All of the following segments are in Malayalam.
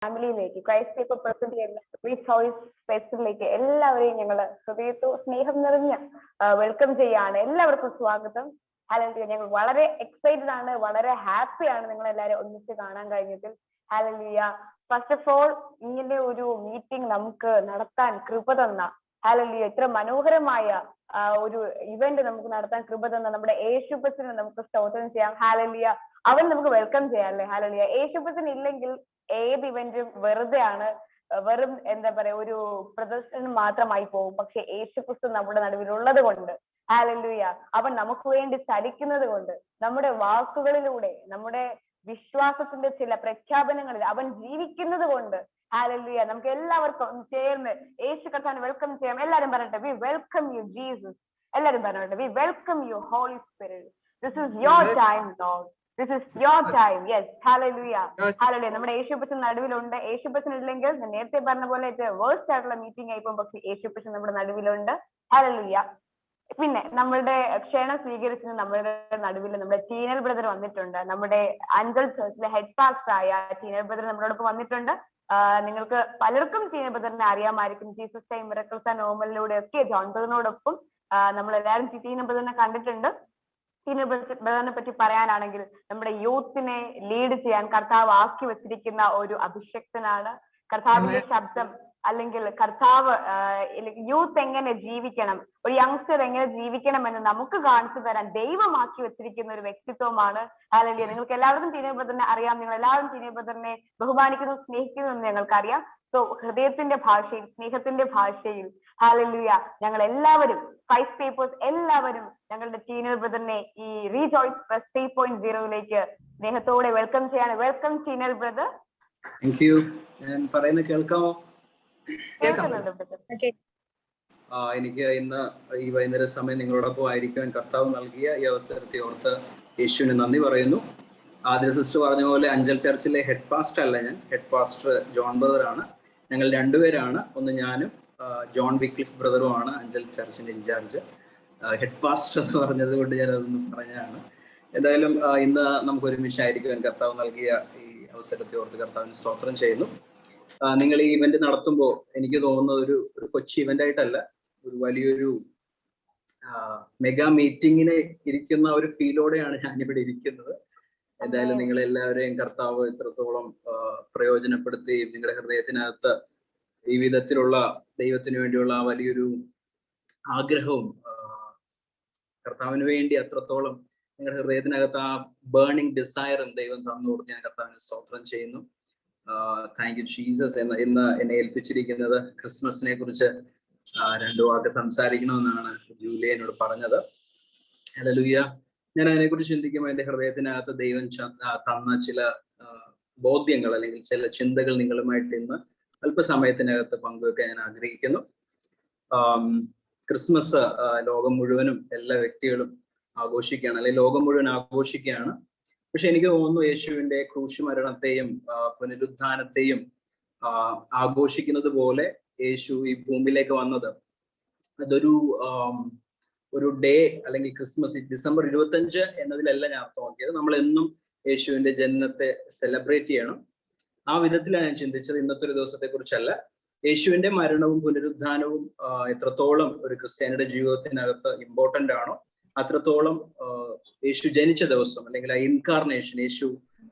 ഫാമിലിയിലേക്ക് ക്രൈസ്റ്റ് പീപ്പിൾ പ്രസന്റ് ചെയ്യുന്ന റീചോയ്സ് ഫെസ്റ്റിലേക്ക് എല്ലാവരെയും ഞങ്ങൾ ഹൃദയത്തോട് സ്നേഹം നിറഞ്ഞ വെൽക്കം ചെയ്യാണ്. എല്ലാവർക്കും സ്വാഗതം. ഹല്ലേലൂയ. ഞങ്ങൾ വളരെ എക്സൈറ്റഡ് ആണ്, വളരെ ഹാപ്പിയാണ് നിങ്ങൾ എല്ലാവരും ഒന്നിച്ച് കാണാൻ കഴിഞ്ഞതിൽ. ഹല്ലേലൂയ. ഫസ്റ്റ് ഓഫ് ഓൾ ഇങ്ങനെ ഒരു മീറ്റിംഗ് നമുക്ക് നടത്താൻ കൃപ തന്ന, ഹല്ലേലൂയ, ഇത്ര മനോഹരമായ ഒരു ഇവന്റ് നമുക്ക് നടത്താൻ കൃപ തന്ന നമ്മുടെ യേശുപ്പച്ചനെ നമുക്ക് സ്തോത്രം ചെയ്യാം. ഹല്ലേലൂയ. അവൻ നമുക്ക് വെൽക്കം ചെയ്യാം അല്ലേ. ഹല്ലേലൂയ. യേശുപ്പച്ചൻ ഇല്ലെങ്കിൽ ഏത് ഇവന്റും വെറുതെയാണ്, വെറും എന്താ പറയാ ഒരു പ്രദർശനം മാത്രമായി പോകും. പക്ഷെ യേശുക്രിസ്തു നമ്മുടെ നടുവിലുള്ളത് കൊണ്ട്, ഹല്ലേലൂയ, അവൻ നമുക്ക് വേണ്ടി ചലിക്കുന്നത് കൊണ്ട്, നമ്മുടെ വാക്കുകളിലൂടെ, നമ്മുടെ വിശ്വാസത്തിന്റെ ചില പ്രഖ്യാപനങ്ങളിൽ അവൻ ജീവിക്കുന്നത് കൊണ്ട്, ഹല്ലേലൂയ, നമുക്ക് എല്ലാവർക്കും ചേർന്ന് യേശു കർത്താവിനെ വെൽക്കം ചെയ്യാം. എല്ലാരും പറയട്ടെ, വി വെൽക്കം യു ജീസസ്. എല്ലാരും പറയട്ടെ, we welcome you Holy Spirit. This is your time Lord. This is your time. Yes. Hallelujah. Hallelujah. നമ്മുടെ യേശുപ്പച്ചൻ നടുവിലുണ്ട്. യേശുപ്പച്ചൻ ഇല്ലെങ്കിൽ ഞാൻ നേരത്തെ പറഞ്ഞ പോലെ വേഴ്സ്റ്റ് ആയിട്ടുള്ള മീറ്റിംഗ് ആയിപ്പോ, പക്ഷെ യേശുപ്പച്ചൻ നമ്മുടെ നടുവിലുണ്ട്. ഹല്ലേലൂയ. പിന്നെ നമ്മളുടെ ക്ഷണം സ്വീകരിച്ച് നമ്മുടെ നടുവിൽ നമ്മുടെ ടീനൽ ബ്രദർ വന്നിട്ടുണ്ട്. നമ്മുടെ അഞ്ചൽ ചർച്ചിലെ ഹെഡ് പാസ്റ്റർ ആയ ടീനൽ ബ്രദർ നമ്മളോടൊപ്പം വന്നിട്ടുണ്ട്. നിങ്ങൾക്ക് പലർക്കും ടീനൽ ബ്രദറിനെ അറിയാമായിരിക്കും. ജീസസ് ടൈം മിറക്കിൾസ് ആൻഡ് നോർമലിലൂടെ ഒക്കെ ജോൺ ബ്രദറിനോടൊപ്പം നമ്മളെല്ലാവരും ടീനൽ ബ്രദറിനെ കണ്ടിട്ടുണ്ട്. ടീനൽ ബ്രദറിനെ പറ്റി പറയാനാണെങ്കിൽ നമ്മുടെ യൂത്തിനെ ലീഡ് ചെയ്യാൻ കർത്താവ് ആക്കി വെച്ചിരിക്കുന്ന ഒരു അഭിഷക്തനാണ്. കർത്താവിന്റെ ശബ്ദം അല്ലെങ്കിൽ കർത്താവ് യൂത്ത് എങ്ങനെ ജീവിക്കണം, ഒരു യങ്സ്റ്റർ എങ്ങനെ ജീവിക്കണം എന്ന് നമുക്ക് കാണിച്ചു തരാൻ ദൈവമാക്കി വെച്ചിരിക്കുന്ന ഒരു വ്യക്തിത്വമാണ്. ഹല്ലേലൂയ. നിങ്ങൾക്ക് എല്ലാവർക്കും ടീനൽ ബ്രദറിനെ അറിയാം. നിങ്ങൾ എല്ലാവരും ടീനൽ ബ്രദറിനെ ബഹുമാനിക്കുന്നു, സ്നേഹിക്കുന്നു എന്ന് ഞങ്ങൾക്കറിയാം. സോ ഹൃദയത്തിന്റെ ഭാഷയിൽ, സ്നേഹത്തിന്റെ ഭാഷയിൽ, ഹല്ലേലൂയ, ഞങ്ങൾ എല്ലാവരും ക്രൈസ്റ്റ് പീപ്പിൾസ് എല്ലാവരും ഞങ്ങളുടെ ടീനൽ ബ്രദറിനെ ഈ റീജോയ്സ് പ്ലസ് 3.0യിലേക്ക് സ്നേഹത്തോടെ വെൽക്കം ചെയ്യാണ്. വെൽക്കം ടീനൽ ബ്രദർ. Thank you. ഞാൻ പറയുന്നത് കേൾക്കാമോ? എനിക്ക് ഇന്ന് ഈ വൈകുന്നേര സമയം നിങ്ങളോടൊപ്പം ആയിരിക്കാൻ കർത്താവ് നൽകിയ ഈ അവസരത്തെ ഓർത്ത് യേശുവിന് നന്ദി പറയുന്നു. ആദ്യ സിസ്റ്റർ പറഞ്ഞ പോലെ അഞ്ചൽ ചർച്ചിലെ ഹെഡ് പാസ്റ്റർ അല്ല ഞാൻ, ഹെഡ് പാസ്റ്റർ ജോൺ ബ്രദറാണ്. ഞങ്ങൾ രണ്ടുപേരാണ്. ഒന്ന് ഞാനും ജോൺ വിക്ലിഫ് ബ്രദറുമാണ് അഞ്ചൽ ചർച്ചിന്റെ ഇൻചാർജ്. ഹെഡ് പാസ്റ്റർ എന്ന് പറഞ്ഞത് കൊണ്ട് ഞാൻ അതൊന്നും പറഞ്ഞതാണ്. എന്തായാലും ഇന്ന് നമുക്ക് ഒരുമിച്ചായിരിക്കും കർത്താവ് നൽകിയ ഈ അവസരത്തെ ഓർത്ത് കർത്താവിന് സ്തോത്രം ചെയ്യുന്നു. നിങ്ങൾ ഈ ഇവന്റ് നടത്തുമ്പോൾ എനിക്ക് തോന്നുന്നത് ഒരു കൊച്ചി ഇവന്റ് ആയിട്ടല്ല, ഒരു വലിയൊരു മെഗാ മീറ്റിങ്ങിന് ഇരിക്കുന്ന ഒരു ഫീലോടെയാണ് ഞാനിവിടെ ഇരിക്കുന്നത്. എന്തായാലും നിങ്ങളെല്ലാവരെയും കർത്താവ് ഇത്രത്തോളം പ്രയോജനപ്പെടുത്തി നിങ്ങളുടെ ഹൃദയത്തിനകത്ത് ഈ വിധത്തിലുള്ള ദൈവത്തിന് വേണ്ടിയുള്ള വലിയൊരു ആഗ്രഹവും കർത്താവിന് വേണ്ടി അത്രത്തോളം നിങ്ങളുടെ ഹൃദയത്തിനകത്ത് ആ ബേണിംഗ് ഡിസയറും ദൈവം തന്നു കൊടുത്ത് ഞാൻ കർത്താവിന് സ്തോത്രം ചെയ്യുന്നു. Thank you Jesus. ഇന്ന് എന്നെ ഏൽപ്പിച്ചിരിക്കുന്നത് ക്രിസ്മസിനെ കുറിച്ച് രണ്ടു വാക്ക് സംസാരിക്കണമെന്നാണ് ജൂലിയ എന്നോട് പറഞ്ഞത്. ഹല്ലേലൂയ. ഞാൻ അതിനെക്കുറിച്ച് ചിന്തിക്കുമ്പോൾ എൻ്റെ ഹൃദയത്തിനകത്ത് ദൈവം തന്ന ചില ബോധ്യങ്ങൾ അല്ലെങ്കിൽ ചില ചിന്തകൾ നിങ്ങളുമായിട്ട് ഇന്ന് അല്പസമയത്തിനകത്ത് പങ്കുവെക്കാൻ ഞാൻ ആഗ്രഹിക്കുന്നു. ക്രിസ്മസ് ലോകം മുഴുവനും എല്ലാ വ്യക്തികളും ആഘോഷിക്കുകയാണ്, അല്ലെങ്കിൽ ലോകം മുഴുവൻ ആഘോഷിക്കുകയാണ്. പക്ഷെ എനിക്ക് തോന്നുന്നു യേശുവിന്റെ ക്രൂശ് മരണത്തെയും പുനരുത്ഥാനത്തെയും ആഘോഷിക്കുന്നത് പോലെ യേശു ഈ ഭൂമിയിലേക്ക് വന്നത് ഒരു ഡേ അല്ലെങ്കിൽ ക്രിസ്മസ് ഡിസംബർ 25 എന്നതിലല്ല ഞാൻ അർത്ഥം നോക്കിയത്. നമ്മൾ എന്നും യേശുവിന്റെ ജനനത്തെ സെലിബ്രേറ്റ് ചെയ്യണം. ആ വിധത്തിലാണ് ഞാൻ ചിന്തിച്ചത്. ഇന്നത്തെ ഒരു ദിവസത്തെ കുറിച്ചല്ല. യേശുവിന്റെ മരണവും പുനരുത്ഥാനവും എത്രത്തോളം ഒരു ക്രിസ്ത്യാനിയുടെ ജീവിതത്തിനകത്ത് ഇമ്പോർട്ടന്റ് ആണോ അത്രത്തോളം യേശു ജനിച്ച ദിവസം അല്ലെങ്കിൽ ആ ഇൻകാർണേഷൻ, യേശു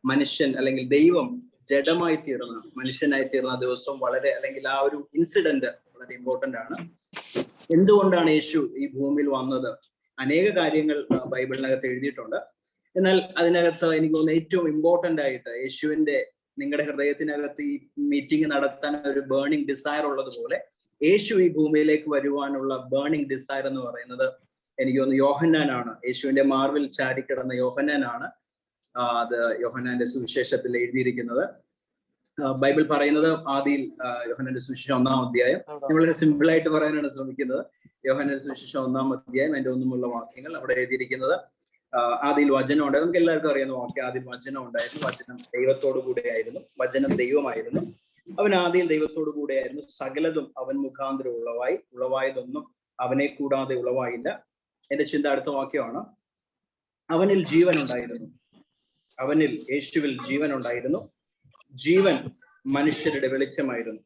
മനുഷ്യൻ അല്ലെങ്കിൽ ദൈവം ജഡമായി തീർന്ന മനുഷ്യനായി തീർന്ന ദിവസം വളരെ, അല്ലെങ്കിൽ ആ ഒരു ഇൻസിഡന്റ് വളരെ ഇമ്പോർട്ടന്റ് ആണ്. എന്തുകൊണ്ടാണ് യേശു ഈ ഭൂമിയിൽ വന്നത്? അനേക കാര്യങ്ങൾ ബൈബിളിനകത്ത് എഴുതിയിട്ടുണ്ട്. എന്നാൽ അതിനകത്ത് എനിക്ക് തോന്നുന്നു ഏറ്റവും ഇമ്പോർട്ടന്റ് ആയിട്ട് യേശുവിന്റെ, നിങ്ങളുടെ ഹൃദയത്തിനകത്ത് ഈ മീറ്റിംഗ് നടത്താൻ ഒരു ബേണിംഗ് ഡിസയർ ഉള്ളതുപോലെ യേശു ഈ ഭൂമിയിലേക്ക് വരുവാനുള്ള ബേണിംഗ് ഡിസയർ എന്ന് പറയുന്നത് എനിക്ക് തോന്നുന്നു യോഹന്നാനാണ്. യേശുവിന്റെ മാർവിൽ ചാരിക്കിടന്ന യോഹന്നാനാണ് അത് യോഹന്നാന്റെ സുവിശേഷത്തിൽ എഴുതിയിരിക്കുന്നത്. ബൈബിൾ പറയുന്നത് ആദിയിൽ, യോഹന്നാന്റെ സുവിശേഷം 1-ാം അധ്യായം, വളരെ സിമ്പിൾ ആയിട്ട് പറയാനാണ് ശ്രമിക്കുന്നത്. യോഹന്നാന്റെ സുവിശേഷം 1-ാം അധ്യായം അതിന്റെ ഒന്നുമുള്ള വാക്യങ്ങൾ അവിടെ എഴുതിയിരിക്കുന്നത്. ആദിയിൽ വചനം ഉണ്ടായിരുന്നു. നമുക്ക് എല്ലാവർക്കും അറിയാവുന്ന വാക്യം, ആദിയിൽ വചനം ഉണ്ടായിരുന്നു, വചനം ദൈവത്തോടു കൂടെയായിരുന്നു, വചനം ദൈവമായിരുന്നു, അവൻ ആദിയിൽ ദൈവത്തോടു കൂടെയായിരുന്നു, സകലതും അവൻ മുഖാന്തരം ഉളവായതൊന്നും അവനെ കൂടാതെ ഉളവായില്ല. എന്റെ ചിന്ത അടുത്ത വാക്യമാണ്, അവനിൽ ജീവൻ ഉണ്ടായിരുന്നു, അവനിൽ യേശുവിൽ ജീവൻ ഉണ്ടായിരുന്നു, ജീവൻ മനുഷ്യരുടെ വെളിച്ചമായിരുന്നു.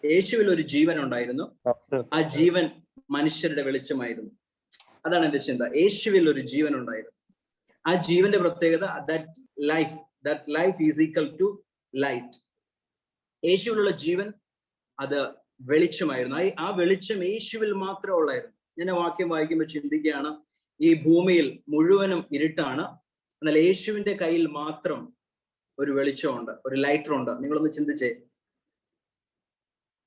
യേശുവിൽ ഒരു ജീവൻ ഉണ്ടായിരുന്നു, ആ ജീവൻ മനുഷ്യരുടെ വെളിച്ചമായിരുന്നു. അതാണ് എന്റെ ചിന്ത. യേശുവിൽ ഒരു ജീവൻ ഉണ്ടായിരുന്നു. ആ ജീവന്റെ പ്രത്യേകത that life is equal to light. യേശുവിലുള്ള ജീവൻ അത് വെളിച്ചമായിരുന്നു. ആ വെളിച്ചം യേശുവിൽ മാത്രമേ ഉള്ളായിരുന്നു. ഞാൻ ആ വാക്യം വായിക്കുമ്പോൾ ചിന്തിക്കുകയാണ്, ഈ ഭൂമിയിൽ മുഴുവനും ഇരുട്ടാണ്, എന്നാൽ യേശുവിന്റെ കയ്യിൽ മാത്രം ഒരു വെളിച്ചമുണ്ട്, ഒരു ലൈറ്റർ ഉണ്ട്. നിങ്ങളൊന്ന് ചിന്തിച്ചേ.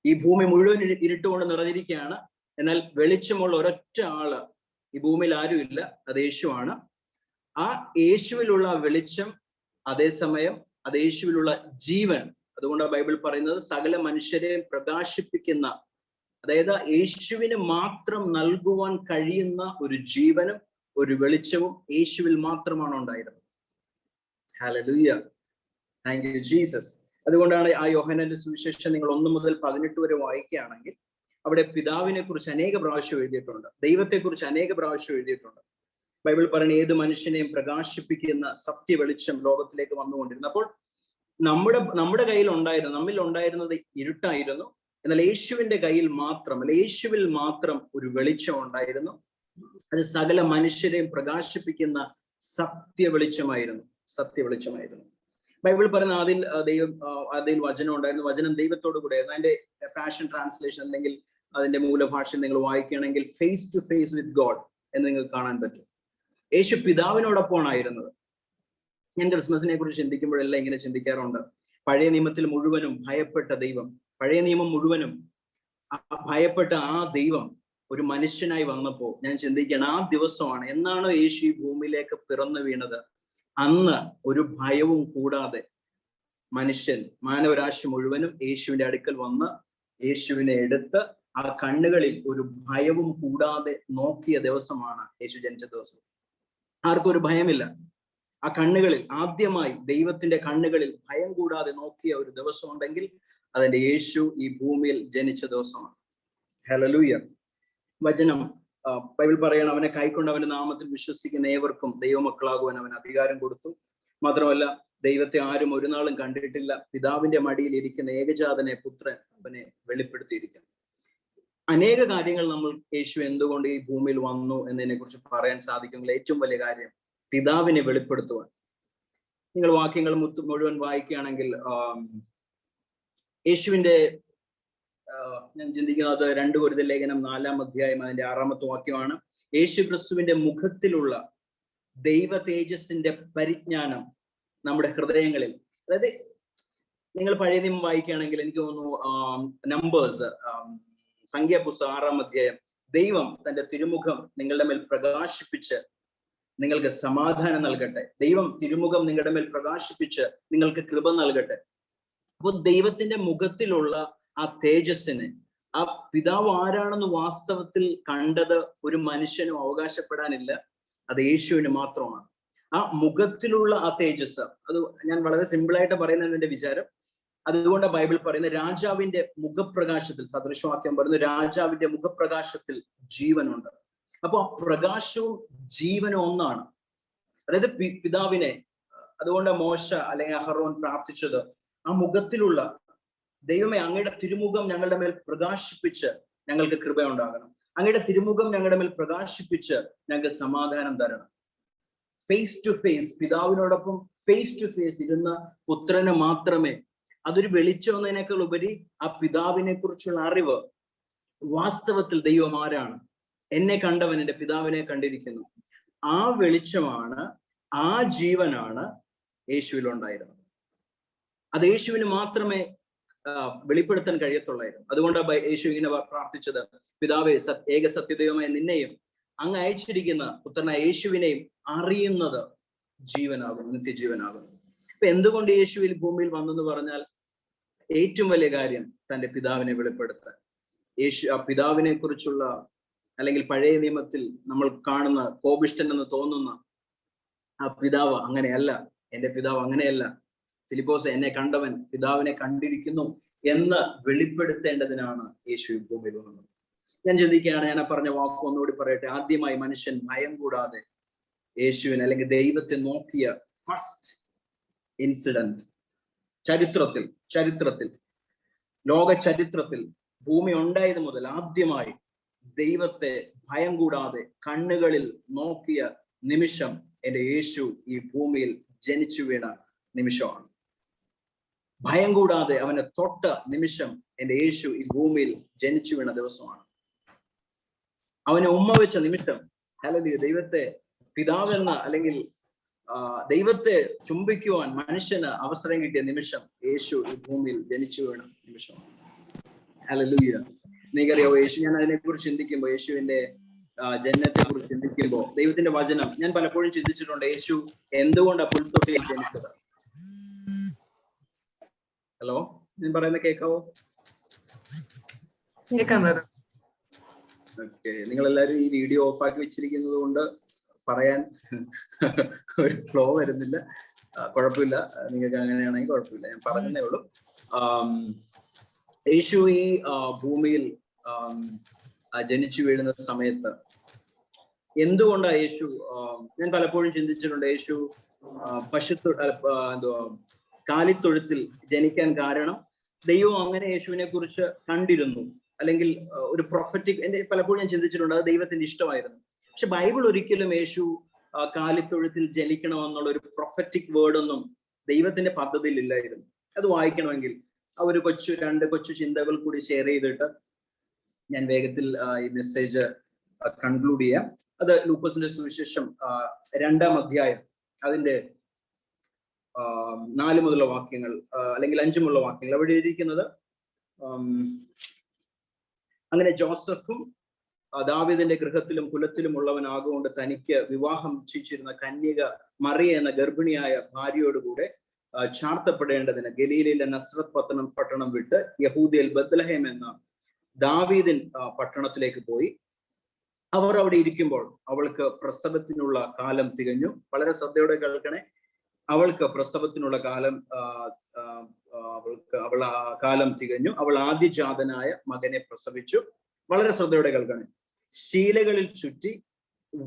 ഈ ഭൂമി മുഴുവൻ ഇരുട്ടുകൊണ്ട് നിറഞ്ഞിരിക്കുകയാണ്, എന്നാൽ വെളിച്ചമുള്ള ഒരൊറ്റ ആള് ഈ ഭൂമിയിൽ ആരുമില്ല, അത് യേശുവാണ്. ആ യേശുവിലുള്ള വെളിച്ചം, അതേസമയം അത് യേശുവിലുള്ള ജീവൻ. അതുകൊണ്ട് ബൈബിൾ പറയുന്നത് സകല മനുഷ്യരെയും പ്രകാശിപ്പിക്കുന്ന, അതായത് യേശുവിന് മാത്രം നൽകുവാൻ കഴിയുന്ന ഒരു ജീവനും ഒരു വെളിച്ചവും യേശുവിൽ മാത്രമാണ് ഉണ്ടായിരുന്നത്. Hallelujah, thank you Jesus. അതുകൊണ്ടാണ് ആ യോഹന്നാന്റെ സുവിശേഷം നിങ്ങൾ 1 മുതൽ 18 വരെ വായിക്കുകയാണെങ്കിൽ അവിടെ പിതാവിനെ കുറിച്ച് അനേക പ്രാവശ്യം എഴുതിയിട്ടുണ്ട്, ദൈവത്തെ കുറിച്ച് അനേക പ്രാവശ്യം എഴുതിയിട്ടുണ്ട്. ബൈബിൾ പറയുന്ന ഏത് മനുഷ്യനെയും പ്രകാശിപ്പിക്കുന്ന സത്യ വെളിച്ചം ലോകത്തിലേക്ക് വന്നുകൊണ്ടിരുന്നു. അപ്പോൾ നമ്മുടെ കയ്യിൽ ഉണ്ടായിരുന്നു, നമ്മിൽ ഉണ്ടായിരുന്നത് ഇരുട്ടായിരുന്നു, എന്നാൽ യേശുവിന്റെ കയ്യിൽ മാത്രം, അല്ലെ യേശുവിൽ മാത്രം ഒരു വെളിച്ചം ഉണ്ടായിരുന്നു. അത് സകല മനുഷ്യരെയും പ്രകാശിപ്പിക്കുന്ന സത്യ വെളിച്ചമായിരുന്നു. ബൈബിൾ പറയുന്ന അതിൽ വചനം ഉണ്ടായിരുന്നു, വചനം ദൈവത്തോടു കൂടെ ആയിരുന്നു. അതിന്റെ പാഷൻ ട്രാൻസ്ലേഷൻ അല്ലെങ്കിൽ അതിന്റെ മൂലഭാഷ നിങ്ങൾ വായിക്കുകയാണെങ്കിൽ face to face with God എന്ന് നിങ്ങൾക്ക് കാണാൻ പറ്റും. യേശു പിതാവിനോടൊപ്പമാണ് ആയിരുന്നത്. ഞാൻ ക്രിസ്മസിനെ കുറിച്ച് ചിന്തിക്കുമ്പോഴെല്ലാം ഇങ്ങനെ ചിന്തിക്കാറുണ്ട്. പഴയ നിയമത്തിൽ മുഴുവനും ഭയപ്പെട്ട ദൈവം, പഴയ നിയമം മുഴുവനും ഭയപ്പെട്ട ആ ദൈവം ഒരു മനുഷ്യനായി വന്നപ്പോ ഞാൻ ചിന്തിക്കുകയാണ്, ആ ദിവസമാണ് എന്നാണ് യേശു ഈ ഭൂമിയിലേക്ക് പിറന്നു വീണത്, അന്ന് ഒരു ഭയവും കൂടാതെ മാനവരാശി മുഴുവനും യേശുവിന്റെ അടുക്കൽ വന്ന് യേശുവിനെ എടുത്ത് ആ കണ്ണുകളിൽ ഒരു ഭയവും കൂടാതെ നോക്കിയ ദിവസമാണ് യേശു ജനിച്ച ദിവസം. ആർക്കും ഒരു ഭയമില്ല. ആ കണ്ണുകളിൽ ആദ്യമായി ദൈവത്തിന്റെ കണ്ണുകളിൽ ഭയം കൂടാതെ നോക്കിയ ഒരു ദിവസം ഉണ്ടെങ്കിൽ അതിന്റെ യേശു ഈ ഭൂമിയിൽ ജനിച്ച ദിവസമാണ്. ഹല്ലേലൂയ. വചനം ബൈബിൾ പറയണം, അവനെ കൈക്കൊണ്ട് അവന്റെ നാമത്തിൽ വിശ്വസിക്കുന്ന ഏവർക്കും ദൈവമക്കളാകുവാൻ അവൻ അധികാരം കൊടുത്തു. മാത്രമല്ല, ദൈവത്തെ ആരും ഒരു നാളും കണ്ടിട്ടില്ല, പിതാവിന്റെ മടിയിൽ ഇരിക്കുന്ന ഏകജാതനെ പുത്രൻ അവനെ വെളിപ്പെടുത്തിയിരിക്കുന്നു. അനേക കാര്യങ്ങൾ നമ്മൾ യേശു എന്തുകൊണ്ട് ഈ ഭൂമിയിൽ വന്നു എന്നതിനെ കുറിച്ച് പറയാൻ സാധിക്കുമെങ്കിൽ ഏറ്റവും വലിയ കാര്യം പിതാവിനെ വെളിപ്പെടുത്തുവാൻ. നിങ്ങൾ വാക്യങ്ങൾ മുഴുവൻ വായിക്കുകയാണെങ്കിൽ യേശുവിന്റെ ഞാൻ ചിന്തിക്കുന്നത് 2 കൊരിന്ത്യർ ലേഖനം 4-ാം അധ്യായം അതിന്റെ 6-ാമത്തെ വാക്യമാണ്. യേശു ക്രിസ്തുവിന്റെ മുഖത്തിലുള്ള ദൈവ തേജസ്സിന്റെ പരിജ്ഞാനം നമ്മുടെ ഹൃദയങ്ങളിൽ, അതായത് നിങ്ങൾ പഴയ നിയമം വായിക്കുകയാണെങ്കിൽ എനിക്ക് തോന്നുന്നു നമ്പേഴ്സ് സംഖ്യാപുസ്തകം 6-ാം അധ്യായം, ദൈവം തന്റെ തിരുമുഖം നിങ്ങളുടെ മേൽ പ്രകാശിപ്പിച്ച് നിങ്ങൾക്ക് സമാധാനം നൽകട്ടെ, ദൈവം തിരുമുഖം നിങ്ങളുടെ മേൽ പ്രകാശിപ്പിച്ച് നിങ്ങൾക്ക് കൃപ നൽകട്ടെ. അപ്പോൾ ദൈവത്തിന്റെ മുഖത്തിലുള്ള ആ തേജസ്സിന്, ആ പിതാവ് ആരാണെന്ന് വാസ്തവത്തിൽ കണ്ടത് ഒരു മനുഷ്യനും അവകാശപ്പെടാനില്ല, അത് യേശുവിന് മാത്രമാണ്. ആ മുഖത്തിലുള്ള ആ തേജസ്, അത് ഞാൻ വളരെ സിമ്പിളായിട്ട് പറയുന്നത് എന്റെ വിചാരം. അതുകൊണ്ട് ബൈബിൾ പറയുന്ന രാജാവിന്റെ മുഖപ്രകാശത്തിൽ, സദൃശവാക്യം പറയുന്നു, രാജാവിന്റെ മുഖപ്രകാശത്തിൽ ജീവനുണ്ട്. അപ്പൊ ആ പ്രകാശവും ജീവനും ഒന്നാണ്. അതായത് പിതാവിനെ, അതുകൊണ്ട് മോശ അല്ലെങ്കിൽ അഹറോൻ പ്രാർത്ഥിച്ചത് ആ മുഖത്തിലുള്ള ദൈവമേ, അങ്ങയുടെ തിരുമുഖം ഞങ്ങളുടെ മേൽ പ്രകാശിപ്പിച്ച് ഞങ്ങൾക്ക് കൃപ ഉണ്ടാകണം, അങ്ങയുടെ തിരുമുഖം ഞങ്ങളുടെ മേൽ പ്രകാശിപ്പിച്ച് ഞങ്ങൾക്ക് സമാധാനം തരണം. ഫേസ് ടു ഫേസ്, പിതാവിനോടൊപ്പം ഫേസ് ടു ഫേസ് ഇരുന്ന പുത്രന് മാത്രമേ, അതൊരു വെളിച്ചം എന്നതിനേക്കാൾ ഉപരി ആ പിതാവിനെ കുറിച്ചുള്ള അറിവ്, വാസ്തവത്തിൽ ദൈവം ആരാണ്, എന്നെ കണ്ടവൻ എൻ്റെ പിതാവിനെ കണ്ടിരിക്കുന്നു, ആ വെളിച്ചമാണ്, ആ ജീവനാണ് യേശുവിൽ ഉണ്ടായിരുന്നത്. അത് യേശുവിന് മാത്രമേ വെളിപ്പെടുത്താൻ കഴിയത്തുള്ളായിരുന്നു. അതുകൊണ്ട് യേശു ഇങ്ങനെ പ്രാർത്ഥിച്ചത്, പിതാവേ, ഏക സത്യദൈവമായ നിന്നെയും അങ്ങ് അയച്ചിരിക്കുന്ന പുത്രനായ യേശുവിനെയും അറിയുന്നത് ജീവനാകും, നിത്യജീവനാകുന്നു. അപ്പൊ എന്തുകൊണ്ട് യേശു ഈ ഭൂമിയിൽ വന്നെന്ന് പറഞ്ഞാൽ ഏറ്റവും വലിയ കാര്യം തന്റെ പിതാവിനെ വെളിപ്പെടുത്താൻ. യേശു ആ പിതാവിനെ കുറിച്ചുള്ള, അല്ലെങ്കിൽ പഴയ നിയമത്തിൽ നമ്മൾ കാണുന്ന കോപിഷ്ഠൻ എന്ന് തോന്നുന്ന ആ പിതാവ് അങ്ങനെയല്ല, എന്റെ പിതാവ് അങ്ങനെയല്ല, ഫിലിപ്പോസ് എന്നെ കണ്ടവൻ പിതാവിനെ കണ്ടിരിക്കുന്നു എന്ന് വെളിപ്പെടുത്തേണ്ടതിനാണ് യേശു ഈ ഭൂമിയിൽ വന്നത്. ഞാൻ ചിന്തിക്കുകയാണ്, ഞാൻ പറഞ്ഞ വാക്ക് ഒന്നുകൂടി പറയട്ടെ. ആദ്യമായി മനുഷ്യൻ ഭയം കൂടാതെ യേശുവിനെ അല്ലെങ്കിൽ ദൈവത്തെ നോക്കിയ ഫസ്റ്റ് ഇൻസിഡന്റ് ചരിത്രത്തിൽ ലോക ചരിത്രത്തിൽ ഭൂമി ഉണ്ടായത് മുതൽ ആദ്യമായി ദൈവത്തെ ഭയം കൂടാതെ കണ്ണുകളിൽ നോക്കിയ നിമിഷം എൻ്റെ യേശു ഈ ഭൂമിയിൽ ജനിച്ചു വീണ നിമിഷമാണ്. ഭയം കൂടാതെ അവനെ തൊട്ട നിമിഷം എൻ്റെ യേശു ഈ ഭൂമിയിൽ ജനിച്ചു വീണ ദിവസമാണ്. അവനെ ഉമ്മ വെച്ച നിമിഷം, ഹല്ലേലൂയ, ദൈവത്തെ പിതാവെന്ന അല്ലെങ്കിൽ ദൈവത്തെ ചുംബിക്കുവാൻ മനുഷ്യന് അവസരം കിട്ടിയ നിമിഷം യേശു ഈ ഭൂമിയിൽ ജനിച്ചു വീണ നിമിഷമാണ്. ഹല്ലേലൂയ. നിങ്ങൾക്കറിയാവോ, യേശു, ഞാൻ അതിനെക്കുറിച്ച് ചിന്തിക്കുമ്പോൾ, യേശുവിന്റെ ജനനത്തെ കുറിച്ച് ചിന്തിക്കുമ്പോൾ ദൈവത്തിന്റെ വചനം ഞാൻ പലപ്പോഴും ചിന്തിച്ചിട്ടുണ്ട്. യേശു എന്തുകൊണ്ടാണ് പുൽത്തൊട്ടിയിൽ ജനിച്ചത്? ഹലോ, ഞാൻ പറയുന്നത് കേൾക്കാവോ? ഓക്കെ, നിങ്ങളെല്ലാരും ഈ വീഡിയോ ഓഫാക്കി വെച്ചിരിക്കുന്നത് കൊണ്ട് പറയാൻ ഒരു ഫ്ലോ വരുന്നില്ല. കുഴപ്പമില്ല, നിങ്ങൾക്ക് അങ്ങനെയാണെങ്കിൽ കുഴപ്പമില്ല, ഞാൻ പറഞ്ഞതേ ഉള്ളൂ. യേശു ഈ ഭൂമിയിൽ ജനിച്ചു വീഴുന്ന സമയത്ത് എന്തുകൊണ്ടാണ് യേശു, ഞാൻ പലപ്പോഴും ചിന്തിച്ചിട്ടുണ്ട്, യേശു കാലിത്തൊഴുത്തിൽ ജനിക്കാൻ കാരണം ദൈവം അങ്ങനെ യേശുവിനെ കുറിച്ച് കണ്ടിരുന്നു, അല്ലെങ്കിൽ ഒരു പ്രൊഫറ്റിക്, പലപ്പോഴും ഞാൻ ചിന്തിച്ചിട്ടുണ്ട് അത് ദൈവത്തിന്റെ ഇഷ്ടമായിരുന്നു. പക്ഷെ ബൈബിൾ ഒരിക്കലും യേശു കാലിത്തൊഴുത്തിൽ ജനിക്കണമെന്നുള്ള ഒരു പ്രൊഫറ്റിക് വേർഡ് ഒന്നും ദൈവത്തിന്റെ പദ്ധതിയിൽ ഇല്ലായിരുന്നു. അത് വായിക്കണമെങ്കിൽ ഒരു രണ്ട് കൊച്ചു ചിന്തകൾ കൂടി ഷെയർ ചെയ്തിട്ട് ഞാൻ വേഗത്തിൽ ഈ മെസ്സേജ് കൺക്ലൂഡ് ചെയ്യാം. അത് ലൂക്കോസിന്റെ സുവിശേഷം 2-ാം അധ്യായം അതിന്റെ 4 മുതലുള്ള വാക്യങ്ങൾ, അല്ലെങ്കിൽ 5 മുതലുള്ള വാക്യങ്ങൾ. അവിടെ എഴുതിയിരിക്കുന്നത്, അങ്ങനെ ജോസഫും ദാവീദിന്റെ ഗൃഹത്തിലും കുലത്തിലും ഉള്ളവനാകൊണ്ട് തനിക്ക് വിവാഹം നിശ്ചയിച്ചിരുന്ന കന്യക മറിയ എന്ന ഗർഭിണിയായ ഭാര്യയോടുകൂടെ ചാർത്തപ്പെടേണ്ടതിന് ഗലീലയിലെ നസ്രത്ത് പട്ടണം വിട്ട് യഹൂദയിൽ ബത്ലഹേം എന്ന ദാവീദിൻ പട്ടണത്തിലേക്ക് പോയി. അവർ അവിടെ ഇരിക്കുമ്പോൾ അവൾക്ക് പ്രസവത്തിനുള്ള കാലം തികഞ്ഞു. വളരെ ശ്രദ്ധയോടെ കേൾക്കണേ. അവൾക്ക് പ്രസവത്തിനുള്ള കാലം കാലം തികഞ്ഞു. അവൾ ആദ്യജാതനായ മകനെ പ്രസവിച്ചു. വളരെ ശ്രദ്ധയോടെ കേൾക്കണേ. ശീലകളിൽ ചുറ്റി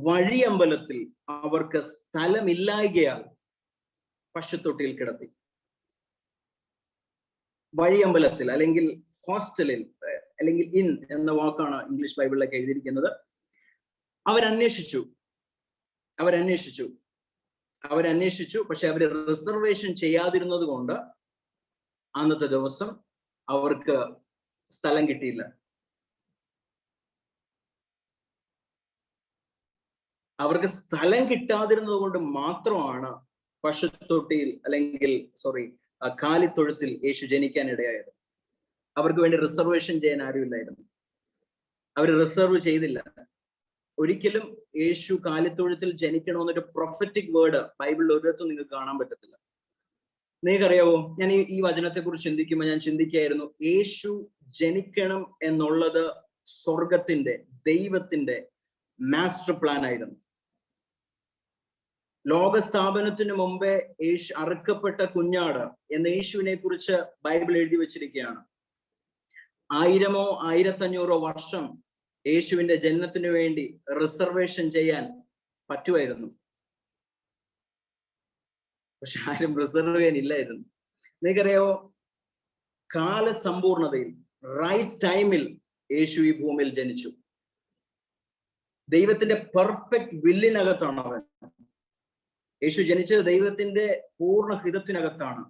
വഴിയമ്പലത്തിൽ അവർക്ക് സ്ഥലമില്ലായ്കയാൽ പശുത്തൊട്ടിയിൽ കിടത്തി. വഴിയമ്പലത്തിൽ അല്ലെങ്കിൽ ഹോസ്റ്റലിൽ അല്ലെങ്കിൽ ഇൻ എന്ന വാക്കാണ് ഇംഗ്ലീഷ് ബൈബിളിലൊക്കെ എഴുതിയിരിക്കുന്നത്. അവരന്വേഷിച്ചു. പക്ഷെ അവർ റിസർവേഷൻ ചെയ്യാതിരുന്നത് കൊണ്ട് അന്നത്തെ ദിവസം അവർക്ക് സ്ഥലം കിട്ടിയില്ല. അവർക്ക് സ്ഥലം കിട്ടാതിരുന്നത് കൊണ്ട് മാത്രമാണ് പശുത്തൊട്ടിയിൽ അല്ലെങ്കിൽ കാലിത്തൊഴുത്തിൽ യേശു ജനിക്കാൻ ഇടയായത്. അവർക്ക് വേണ്ടി റിസർവേഷൻ ചെയ്യാൻ ആരുമില്ലായിരുന്നു. അവർ റിസർവ് ചെയ്തില്ല. ഒരിക്കലും യേശു കാലിത്തൊഴുത്തിൽ ജനിക്കണമെന്നൊരു പ്രൊഫറ്റിക് വേർഡ് ബൈബിളിൽ ഒരിടത്തും നിങ്ങൾക്ക് കാണാൻ പറ്റത്തില്ല. നിങ്ങൾക്കറിയാവോ, ഞാൻ ഈ വചനത്തെ കുറിച്ച് ചിന്തിക്കുമ്പോൾ ഞാൻ ചിന്തിക്കുകയായിരുന്നു, യേശു ജനിക്കണം എന്നുള്ളത് സ്വർഗത്തിന്റെ, ദൈവത്തിന്റെ മാസ്റ്റർ പ്ലാൻ ആയിരുന്നു. ലോകസ്ഥാപനത്തിന് മുമ്പേ അറുക്കപ്പെട്ട കുഞ്ഞാട് എന്ന യേശുവിനെ കുറിച്ച് ബൈബിൾ എഴുതി വെച്ചിരിക്കുകയാണ്. 1000 1500 വർഷം യേശുവിന്റെ ജനനത്തിനു വേണ്ടി റിസർവേഷൻ ചെയ്യാൻ പറ്റുമായിരുന്നു. പക്ഷെ ആരും റിസർവ് ചെയ്യാൻ ഇല്ലായിരുന്നു. നിങ്ങൾക്കറിയാവോ, കാലസമ്പൂർണതയിൽ റൈറ്റ് ടൈമിൽ യേശു ഈ ഭൂമിയിൽ ജനിച്ചു. ദൈവത്തിന്റെ പെർഫെക്റ്റ് വില്ലിനകത്താണ് അവൻ. യേശു ജനിച്ചത് ദൈവത്തിന്റെ പൂർണ്ണ ഹിതത്തിനകത്താണ്.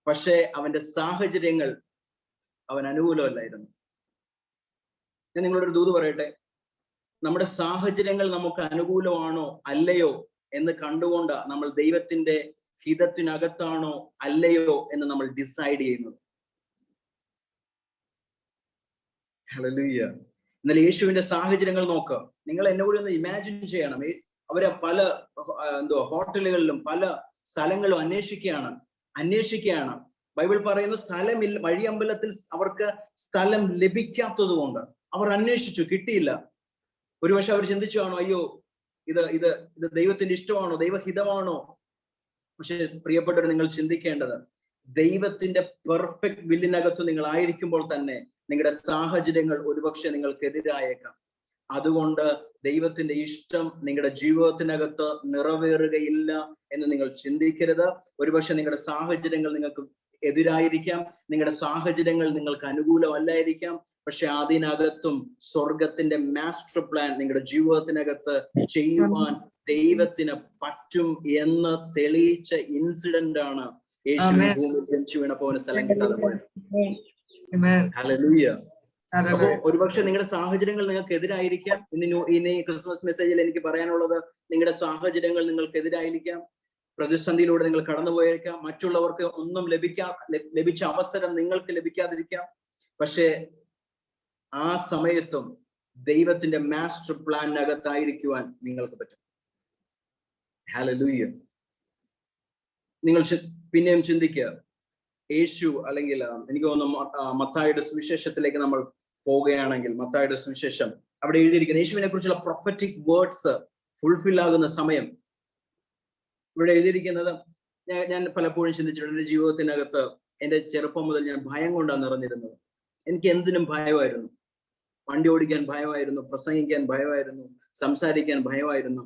പക്ഷെ അവന്റെ സാഹചര്യങ്ങൾ അവൻ അനുകൂലമല്ലായിരുന്നു. ഞാൻ നിങ്ങളോടൊരു ദൂത് പറയട്ടെ. നമ്മുടെ സാഹചര്യങ്ങൾ നമുക്ക് അനുകൂലമാണോ അല്ലയോ എന്ന് കണ്ടുകൊണ്ട് നമ്മൾ ദൈവത്തിന്റെ ഹിതത്തിനകത്താണോ അല്ലയോ എന്ന് നമ്മൾ ഡിസൈഡ് ചെയ്യുന്നത്. ഹല്ലേലൂയ. എന്നാൽ യേശുവിന്റെ സാഹചര്യങ്ങൾ നോക്കുക. നിങ്ങൾ എന്നെ കൂടി ഒന്ന് ഇമാജിൻ ചെയ്യണം. അവരെ പല ഹോട്ടലുകളിലും പല സ്ഥലങ്ങളും അന്വേഷിക്കുകയാണ്. ബൈബിൾ പറയുന്ന സ്ഥലമില്ല, വഴിയമ്പലത്തിൽ അവർക്ക് സ്ഥലം ലഭിക്കാത്തത് കൊണ്ട് അവർ അന്വേഷിച്ചു, കിട്ടിയില്ല. ഒരുപക്ഷെ അവർ ചിന്തിച്ചു കാണോ, അയ്യോ ഇത് ദൈവത്തിന്റെ ഇഷ്ടമാണോ, ദൈവഹിതമാണോ? പക്ഷെ പ്രിയപ്പെട്ടവർ, നിങ്ങൾ ചിന്തിക്കേണ്ടത്, ദൈവത്തിന്റെ പെർഫെക്റ്റ് വില്ലിനകത്ത് നിങ്ങൾ ആയിരിക്കുമ്പോൾ തന്നെ നിങ്ങളുടെ സാഹചര്യങ്ങൾ ഒരുപക്ഷെ നിങ്ങൾക്കെതിരായേക്കാം. അതുകൊണ്ട് ദൈവത്തിന്റെ ഇഷ്ടം നിങ്ങളുടെ ജീവിതത്തിനകത്ത് നിറവേറുകയില്ല എന്ന് നിങ്ങൾ ചിന്തിക്കരുത്. ഒരുപക്ഷെ നിങ്ങളുടെ സാഹചര്യങ്ങൾ നിങ്ങൾക്ക് എതിരായിരിക്കാം, നിങ്ങളുടെ സാഹചര്യങ്ങൾ നിങ്ങൾക്ക് അനുകൂലമല്ലായിരിക്കാം, പക്ഷെ അതിനകത്തും സ്വർഗത്തിന്റെ മാസ്റ്റർ പ്ലാൻ നിങ്ങളുടെ ജീവിതത്തിനകത്ത് ചെയ്യുവാൻ ദൈവത്തിന് പറ്റും എന്ന് തെളിയിച്ച ഇൻസിഡന്റ് ആണ് യേശുവിന് ഭൂമിയിൽ ജനിച്ചു വീണപ്പോ അവന് സ്ഥലം കിട്ടാതെ പോയത്. ഹല്ലേലൂയ. അപ്പോ ഒരുപക്ഷെ നിങ്ങളുടെ സാഹചര്യങ്ങൾ നിങ്ങൾക്ക് എതിരായിരിക്കാം. ഇനി ക്രിസ്മസ് മെസ്സേജിൽ എനിക്ക് പറയാനുള്ളത്, നിങ്ങളുടെ സാഹചര്യങ്ങൾ നിങ്ങൾക്ക് എതിരായിരിക്കാം, പ്രതിസന്ധിയിലൂടെ നിങ്ങൾ കടന്നുപോയേക്കാം, മറ്റുള്ളവർക്ക് ഒന്നും ലഭിച്ച അവസരം നിങ്ങൾക്ക് ലഭിക്കാതിരിക്കാം. പക്ഷേ ആ സമയത്തും ദൈവത്തിന്റെ മാസ്റ്റർ പ്ലാനിനകത്തായിരിക്കുവാൻ നിങ്ങൾക്ക് പറ്റും. ഹല്ലേലൂയ. നിങ്ങൾ പിന്നെയും ചിന്തിക്കുക, യേശു അല്ലെങ്കിൽ എനിക്ക് തോന്നുന്നു മത്തായിയുടെ സുവിശേഷത്തിലേക്ക് നമ്മൾ പോവുകയാണെങ്കിൽ, മത്തായിയുടെ സുവിശേഷം അവിടെ എഴുതിയിരിക്കുന്ന യേശുവിനെ കുറിച്ചുള്ള പ്രൊഫറ്റിക് വേർഡ്സ് ഫുൾഫിൽ ആകുന്ന സമയം ഇവിടെ എഴുതിയിരിക്കുന്നത് ഞാൻ പലപ്പോഴും ചിന്തിച്ചിട്ടുണ്ട്. എന്റെ ജീവിതത്തിനകത്ത് എന്റെ ചെറുപ്പം മുതൽ ഞാൻ ഭയം കൊണ്ടാണ് നിറഞ്ഞിരുന്നത്. എനിക്ക് എന്തിനും ഭയമായിരുന്നു. വണ്ടി ഓടിക്കാൻ ഭയമായിരുന്നു, പ്രസംഗിക്കാൻ ഭയമായിരുന്നു, സംസാരിക്കാൻ ഭയമായിരുന്നു.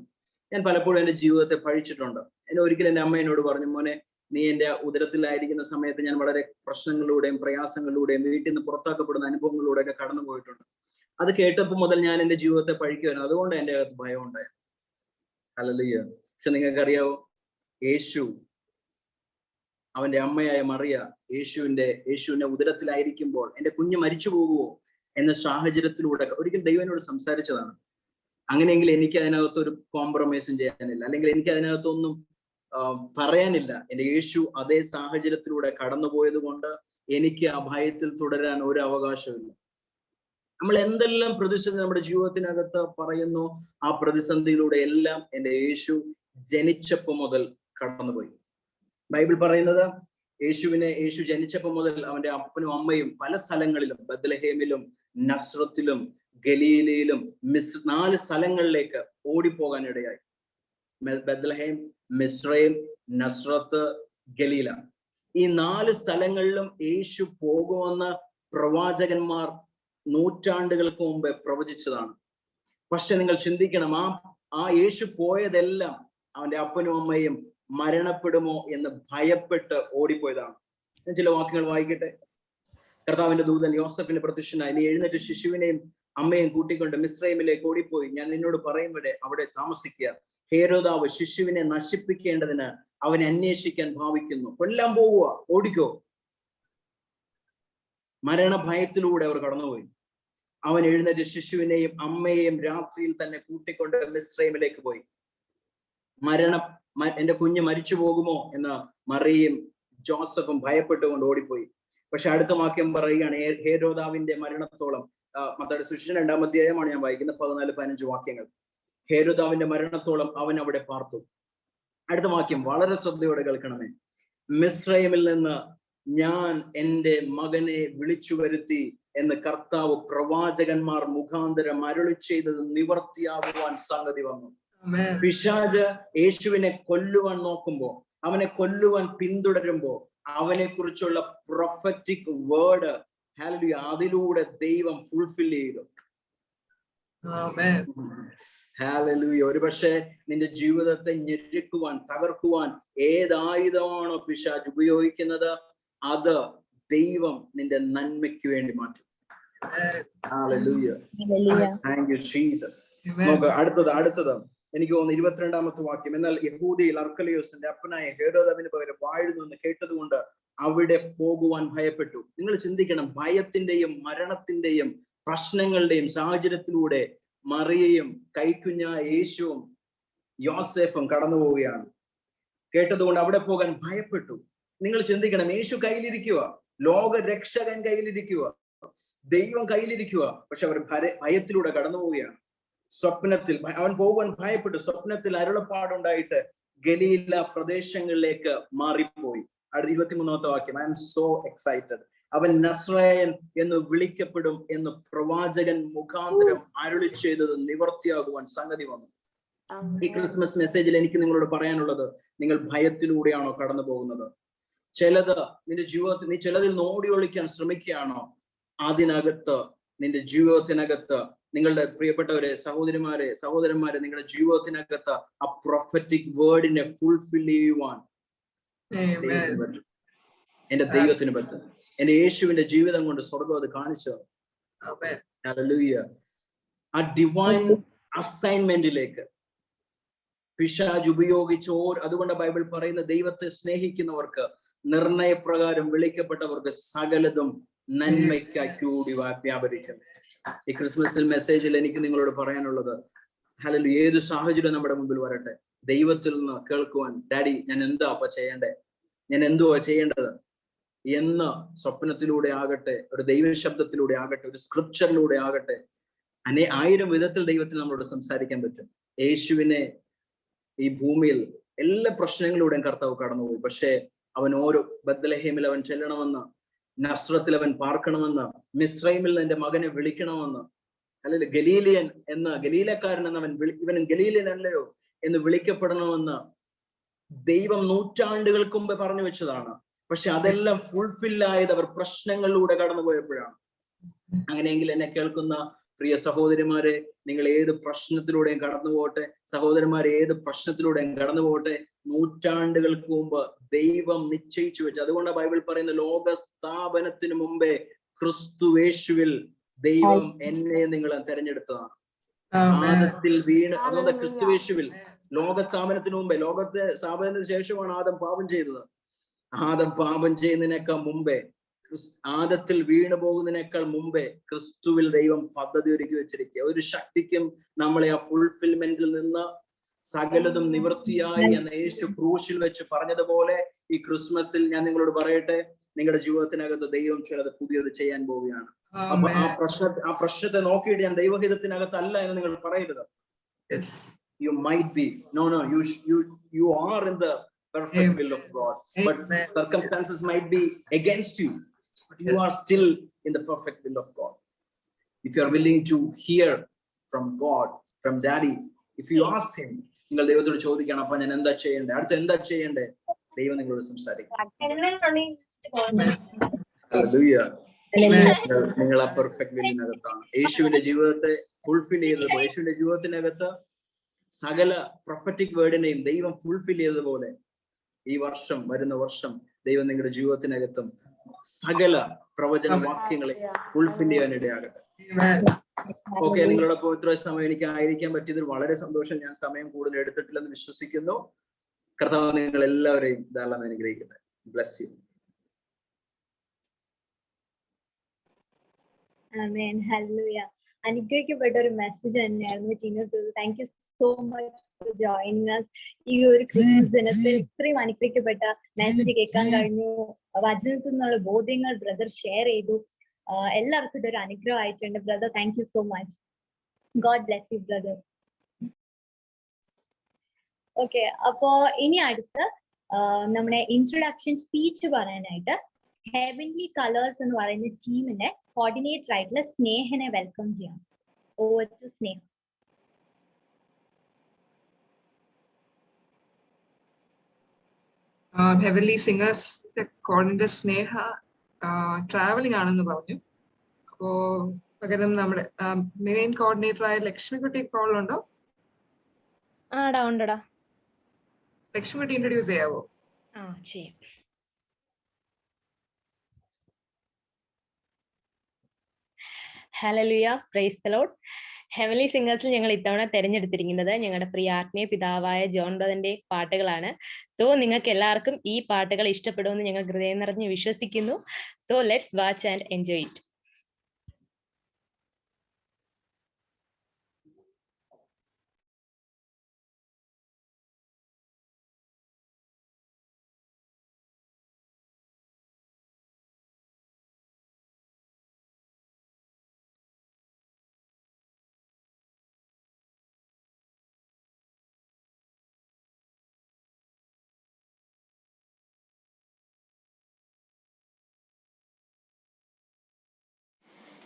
ഞാൻ പലപ്പോഴും എന്റെ ജീവിതത്തെ പഴിച്ചിട്ടുണ്ട്. ഒരിക്കലും എന്റെ അമ്മ എന്നോട് പറഞ്ഞു, മോനെ, നീ എന്റെ ഉദരത്തിലായിരിക്കുന്ന സമയത്ത് ഞാൻ വളരെ പ്രശ്നങ്ങളിലൂടെയും പ്രയാസങ്ങളിലൂടെയും വീട്ടിൽ നിന്ന് പുറത്താക്കപ്പെടുന്ന അനുഭവങ്ങളിലൂടെയൊക്കെ കടന്നു പോയിട്ടുണ്ട്. അത് കേട്ടപ്പോൾ മുതൽ ഞാൻ എന്റെ ജീവിതത്തെ പഴിക്കുമായിരുന്നു. അതുകൊണ്ട് എന്റെ അകത്ത് ഭയം ഉണ്ടായിരുന്നു. ഹല്ലേലൂയ. പക്ഷെ നിങ്ങൾക്കറിയാവോ, യേശു, അവന്റെ അമ്മയായ മറിയ യേശുവിന്റെ ഉദരത്തിലായിരിക്കുമ്പോൾ എന്റെ കുഞ്ഞ് മരിച്ചു പോകുമോ എന്ന സാഹചര്യത്തിലൂടെ ഒരിക്കൽ ദൈവനോട് സംസാരിച്ചതാണ്. അങ്ങനെയെങ്കിൽ എനിക്ക് അതിനകത്ത് ഒരു കോംപ്രമൈസും ചെയ്യാനില്ല, അല്ലെങ്കിൽ എനിക്ക് അതിനകത്തൊന്നും പറയാനില്ല. എന്റെ യേശു അതേ സാഹചര്യത്തിലൂടെ കടന്നുപോയത് കൊണ്ട് എനിക്ക് ആ ഭയത്തിൽ തുടരാൻ ഒരു അവകാശമില്ല. നമ്മൾ എന്തെല്ലാം പ്രതിസന്ധി നമ്മുടെ ജീവിതത്തിനകത്ത് പറയുന്നു, ആ പ്രതിസന്ധിയിലൂടെ എല്ലാം എന്റെ യേശു ജനിച്ചപ്പോ മുതൽ കടന്നുപോയി. ബൈബിൾ പറയുന്നത് യേശു ജനിച്ചപ്പോ മുതൽ അവന്റെ അപ്പനും അമ്മയും പല സ്ഥലങ്ങളിലും, ബത്ലഹേമിലും നസ്രത്തിലും ഗലീലയിലും 4 സ്ഥലങ്ങളിലേക്ക് ഓടിപ്പോകാൻ ഇടയായി. ബത്ലഹേം, മിസ്രൈം, നസ്രത്ത്, ഗലീല. ഈ 4 സ്ഥലങ്ങളിലും യേശു പോകുമെന്ന് പ്രവാചകന്മാർ നൂറ്റാണ്ടുകൾക്ക് മുമ്പേ പ്രവചിച്ചതാണ്. പക്ഷെ നിങ്ങൾ ചിന്തിക്കണം, ആ യേശു പോയതെല്ലാം അവന്റെ അപ്പനും അമ്മയും മരണപ്പെടുമോ എന്ന് ഭയപ്പെട്ട് ഓടിപ്പോയതാണ്. ഞാൻ ചില വാക്യങ്ങൾ വായിക്കട്ടെ. കർത്താവിന്റെ ദൂതൻ യോസഫിന് പ്രത്യക്ഷനായി, നീ എഴുന്നേറ്റ് ശിശുവിനെയും അമ്മയും കൂട്ടിക്കൊണ്ട് മിസ്രൈമിലേക്ക് ഓടിപ്പോയി, ഞാൻ നിന്നോട് പറയും വരെ അവിടെ താമസിക്കുക. ഹേരോദാവ് ശിശുവിനെ നശിപ്പിക്കേണ്ടതിന് അവനെ അന്വേഷിക്കാൻ ഭാവിക്കുന്നു. കൊല്ലാൻ പോവുക, ഓടിക്കോ. മരണഭയത്തിലൂടെ അവർ കടന്നുപോയി. അവൻ എഴുന്നേറ്റ് ശിശുവിനെയും അമ്മയെയും രാത്രിയിൽ തന്നെ കൂട്ടിക്കൊണ്ട് മിസ്രൈമിലേക്ക് പോയി. എന്റെ കുഞ്ഞ് മരിച്ചു പോകുമോ എന്ന് മറിയയും ജോസഫും ഭയപ്പെട്ടുകൊണ്ട് ഓടിപ്പോയി. പക്ഷെ അടുത്ത വാക്യം പറയുകയാണ്, ഹേരോദാവിന്റെ മരണത്തോളം. മത്തായിയുടെ സുവിശേഷം 2-ാം അധ്യായമാണ് ഞാൻ വായിക്കുന്നത്, 14-15 വാക്യങ്ങൾ. ഹേരോദാവിന്റെ മരണത്തോളം അവൻ അവിടെ പാർത്തു. അടുത്ത വാക്യം വളരെ ശ്രദ്ധയോടെ കേൾക്കണമേ. മിസ്രൈമിൽ നിന്ന് ഞാൻ എന്റെ മകനെ വിളിച്ചു വരുത്തി എന്ന് കർത്താവ് പ്രവാചകന്മാർ മുഖാന്തരം അരുളി ചെയ്തത് നിവർത്തിയാകുവാൻ സംഗതി വന്നു. പിശാച് യേശുവിനെ കൊല്ലുവാൻ നോക്കുമ്പോ, അവനെ കൊല്ലുവാൻ പിന്തുടരുമ്പോ, അവനെ കുറിച്ചുള്ള പ്രൊഫറ്റിക് വേർഡ് ഹല്ലേലൂയ അതിലൂടെ ദൈവം ഫുൾഫിൽ ചെയ്തു. ഹല്ലേലൂയ. ഒരുപക്ഷെ നിന്റെ ജീവിതത്തെ ഞെരുക്കുവാൻ, തകർക്കുവാൻ ഏതായുധമാണോ പിശാച് ഉപയോഗിക്കുന്നത്, അത് ദൈവം നിന്റെ നന്മയ്ക്ക് വേണ്ടി മാറ്റും. ഹല്ലേലൂയ. Thank you Jesus. നോക്ക് അടുത്തത് എനിക്ക് തോന്നുന്നു 22-ാമത്തെ വാക്യം. എന്നാൽ യഹൂദയിൽ അർക്കലയോസിന്റെ അപ്പനായ ഹേരോദാവിന് പകരം വാഴുന്നു എന്ന് കേട്ടതുകൊണ്ട് അവിടെ പോകുവാൻ ഭയപ്പെട്ടു. നിങ്ങൾ ചിന്തിക്കണം, ഭയത്തിന്റെയും മരണത്തിന്റെയും പ്രശ്നങ്ങളുടെയും സാഹചര്യത്തിലൂടെ മറിയയും കൈക്കുഞ്ഞായ യേശുവും യോസേഫും കടന്നു പോവുകയാണ്. കേട്ടതുകൊണ്ട് അവിടെ പോകാൻ ഭയപ്പെട്ടു. നിങ്ങൾ ചിന്തിക്കണം, യേശു കയ്യിലിരിക്കുക, ലോക രക്ഷകൻ കയ്യിലിരിക്കുക, ദൈവം കയ്യിലിരിക്കുക. പക്ഷെ അവർ ഭയത്തിലൂടെ കടന്നു പോവുകയാണ്. സ്വപ്നത്തിൽ അവൻ പോകാൻ ഭയപ്പെട്ടു. സ്വപ്നത്തിൽ അരുളപ്പാടുണ്ടായിട്ട് ഗലീല പ്രദേശങ്ങളിലേക്ക് മാറിപ്പോയി. അടുത്ത 23-ാമത്തെ വാക്യം. I M so excited. അവൻ നസ്രായൻ എന്ന് വിളിക്കപ്പെടും എന്ന് പ്രവാചകൻ മുഖാന്തരം അരുളി ചെയ്തത് നിവർത്തിയാകുവാൻ സംഗതി വന്നു. ഈ ക്രിസ്മസ് മെസ്സേജിൽ എനിക്ക് നിങ്ങളോട് പറയാനുള്ളത്, നിങ്ങൾ ഭയത്തിലൂടെയാണോ കടന്നു പോകുന്നത്? നിന്റെ ജീവിതത്തിൽ നീ ചിലതിൽ നിന്ന് ഓടി ഒളിക്കാൻ ശ്രമിക്കുകയാണോ? അതിനകത്ത്, നിന്റെ ജീവിതത്തിനകത്ത്, നിങ്ങളുടെ പ്രിയപ്പെട്ടവരെ, സഹോദരന്മാരെ, നിങ്ങളുടെ ജീവിതത്തിനകത്ത് ആ പ്രൊഫറ്റിക് വേർഡിനെ ഫുൾഫിൽ ചെയ്യുവാൻ എന്റെ ദൈവത്തിന് പറ്റും. എന്റെ യേശുവിന്റെ ജീവിതം കൊണ്ട് സ്വർഗം അത് കാണിച്ചു. ഹല്ലേലൂയ. ആ ഡിവൈൻ അസൈൻമെന്റിലേക്ക് പിശാച് ഉപയോഗിച്ച് അതുകൊണ്ട് ബൈബിൾ പറയുന്ന ദൈവത്തെ സ്നേഹിക്കുന്നവർക്ക്, നിർണയപ്രകാരം വിളിക്കപ്പെട്ടവർക്ക് സകലതും നന്മയ്ക്കായി കൂടി വ്യാപരിക്കും. ഈ ക്രിസ്മസിൽ മെസ്സേജിൽ എനിക്ക് നിങ്ങളോട് പറയാനുള്ളത്, ഹല്ലേലൂയ, ഏത് സാഹചര്യം നമ്മുടെ മുമ്പിൽ വരട്ടെ, ദൈവത്തിൽ നിന്ന് കേൾക്കുവാൻ, ഡാഡി ഞാൻ എന്താ അപ്പൊ ചെയ്യണ്ടേ, ഞാൻ എന്തുവാ ചെയ്യേണ്ടത് എന്ന് സ്വപ്നത്തിലൂടെ ആകട്ടെ, ഒരു ദൈവശബ്ദത്തിലൂടെ ആകട്ടെ, ഒരു സ്ക്രിപ്ചറിലൂടെ ആകട്ടെ, 1000 വിധത്തിൽ ദൈവത്തിൽ നമ്മളോട് സംസാരിക്കാൻ പറ്റും. യേശുവിനെ ഈ ഭൂമിയിൽ എല്ലാ പ്രശ്നങ്ങളിലൂടെയും കർത്താവ് കടന്നുപോയി. പക്ഷേ അവൻ ഓരോ ബത്ലഹേമിൽ അവൻ ചെല്ലണമെന്ന്, നസ്രത്തിൽ അവൻ പാർക്കണമെന്ന്, മിസ്രൈമിൽ എന്റെ മകനെ വിളിക്കണമെന്ന്, അല്ലെങ്കിൽ ഗലീലിയൻ എന്ന ഗലീലക്കാരൻ എന്ന് ഇവൻ ഗലീലിയൻ അല്ലയോ എന്ന് വിളിക്കപ്പെടണമെന്ന് ദൈവം നൂറ്റാണ്ടുകൾക്ക് മുമ്പ് പറഞ്ഞു വെച്ചതാണ്. പക്ഷെ അതെല്ലാം ഫുൾഫില്ലായത് അവർ പ്രശ്നങ്ങളിലൂടെ കടന്നുപോയപ്പോഴാണ്. അങ്ങനെയെങ്കിൽ എന്നെ കേൾക്കുന്ന പ്രിയ സഹോദരിമാരെ, നിങ്ങൾ ഏത് പ്രശ്നത്തിലൂടെയും കടന്നു പോകട്ടെ, സഹോദരന്മാരെ ഏത് പ്രശ്നത്തിലൂടെയും കടന്നു പോകട്ടെ, നൂറ്റാണ്ടുകൾക്ക് മുമ്പ് ദൈവം നിശ്ചയിച്ചു വെച്ചു. അതുകൊണ്ടാണ് ബൈബിൾ പറയുന്ന, ലോക സ്ഥാപനത്തിന് മുമ്പേ ക്രിസ്തുവേശുവിൽ ദൈവം എന്നെ നിങ്ങളെ തെരഞ്ഞെടുത്തതാണ്. ആദത്തിൽ വീണ്, അതുകൊണ്ട് ക്രിസ്തുവേശുവിൽ ലോക സ്ഥാപനത്തിന് മുമ്പേ, ലോകത്തെ സ്ഥാപനത്തിന് ശേഷമാണ് ആദം പാപം ചെയ്തത്. ആദം പാപം ചെയ്യുന്നതിനേക്കാൾ മുമ്പേ, ആദത്തിൽ വീണു പോകുന്നതിനേക്കാൾ മുമ്പേ ക്രിസ്തുവിൽ ദൈവം പദ്ധതി ഒരുക്കി വെച്ചിരിക്കുക. ഒരു ശക്തിക്കും നമ്മളെ ആ ഫുൾഫിൽമെന്റിൽ നിന്ന് സകലതും നിവൃത്തിയായി എന്ന യേശു ക്രൂശിൽ വെച്ച് പറഞ്ഞതുപോലെ ഈ ക്രിസ്മസിൽ ഞാൻ നിങ്ങളോട് പറയട്ടെ, നിങ്ങളുടെ ജീവിതത്തിനകത്ത് ദൈവം ചിലത് പുതിയത് ചെയ്യാൻ പോവുകയാണ്. അപ്പൊ ആ പ്രശ്നത്തെ നോക്കിയിട്ട് ഞാൻ ദൈവഹിതത്തിനകത്തല്ല എന്ന് നിങ്ങൾ പറയരുത്. You might be, no, you are in the perfect will of God, but circumstances might be against you, but you are still in the perfect will of God. If you are willing to hear from God, from Daddy, if you ask him, നിങ്ങൾ ദൈവത്തോട് ചോദിക്കണം, അപ്പൊ ഞാൻ എന്താ ചെയ്യണ്ടേ, അടുത്ത എന്താ ചെയ്യണ്ടേ, ദൈവം നിങ്ങളോട് സംസാരിക്കും. നിങ്ങൾ ആ പെർഫെക്റ്റ് വില്ലിനകത്താണ്. യേശുവിന്റെ ജീവിതത്തെ ഫുൾഫിൽ ചെയ്തപ്പോൾ, യേശുവിന്റെ ജീവിതത്തിനകത്ത് സകല പ്രൊഫറ്റിക് വേർഡിനെയും ദൈവം ഫുൾഫിൽ ചെയ്തതുപോലെ ഈ വർഷം, വരുന്ന വർഷം ദൈവം നിങ്ങളുടെ ജീവിതത്തിനകത്തും സകല പ്രവചന വാക്യങ്ങളെ ഫുൾഫിൽ ചെയ്യാനിടയാകട്ടെ. ഓക്കെ, നിങ്ങളോടൊപ്പം ഇത്ര സമയം എനിക്ക് ആയിരിക്കാൻ പറ്റിയതിൽ വളരെ സന്തോഷം. ഞാൻ സമയം കൂടുതൽ എടുത്തിട്ടില്ലെന്ന് വിശ്വസിക്കുന്നു. കർത്താവ് നിങ്ങൾ എല്ലാവരെയും ധാരാളം അനുഗ്രഹിക്കട്ടെ. Bless you. ആമേൻ. ഹല്ലേലൂയ. അനുഗ്രഹിക്കപ്പെട്ട ഒരു മെസ്സേജ് തന്നെയായിരുന്നു Tinu. Thank you so much for joining us. ഈ ഒരു ക്രിസ്മസ് ദിനത്തിൽ ഇത്രയും അനുഗ്രഹിക്കപ്പെട്ട മെസ്സേജ് കേൾക്കാൻ കഴിഞ്ഞു. വചനത്തിൽ നിന്നുള്ള ബോധ്യങ്ങൾ ബ്രദർ ഷെയർ ചെയ്തു. എല്ലാവർക്കും ഇതൊരു അനുഗ്രഹം ആയിട്ടുണ്ട്. Brother thank you so much. God bless you brother. Okay, അപ്പോ ഇനി അടുത്ത് നമ്മുടെ ഇൻട്രൊഡക്ഷൻ സ്പീച്ച് പറയാനായിട്ട് ഹെവൻലി കളേഴ്സ് എന്ന് പറയുന്ന ടീമിന്റെ കോർഡിനേറ്റർ ആയിട്ടുള്ള സ്നേഹനെ വെൽക്കം ചെയ്യാം. Over to Sneha. Heavenly singers coordinator Sneha travelling ആണെന്ന് പറഞ്ഞു. അപ്പോ പകരം നമ്മുടെ മെയിൻ കോർഡിനേറ്റർ ആയ ലക്ഷ്മിക്കുട്ടി കോളുണ്ടോ? ലക്ഷ്മിക്കുട്ടി ഇൻട്രൊഡ്യൂസ് ചെയ്യാവോ? ചെയ്യാം. ഹല്ലേലൂയ, പ്രൈസ് ദി ലോർഡ്. ഹെവൻലി സിംഗേഴ്സിൽ ഞങ്ങൾ ഇത്തവണ തെരഞ്ഞെടുത്തിരിക്കുന്നത് ഞങ്ങളുടെ പ്രിയ ആത്മീയ പിതാവായ ജോൺ ബ്രദറിന്റെ പാട്ടുകളാണ്. സോ നിങ്ങൾക്ക് എല്ലാവർക്കും ഈ പാട്ടുകൾ ഇഷ്ടപ്പെടുമെന്ന് ഞങ്ങൾ ഹൃദയം നിറഞ്ഞ് വിശ്വസിക്കുന്നു. So let's watch and enjoy it.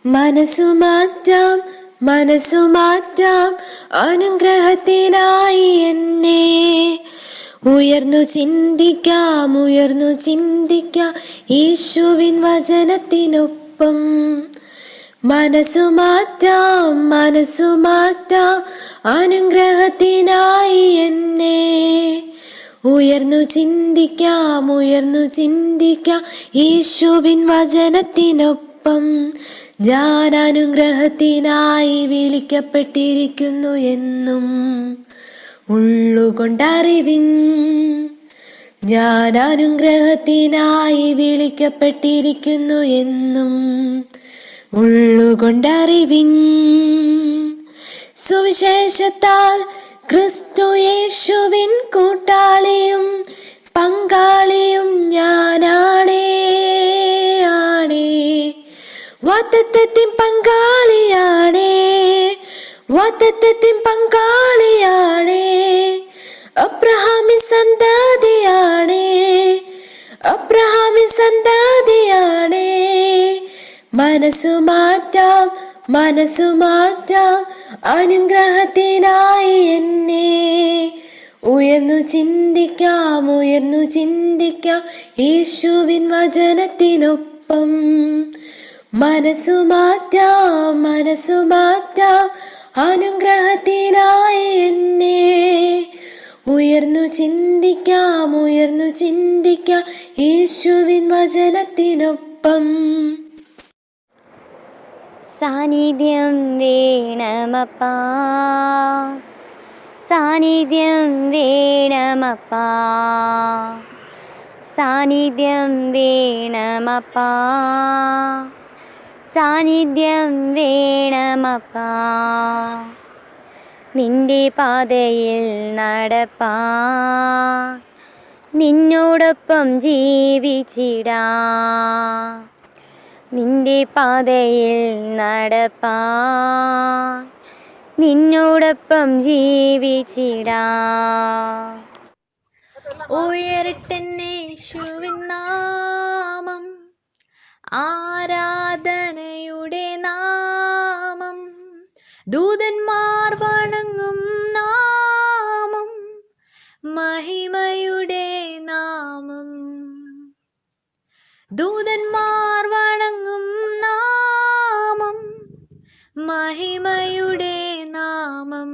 മനസ്സുമാറ്റാം മനസ്സുമാറ്റാം അനുഗ്രഹത്തിനായി എന്നെ ഉയർന്നു ചിന്തിക്കാം യേശുവിൻ വചനത്തിനൊപ്പം. മനസ്സുമാറ്റാം അനുഗ്രഹത്തിനായി എന്നെ ഉയർന്നു ചിന്തിക്കാം യേശുവിൻ വചനത്തിനൊപ്പം. ഞാൻ അനുഗ്രഹത്തിനായി വിളിക്കപ്പെട്ടിരിക്കുന്നു എന്നും ഉള്ളുകൊണ്ടറിവിൻ. ഞാൻ അനുഗ്രഹത്തിനായി വിളിക്കപ്പെട്ടിരിക്കുന്നു എന്നും ഉള്ളുകൊണ്ടറിവിൻ. സുവിശേഷത്താൽ ക്രിസ്തു യേശുവിൻ കൂട്ടാളിയും പങ്കാളിയും ഞാനാണേ. വാഗ്ദത്തത്തിൻ പങ്കാളിയാണേ. അബ്രഹാമിൻ സന്തതിയാണേ. മനസ്സു മാറ്റാം അനുഗ്രഹത്തിനായി എന്നെ. ഉയർന്നു ചിന്തിക്കാം യേശുവിൻ വചനത്തിനൊപ്പം. മനസ്സു മാറ്റാം അനുഗ്രഹത്തിനായി എന്നെ. ഉയർന്നു ചിന്തിക്കാം യേശുവിൻ വചനത്തിനൊപ്പം. സാന്നിധ്യം വേണമപ്പാ, സാന്നിധ്യം വേണമപ്പാ, സാന്നിധ്യം വേണമപ്പാ, സാന്നിധ്യം വേണമപ്പാ. നിന്റെ പാതയിൽ നടപ്പാൻ നിന്നോടൊപ്പം ജീവിച്ചിടാം. നിന്റെ പാതയിൽ നടപ്പാൻ നിന്നോടൊപ്പം ജീവിച്ചിടാം. ഉയരട്ടെന്നെ യേശുവിൻ നാമം, ആരാധനയുടെ നാമം, ദൂതന്മാർ വണങ്ങും നാമം, മഹിമയുടെ നാമം. ദൂതന്മാർ വണങ്ങും നാമം, മഹിമയുടെ നാമം.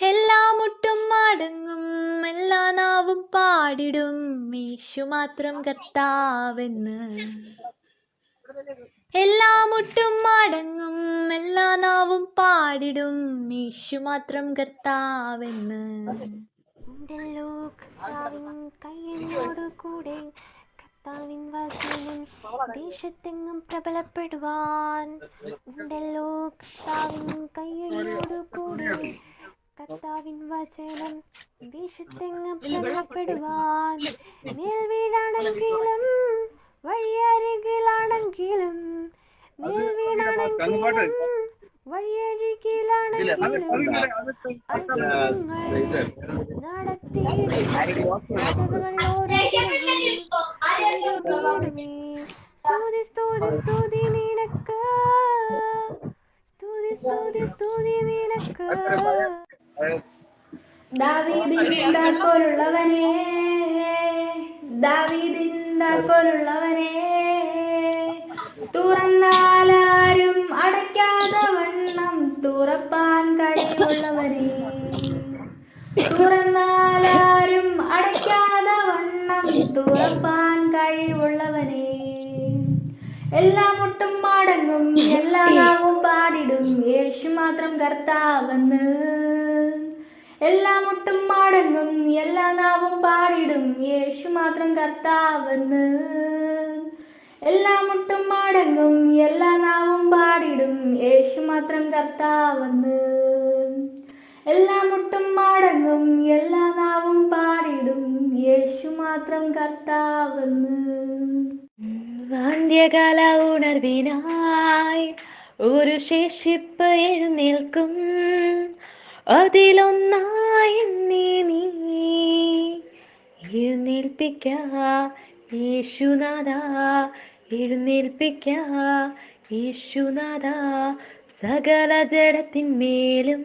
എല്ലാ മുട്ടും മടങ്ങും, എല്ലാ നാവും പാടിടും, യേശു മാത്രം കർത്താവെന്ന്. എല്ലാ മുട്ടും മടങ്ങും, എല്ലാ നാവും പാടിടും, യേശു മാത്രം കർത്താവെന്ന്. ഉണ്ടല്ലോ കർത്താവിൻ കയ്യനോടു കൂടെ, കർത്താവിൻ വചനം ദേശത്തെങ്ങും പ്രബലപ്പെടുവാൻ. ഉണ്ടല്ലോ കർത്താവിൻ കയ്യനോടു കൂടെ, കർത്താവിൻ വചനം ദേശത്തെങ്ങും പ്രബലപ്പെടുവാൻ. നീൾവീടാണെങ്കിലും വഴിയരികിലാണെങ്കിലും, നീൾവീടാണെങ്കിലും വഴിയരികിലാണെങ്കിലും സ്തുതി സ്തുതി സ്തുതി നിനക്ക്, സ്തുതി സ്തുതി സ്തുതി നിനക്ക്. ദാവീദിൻ പോലുള്ളവനെ, ദാവീദിൻ പോലുള്ളവനെ, തുറന്നാലാരും അടയ്ക്കാതെ വണ്ണം തുറപ്പാൻ കഴിവുള്ളവനെ, തുറന്നാലാരും അടയ്ക്കാതെ വണ്ണം തുറപ്പാൻ കഴിവുള്ളവനെ. എല്ലാ മുട്ടും മടങ്ങും, എല്ലാ നാവും പാടിടും, യേശു മാത്രം കർത്താവെന്ന്. എല്ലാ മുട്ടും മടങ്ങും, എല്ലാ നാവും പാടിടും, യേശു മാത്രം കർത്താവെന്ന്. എല്ലാ മുട്ടും മടങ്ങും, എല്ലാ നാവും പാടിടും, യേശു മാത്രം കർത്താവെന്ന്. എല്ലാ മുട്ടും മടങ്ങും, എല്ലാ നാവും പാടിടും, യേശു മാത്രം കർത്താവെന്ന്. അന്ത്യകാല ഉണർവിനായി ഒരു ശേഷിപ്പ് എഴുന്നേൽക്കും, അതിലൊന്നായി നീ എഴുന്നേൽപ്പിക്ക യേശുനാഥ, എഴുന്നേൽപ്പിക്ക യേശുനാഥ. സകല ജഡത്തിന്മേലും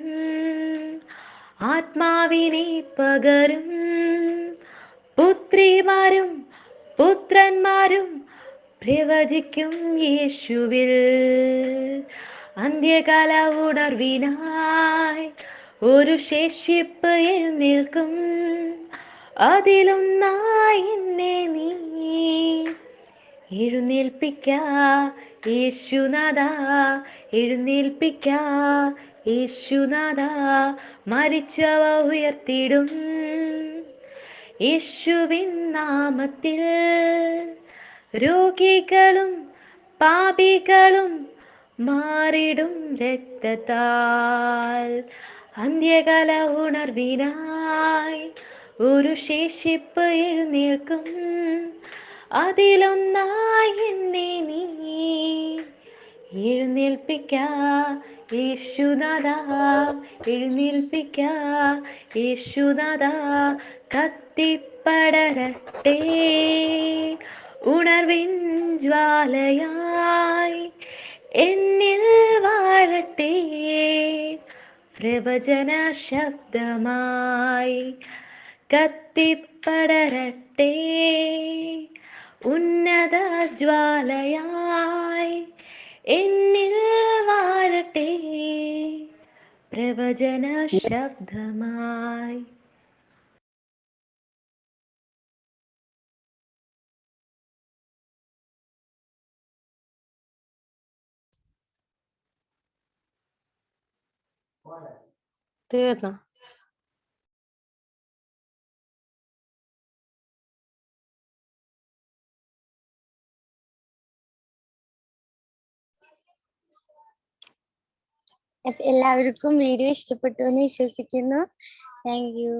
ആത്മാവിനെ പകരും, പുത്രിമാരും പുത്രന്മാരും പ്രവചിക്കും യേശുവിൽ. അന്ത്യകാല ഉണർവിനായി ഒരു ശേഷിപ്പ് എഴുന്നേൽക്കും, അതിലൊന്നായി എന്നെ നീ എഴുന്നേൽപ്പിക്ക യേശുനാഥ, എഴുന്നേൽപ്പിക്ക യേശുനാഥ. മരിച്ചവ ഉയർത്തിടും യേശുവിൻ നാമത്തിൽ, രോഗികളും പാപികളും മാറിടും രക്തത്താൽ. അന്ത്യകാല ഉണർവിനായി ഒരു ശേഷിപ്പ് എഴുന്നേൽക്കും, അതിലൊന്നായി എന്നെ നീ എഴുന്നേൽപ്പിക്ക യേശുനാഥ, എഴുന്നേൽപ്പിക്ക യേശുനാഥ. കത്തിപ്പടരട്ടെ ഉണർവിൻ ജ്വാലയായി, എന്നിൽ വാഴട്ടെ പ്രവചന ശബ്ദമായി. കത്തിപ്പടരട്ടെ ഉന്നത ജ്വാലയായി, എന്നിൽ വാഴട്ടെ പ്രവചന ശബ്ദമായി. തീർന്നോ? എല്ലാവർക്കും വീഡിയോ ഇഷ്ടപ്പെട്ടു എന്ന് വിശ്വസിക്കുന്നു. Thank you.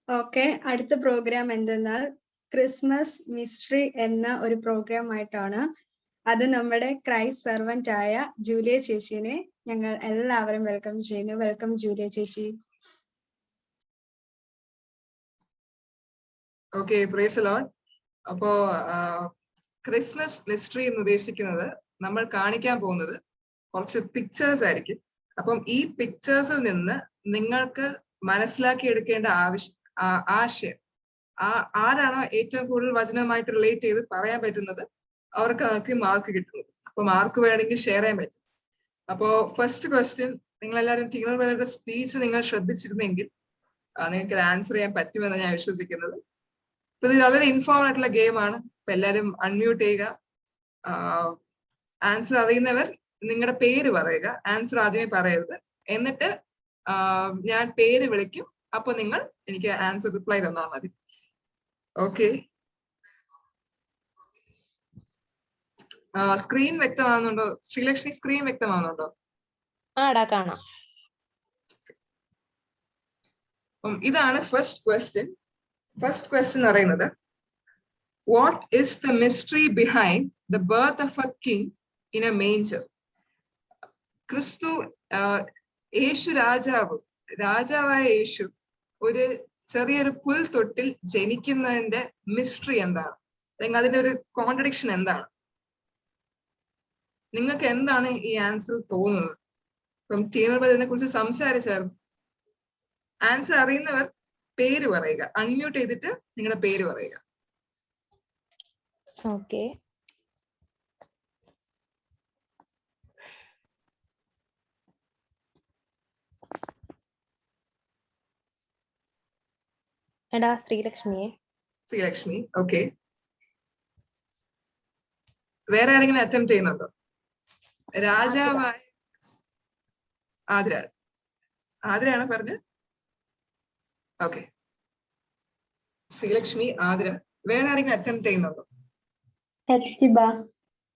ഓക്കെ, അടുത്ത പ്രോഗ്രാം എന്തെന്നാൽ ക്രിസ്മസ് മിസ്റ്ററി എന്ന ഒരു പ്രോഗ്രാം ആയിട്ടാണ്. അത് നമ്മുടെ ക്രൈസ്റ്റ് സെർവന്റ് ആയ ജൂലിയ ചേച്ചിനെ ഞങ്ങൾ എല്ലാവരും വെൽക്കം ചെയ്യുന്നു. വെൽക്കം ജൂലിയ ചേച്ചി. Okay, price the Lord. അപ്പോ ക്രിസ്മസ് മിസ്റ്ററി എന്ന് ഉദ്ദേശിക്കുന്നത് നമ്മൾ കാണിക്കാൻ പോകുന്നത് കുറച്ച് പിക്ചേഴ്സ് ആയിരിക്കും. അപ്പം ഈ പിക്ചേഴ്സിൽ നിന്ന് നിങ്ങൾക്ക് മനസ്സിലാക്കി എടുക്കേണ്ട ആശയം, ആരാണോ ഏറ്റവും കൂടുതൽ വചനവുമായിട്ട് റിലേറ്റ് ചെയ്ത് പറയാൻ പറ്റുന്നത് അവർക്ക് നമുക്ക് മാർക്ക് കിട്ടുന്നത്. അപ്പൊ മാർക്ക് വേണമെങ്കിൽ ഷെയർ ചെയ്യാൻ പറ്റും. അപ്പോ ഫസ്റ്റ് ക്വസ്റ്റ്യൻ, നിങ്ങൾ എല്ലാവരും ടീനർ ബ്രദറുടെ സ്പീച്ച് നിങ്ങൾ ശ്രദ്ധിച്ചിരുന്നെങ്കിൽ നിങ്ങൾക്ക് ആൻസർ ചെയ്യാൻ പറ്റുമെന്ന് ഞാൻ വിശ്വസിക്കുന്നത്. അപ്പൊ ഇത് വളരെ ഇൻഫോർമൽ ആയിട്ടുള്ള ഗെയിമാണ്. അപ്പൊ എല്ലാവരും അൺമ്യൂട്ട് ചെയ്യുക. ആൻസർ അറിയുന്നവർ നിങ്ങളുടെ പേര് പറയുക. ആൻസർ ആദ്യമേ പറയരുത്. എന്നിട്ട് ഞാൻ പേര് വിളിക്കും. അപ്പൊ നിങ്ങൾ എനിക്ക് ആൻസർ റിപ്ലൈ തന്നാൽ മതി. ഓക്കെ, സ്ക്രീൻ വ്യക്തമാകുന്നുണ്ടോ? ശ്രീലക്ഷ്മി, സ്ക്രീൻ വ്യക്തമാകുന്നുണ്ടോ? ആടാ, കാണാം. ഇതാണ് ഫസ്റ്റ് ക്വസ്റ്റ്യൻ. ഫസ്റ്റ് ക്വസ്റ്റ്യൻ എന്ന് പറയുന്നത്, what is the mystery behind the birth of a king in a manger? ക്രിസ്തു, യേശു രാജാവായ യേശു ഒരു ചെറിയൊരു പുൽത്തൊട്ടിൽ ജനിക്കുന്നതിന്റെ മിസ്റ്ററി എന്താണ്, അല്ലെങ്കിൽ അതിന്റെ ഒരു കോൺട്രഡിക്ഷൻ എന്താണ്? നിങ്ങൾക്ക് എന്താണ് ഈ ആൻസർ തോന്നുന്നത്? ഇപ്പം ടീനർ ഇതിനെ കുറിച്ച് സംസാരിച്ചായിരുന്നു. ആൻസർ അറിയുന്നവർ പേര് പറയുക. അൺമ്യൂട്ട് ചെയ്തിട്ട് നിങ്ങളുടെ പേര് പറയുക. ഓക്കെ, എടാ ശ്രീലക്ഷ്മിയെ. ശ്രീലക്ഷ്മി, ഓക്കെ. വേറെ ആരെങ്കിലും അറ്റംപ്റ്റ് ചെയ്യുന്നുണ്ടോ? രാജാവായ ആതിരയാണ് പറഞ്ഞത്. ഓക്കെ, ശ്രീലക്ഷ്മി, ആതിര. വേറെ ആരെങ്കിലും അറ്റംപ്റ്റ് ചെയ്യുന്നുണ്ടോ?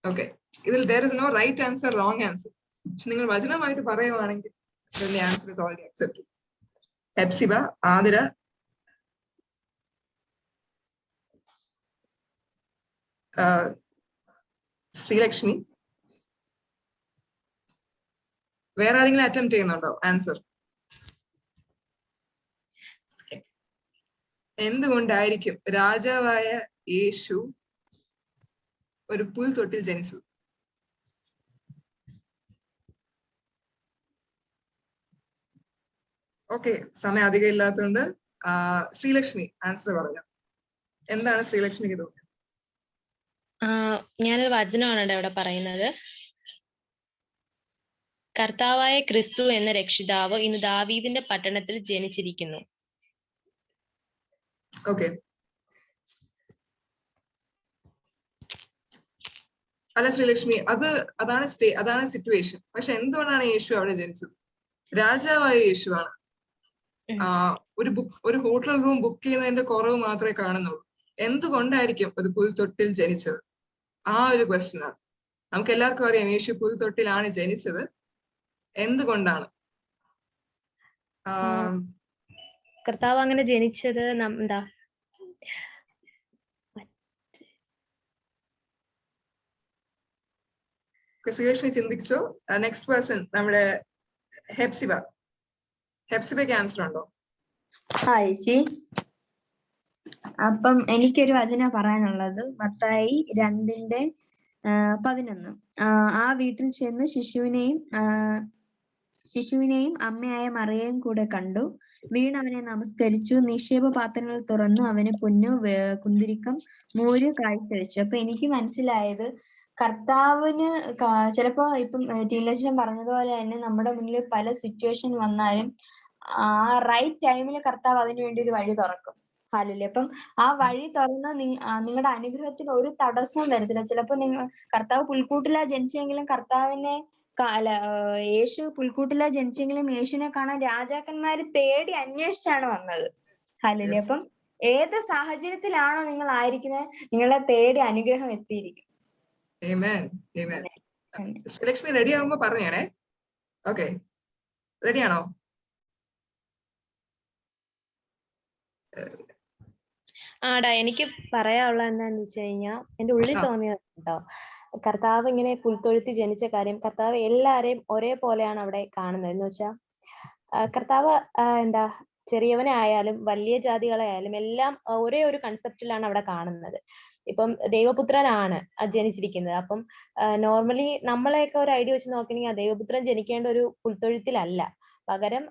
ഓക്കെ, ഇതിൽ there is no right answer, wrong answer. പക്ഷെ നിങ്ങൾ വചനമായിട്ട് പറയുവാണെങ്കിൽ the answer is already accepted. ഹെപ്സിബ, Athira, Sreelakshmi. വേറെ ആരെങ്കിലും അറ്റംപ്റ്റ് ചെയ്യുന്നുണ്ടോ ആൻസർ? എന്തുകൊണ്ടായിരിക്കും രാജാവായ യേശു ഒരു പുൽത്തൊട്ടിൽ ജനിച്ചത്? ഓക്കെ, സമയം അധികം ഇല്ലാത്തതുകൊണ്ട് ശ്രീലക്ഷ്മി ആൻസർ പറഞ്ഞു. എന്താണ് ശ്രീലക്ഷ്മിക്ക് തോന്നുന്നത്? ഞാനൊരു വചനമാണ് അവിടെ പറയുന്നത്. കർത്താവായ ക്രിസ്തു എന്ന രക്ഷിതാവ് ഇന്ന് ദാവീദിന്റെ പട്ടണത്തിൽ ജനിച്ചിരിക്കുന്നു. ഓക്കെ. അല്ല ശ്രീലക്ഷ്മി, അതാണ് സിറ്റുവേഷൻ. പക്ഷെ എന്തുകൊണ്ടാണ് യേശു അവിടെ ജനിച്ചത്? രാജാവായ യേശുവാണ്. ഒരു ഹോട്ടൽ റൂം ബുക്ക് ചെയ്യുന്നതിന്റെ കുറവ് മാത്രമേ കാണുന്നുള്ളൂ. എന്തുകൊണ്ടായിരിക്കും ഒരു പുൽത്തൊട്ടിൽ ജനിച്ചത്? ആ ഒരു ക്വസ്റ്റ്യൻ ആണ്. നമുക്ക് എല്ലാവർക്കും അറിയാം യേശു പുൽത്തൊട്ടിലാണ് ജനിച്ചത്. എന്തുകൊണ്ടാണ് കർത്താവ് അങ്ങനെ ജനിച്ചത്? എന്താ ശ്രീലക്ഷ്മി ചിന്തിച്ചോ? നെക്സ്റ്റ് പേഴ്സൺ നമ്മുടെ ഹെപ്സിബയ്ക്ക് ആൻസർ ഉണ്ടോ? ചേച്ചി, അപ്പം എനിക്കൊരു വചനം പറയാനുള്ളത് മത്തായി 2:11. ആ വീട്ടിൽ ചെന്ന് ശിശുവിനെയും അമ്മയായ മറിയയും കൂടെ കണ്ടു. വീണ് അവനെ നമസ്കരിച്ചു. നിക്ഷേപ പാത്രങ്ങൾ തുറന്നു അവന് പൊന്നു, കുന്തിരിക്കം, മൂര് കാഴ്ചവെച്ചു. അപ്പൊ എനിക്ക് മനസ്സിലായത് കർത്താവിന് ചിലപ്പോ ഇപ്പം ടീലച്ചൻ പറഞ്ഞതുപോലെ തന്നെ നമ്മുടെ മുന്നിൽ പല സിറ്റുവേഷൻ വന്നാലും ആ റൈറ്റ് ടൈമിൽ കർത്താവ് അതിനു വേണ്ടി ഒരു വഴി തുറക്കും. ഹല്ലേലൂയ. അപ്പം ആ വഴി തുറന്ന് നിങ്ങളുടെ അനുഗ്രഹത്തിന് ഒരു തടസ്സവും വരത്തില്ല. ചിലപ്പോ കർത്താവ് പുൽക്കൂട്ടിലാ ജനിച്ചെങ്കിലും യേശു പുൽക്കൂട്ടിലാ ജനിച്ചെങ്കിലും യേശുവിനെ കാണാൻ രാജാക്കന്മാര് തേടി അന്വേഷിച്ചാണ് വന്നത്. ഹല്ലേലൂയ. അപ്പം ഏത് സാഹചര്യത്തിലാണോ നിങ്ങൾ ആയിരിക്കുന്നത്, നിങ്ങളെ തേടി അനുഗ്രഹം എത്തിയിരിക്കും. ശ്രീലക്ഷ്മി റെഡി ആവുമ്പോ പറഞ്ഞേണേ. ഓക്കെ, റെഡിയാണോ? ആടാ, എനിക്ക് പറയാനുള്ള എന്താന്ന് വെച്ച് കഴിഞ്ഞാൽ എന്റെ ഉള്ളിൽ തോന്നിയത് കേട്ടോ, കർത്താവ് ഇങ്ങനെ പുൽത്തൊഴുത്തി ജനിച്ച കാര്യം, കർത്താവ് എല്ലാരെയും ഒരേപോലെയാണ് അവിടെ കാണുന്നത്. എന്ന് വെച്ചാൽ കർത്താവ് ചെറിയവനെ ആയാലും വലിയ ജാതികളെ ആയാലും എല്ലാം ഒരേ ഒരു കൺസെപ്റ്റിലാണ് അവിടെ കാണുന്നത്. ഇപ്പം ദൈവപുത്രനാണ് ജനിച്ചിരിക്കുന്നത്. അപ്പം നോർമലി നമ്മളെയൊക്കെ ഒരു ഐഡിയ വെച്ച് നോക്കണമെങ്കിൽ ആ ദൈവപുത്രൻ ജനിക്കേണ്ട ഒരു പുൽത്തൊഴുത്തിലല്ല. പകരം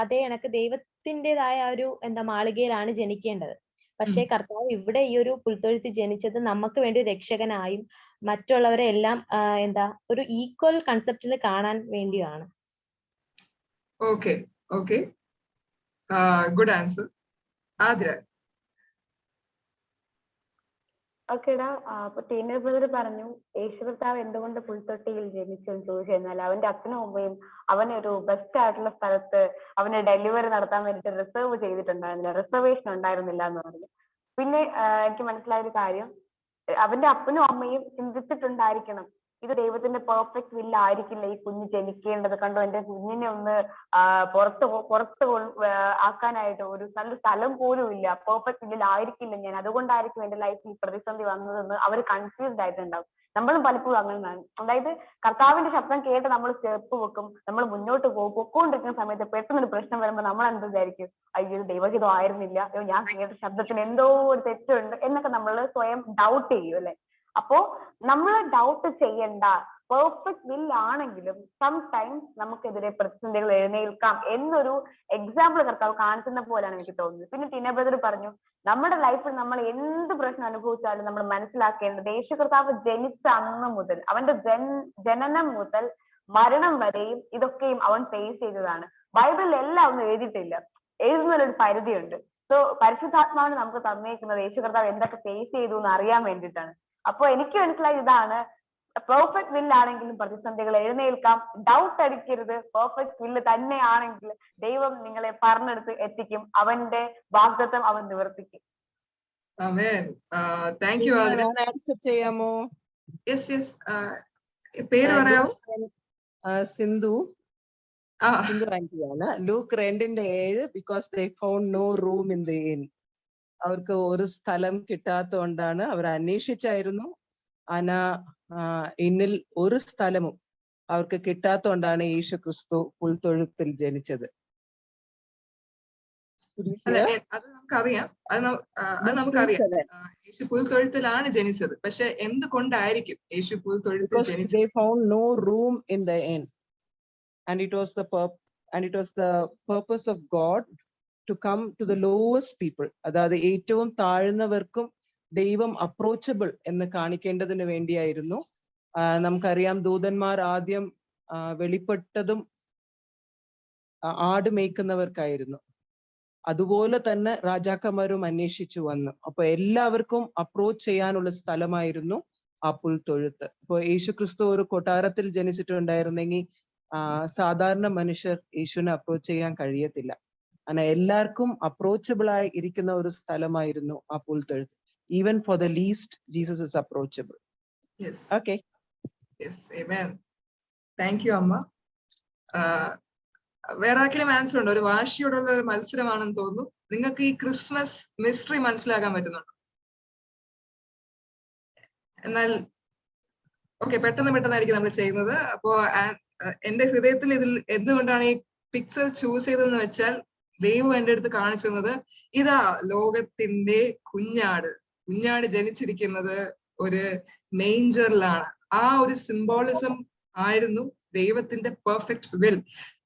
അതേ കണക്ക് ദൈവത്തിൻ്റെതായ ഒരു മാളികയിലാണ് ജനിക്കേണ്ടത്. പക്ഷേ കർത്താവ് ഇവിടെ ഈ ഒരു പുൽത്തൊഴുത്തിൽ ജനിച്ചത് നമുക്ക് വേണ്ടി രക്ഷകനായും മറ്റുള്ളവരെ എല്ലാം ഒരു ഈക്വൽ കൺസെപ്റ്റിൽ കാണാൻ വേണ്ടിയാണ്. Okay, good answer. ആതിര. ഓക്കേടാ, അപ്പൊ ടീനർ ബ്രദർ പറഞ്ഞു യേശു കർത്താവ് എന്തുകൊണ്ട് പുൽത്തൊട്ടിയിൽ ജനിച്ചു എന്ന് ചോദിച്ചു കഴിഞ്ഞാൽ അവന്റെ അച്ഛനും അമ്മയും അവനൊരു ബെസ്റ്റ് ആയിട്ടുള്ള സ്ഥലത്ത് അവന് ഡെലിവറി നടത്താൻ വേണ്ടിട്ട് റിസർവ് ചെയ്തിട്ടുണ്ടായിരുന്നില്ല, റിസർവേഷൻ ഉണ്ടായിരുന്നില്ല എന്ന് പറഞ്ഞു. പിന്നെ എനിക്ക് മനസ്സിലായ ഒരു കാര്യം, അവന്റെ അപ്പനും അമ്മയും ചിന്തിച്ചിട്ടുണ്ടായിരിക്കണം ഇത് ദൈവത്തിന്റെ പെർഫെക്റ്റ് വില്ല ആയിരിക്കില്ല ഈ കുഞ്ഞ് ജനിക്കേണ്ടത്. കണ്ടോ, എന്റെ കുഞ്ഞിനെ ഒന്ന് പുറത്ത് ആക്കാനായിട്ട് ഒരു നല്ല സ്ഥലം പോലും ഇല്ല, പെർഫെക്റ്റ് വില്ലിൽ ആയിരിക്കില്ല ഞാൻ, അതുകൊണ്ടായിരിക്കും എന്റെ ലൈഫിൽ പ്രതിസന്ധി വന്നതെന്ന് അവർ കൺഫ്യൂസ്ഡ് ആയിട്ടുണ്ടാവും. നമ്മളും പലപ്പോഴും അങ്ങനെയാണ്. അതായത് കർത്താവിന്റെ ശബ്ദം കേട്ട് നമ്മൾ സ്റ്റെപ്പ് വെക്കും, നമ്മൾ മുന്നോട്ട് പൊക്കോണ്ടിരിക്കുന്ന സമയത്ത് പെട്ടെന്നൊരു പ്രശ്നം വരുമ്പോൾ നമ്മൾ എന്ത് വിചാരിക്കും, അയ്യോ ദൈവഹിതം ആയിരുന്നില്ല, അയ്യോ ഞാൻ കേട്ട ശബ്ദത്തിന് എന്തോ ഒരു തെറ്റുണ്ട് എന്നൊക്കെ നമ്മൾ സ്വയം ഡൗട്ട് ചെയ്യും അല്ലെ. അപ്പോ നമ്മൾ ഡൗട്ട് ചെയ്യണ്ട, പെർഫെക്റ്റ് വിൽ ആണെങ്കിലും സംടൈംസ് നമുക്കെതിരെ പ്രതിസന്ധികൾ എഴുന്നേൽക്കാം എന്നൊരു എക്സാമ്പിൾ കർത്താവ് കാണിക്കുന്ന പോലെയാണ് എനിക്ക് തോന്നുന്നത്. പിന്നെ ടീന ബ്രദർ പറഞ്ഞു നമ്മുടെ ലൈഫിൽ നമ്മൾ എന്ത് പ്രശ്നം അനുഭവിച്ചാലും നമ്മൾ മനസ്സിലാക്കേണ്ടത് യേശു കർത്താവ് ജനിച്ച അന്ന് മുതൽ അവന്റെ ജനനം മുതൽ മരണം വരെയും ഇതൊക്കെയും അവൻ ഫേസ് ചെയ്തതാണ്. ബൈബിളിൽ എല്ലാം ഒന്നും എഴുതിയിട്ടില്ല, എഴുതുന്നതിലൊരു പരിധിയുണ്ട്. സോ പരിശുദ്ധാത്മാവിന് നമുക്ക് തന്നേക്കുന്നത് യേശു കർത്താവ് എന്തൊക്കെ ഫേസ് ചെയ്തു എന്ന് അറിയാൻ വേണ്ടിയിട്ടാണ്. അപ്പൊ എനിക്ക് മനസ്സിലായി ഇതാണ്, പെർഫെക്റ്റ് വില്ല് ആണെങ്കിലും പ്രതിസന്ധികൾ എഴുന്നേൽക്കാം, ഡൗട്ട് അടിക്കരുത്. പെർഫെക്റ്റ് വില്ല് തന്നെയാണെങ്കിൽ ദൈവം നിങ്ങളെ പറഞ്ഞെടുത്ത് എത്തിക്കും, അവന്റെ വാഗ്ദത്തം അവൻ നിവർത്തിക്കും. ചെയ്യാമോ? പേര് പറയാമോ? സിന്ധു ആന്റിയാണ്. Luke 2:7 because they found no room in the inn. അവർക്ക് ഒരു സ്ഥലം കിട്ടാത്തതുകൊണ്ടാണ് അവർ അന്വേഷിച്ചായിരുന്നു. ഇന്നിൽ ഒരു സ്ഥലവും അവർക്ക് കിട്ടാത്തതുകൊണ്ടാണ് യേശു ക്രിസ്തു പുൽത്തൊഴുത്തിൽ ജനിച്ചത്. അത് നമുക്കറിയാം, യേശു പുൽത്തൊഴുത്തിലാണ് ജനിച്ചത്. പക്ഷെ എന്തുകൊണ്ടായിരിക്കും യേശു പുൽത്തൊഴുത്തിൽ ജനിച്ചത്? They found no room in the inn, and it was the purpose of God to come to the lowest people. അതായത് ഏറ്റവും താഴ്ന്നവർക്കും ദൈവം അപ്രോച്ചബിൾ എന്ന് കാണിക്കേണ്ടതിന് വേണ്ടിയായിരുന്നു. നമുക്കറിയാം ദൂതന്മാർ ആദ്യം വെളിപ്പെട്ടതും ആട് മേയ്ക്കുന്നവർക്കായിരുന്നു. അതുപോലെ തന്നെ രാജാക്കന്മാരും അന്വേഷിച്ചു വന്നു. അപ്പൊ എല്ലാവർക്കും അപ്രോച്ച് ചെയ്യാനുള്ള സ്ഥലമായിരുന്നു ആ പുൽത്തൊഴുത്ത്. ഇപ്പൊ യേശുക്രിസ്തു ഒരു കൊട്ടാരത്തിൽ ജനിച്ചിട്ടുണ്ടായിരുന്നെങ്കിൽ സാധാരണ മനുഷ്യർ യേശുവിനെ അപ്രോച്ച് ചെയ്യാൻ കഴിയത്തില്ല. അങ്ങനെ എല്ലാവർക്കും അപ്രോച്ചബിൾ ആയി ഇരിക്കുന്ന ഒരു സ്ഥലമായിരുന്നു ആ പുൽത്തൊഴുത്ത്. Even for the least Jesus is approachable. Okay, thank you അമ്മ. വേറെ ആർക്കെങ്കിലും ആൻസർ ഉണ്ടോ? ഒരു വാശിയോടുള്ള ഒരു മത്സരമാണെന്ന് തോന്നുന്നു. നിങ്ങൾക്ക് ഈ ക്രിസ്മസ് മിസ്റ്ററി മനസ്സിലാക്കാൻ പറ്റുന്നുണ്ടോ? എന്നാൽ ഓക്കെ, പെട്ടെന്നായിരിക്കും നമ്മൾ ചെയ്യുന്നത്. അപ്പോ എന്റെ ഹൃദയത്തിൽ ഇതിൽ എന്തുകൊണ്ടാണ് ഈ പിക്ചർ ചൂസ് ചെയ്തതെന്ന് വെച്ചാൽ, ദൈവം എന്റെ അടുത്ത് കാണിച്ചു തന്നത്, ഇതാ ലോകത്തിന്റെ കുഞ്ഞാട് ജനിച്ചിരിക്കുന്നത് ഒരു മേഞ്ചറിലാണ്. ആ ഒരു സിംബോളിസം ആയിരുന്നു ദൈവത്തിന്റെ പെർഫെക്റ്റ് വിൽ.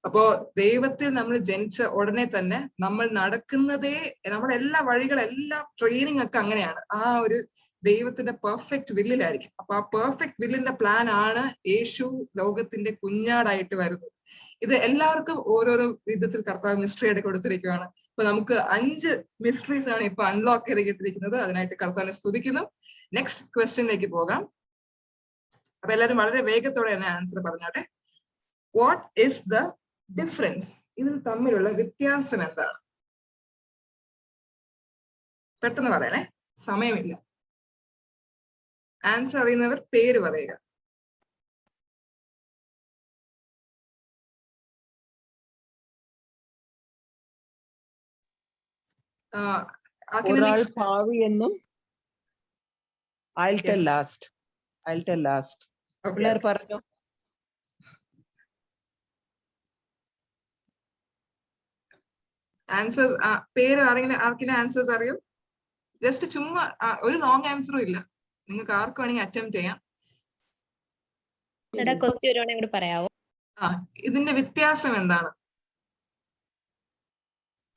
അപ്പോ ദൈവത്തിൽ നമ്മൾ ജനിച്ച ഉടനെ തന്നെ നമ്മൾ നടക്കുന്നതേ, നമ്മുടെ എല്ലാ വഴികളെല്ലാം ട്രെയിനിങ് ഒക്കെ അങ്ങനെയാണ്. ആ ഒരു ദൈവത്തിന്റെ പെർഫെക്റ്റ് വില്ലിലായിരിക്കും. അപ്പൊ ആ പെർഫെക്റ്റ് വില്ലിന്റെ പ്ലാൻ ആണ് യേശു ലോകത്തിന്റെ കുഞ്ഞാടായിട്ട് വരുന്നത്. ഇത് എല്ലാവർക്കും ഓരോരോ വിധത്തിൽ കർത്താവ് മിസ്റ്ററി ആയിട്ട് കൊടുത്തിരിക്കുകയാണ്. ഇപ്പൊ നമുക്ക് 5 മിസ്റ്ററീസ് ആണ് ഇപ്പൊ അൺലോക്ക് ചെയ്ത് കിട്ടിയിരിക്കുന്നത്. അതിനായിട്ട് കർത്താവിനെ സ്തുതിക്കുന്നു. നെക്സ്റ്റ് ക്വസ്റ്റ്യനിലേക്ക് പോകാം. അപ്പൊ എല്ലാവരും വളരെ വേഗത്തോടെ തന്നെ ആൻസർ പറഞ്ഞാട്ടെ. What is the difference? ഇതിൽ തമ്മിലുള്ള വ്യത്യാസം എന്താണ്? പെട്ടെന്ന് പറയണേ, സമയമില്ല. ആൻസർ അറിയുന്നവർ പേര് പറയുക. ഒരാൾ ഭാവി എന്നും I'll tell last. പിള്ളേർ പറഞ്ഞു. ആൻസേഴ്സ് പേര് ആർക്കെങ്കിലും ആൻസേഴ്സ് അറിയോ? ജസ്റ്റ് ചുമ്മാ ഒരു ലോങ് ആൻസറും ഇല്ല, നിങ്ങൾക്ക് ആർക്ക് വേണമെങ്കിൽ അറ്റംപ്റ്റ് ചെയ്യാം. ഇതിന്റെ വ്യത്യാസം എന്താണ്?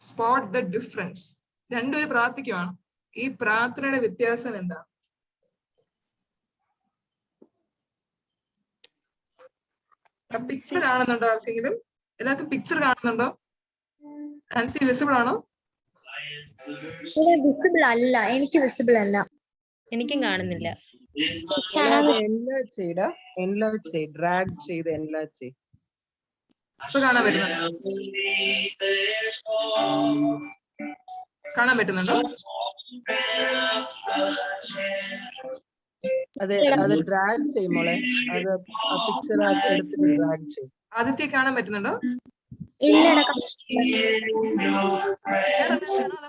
Spot the difference. രണ്ടുപേര് പ്രാർത്ഥിക്കുവാണ്. ഈ പ്രാർത്ഥനയുടെ വ്യത്യാസം എന്താണ്? പിക്ചർ കാണുന്നുണ്ടോ ആർക്കെങ്കിലും? എല്ലാവർക്കും പിക്ചർ കാണുന്നുണ്ടോ? ആൻസി വിസിബിൾ ആണോ? വിസിബിൾ അല്ല, എനിക്ക് വിസിബിൾ അല്ല. എനിക്കും കാണുന്നില്ല. കാണാൻ പറ്റുന്നുണ്ടോ? അത് ഡ്രാഗ് ചെയ്യും മോളെ. അത് ആ പിക്ചർ എടുത്തിട്ട് ഡ്രാഗ് ചെയ്യും. ആദിത്യ കാണാൻ പറ്റുന്നുണ്ടോ?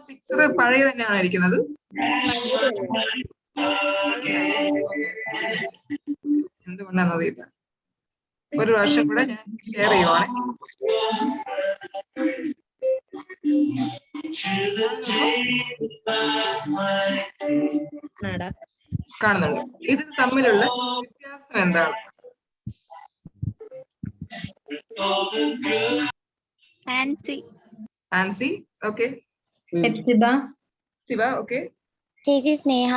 പിക്ചർ പഴയ തന്നെയാണ് ഇരിക്കുന്നത്. എന്തുകൊണ്ടാണെന്ന് അറിയില്ല. ഒരു പ്രാവശ്യം കൂടെ ഞാൻ ഷെയർ ചെയ്യുവാണ്. കാണുന്നുണ്ട്. ഇത് തമ്മിലുള്ള വ്യത്യാസം എന്താണ്? ആൻസി ഓക്കെ. ശിവ ഓക്കെ. ചേച്ചി സ്നേഹ.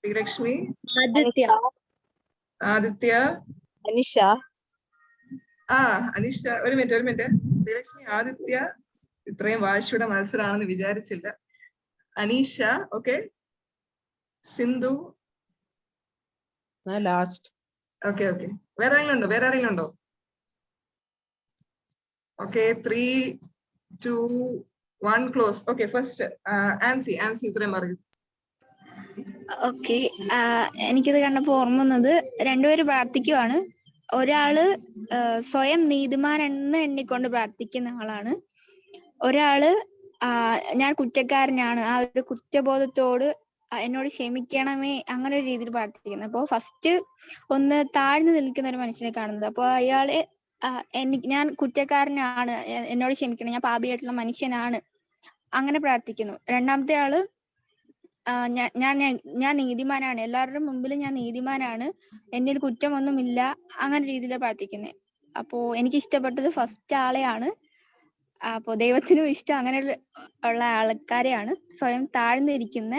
ശ്രീലക്ഷ്മി. ആദിത്യ. അനിഷ. അനിഷ. ഒരു മിനിറ്റ്. ശ്രീലക്ഷ്മി, ആദിത്യ ഇത്രയും വാശിയുടെ മത്സരമാണെന്ന് വിചാരിച്ചില്ല. Aneesha okay. Sindhu last. Okay. വേറെ ആരെങ്കിലും ഉണ്ടോ? Okay, 3, 2, 1 close. Okay, first Ancy ഇത്രയും പറയൂ. ഓക്കെ, എനിക്കിത് കണ്ടപ്പോ ഓർമ്മ വന്നത്, രണ്ടുപേര് പ്രാർത്ഥിക്കുവാണ്. ഒരാള് സ്വയം നീതിമാൻ എന്ന് എണ്ണിക്കൊണ്ട് പ്രാർത്ഥിക്കുന്ന ആളാണ്. ഒരാള് ഞാൻ കുറ്റക്കാരനാണ്, ആ ഒരു കുറ്റബോധത്തോട് എന്നോട് ക്ഷമിക്കണമേ, അങ്ങനെ ഒരു രീതിയിൽ പ്രാർത്ഥിക്കുന്നത്. അപ്പോൾ ഫസ്റ്റ് ഒന്ന് താഴ്ന്നു നിൽക്കുന്ന ഒരു മനുഷ്യനെ കാണുന്നത്. അപ്പോൾ അയാളെ ഞാൻ കുറ്റക്കാരനാണ്, എന്നോട് ക്ഷമിക്കണം, ഞാൻ പാപിയായിട്ടുള്ള മനുഷ്യനാണ്, അങ്ങനെ പ്രാർത്ഥിക്കുന്നു. രണ്ടാമത്തെ ആള് ഞാൻ നീതിമാനാണ്, എല്ലാവരുടെയും മുമ്പിൽ ഞാൻ നീതിമാനാണ്, എന്നിൽ കുറ്റമൊന്നുമില്ല, അങ്ങനെ രീതിയിലാണ് പ്രാർത്ഥിക്കുന്നത്. അപ്പോ എനിക്ക് ഇഷ്ടപ്പെട്ടത് ഫസ്റ്റ് ആളെയാണ്. അപ്പോ ദൈവത്തിനും ഇഷ്ടം അങ്ങനെ ഉള്ള ആൾക്കാരെയാണ്, സ്വയം താഴ്ന്നിരിക്കുന്ന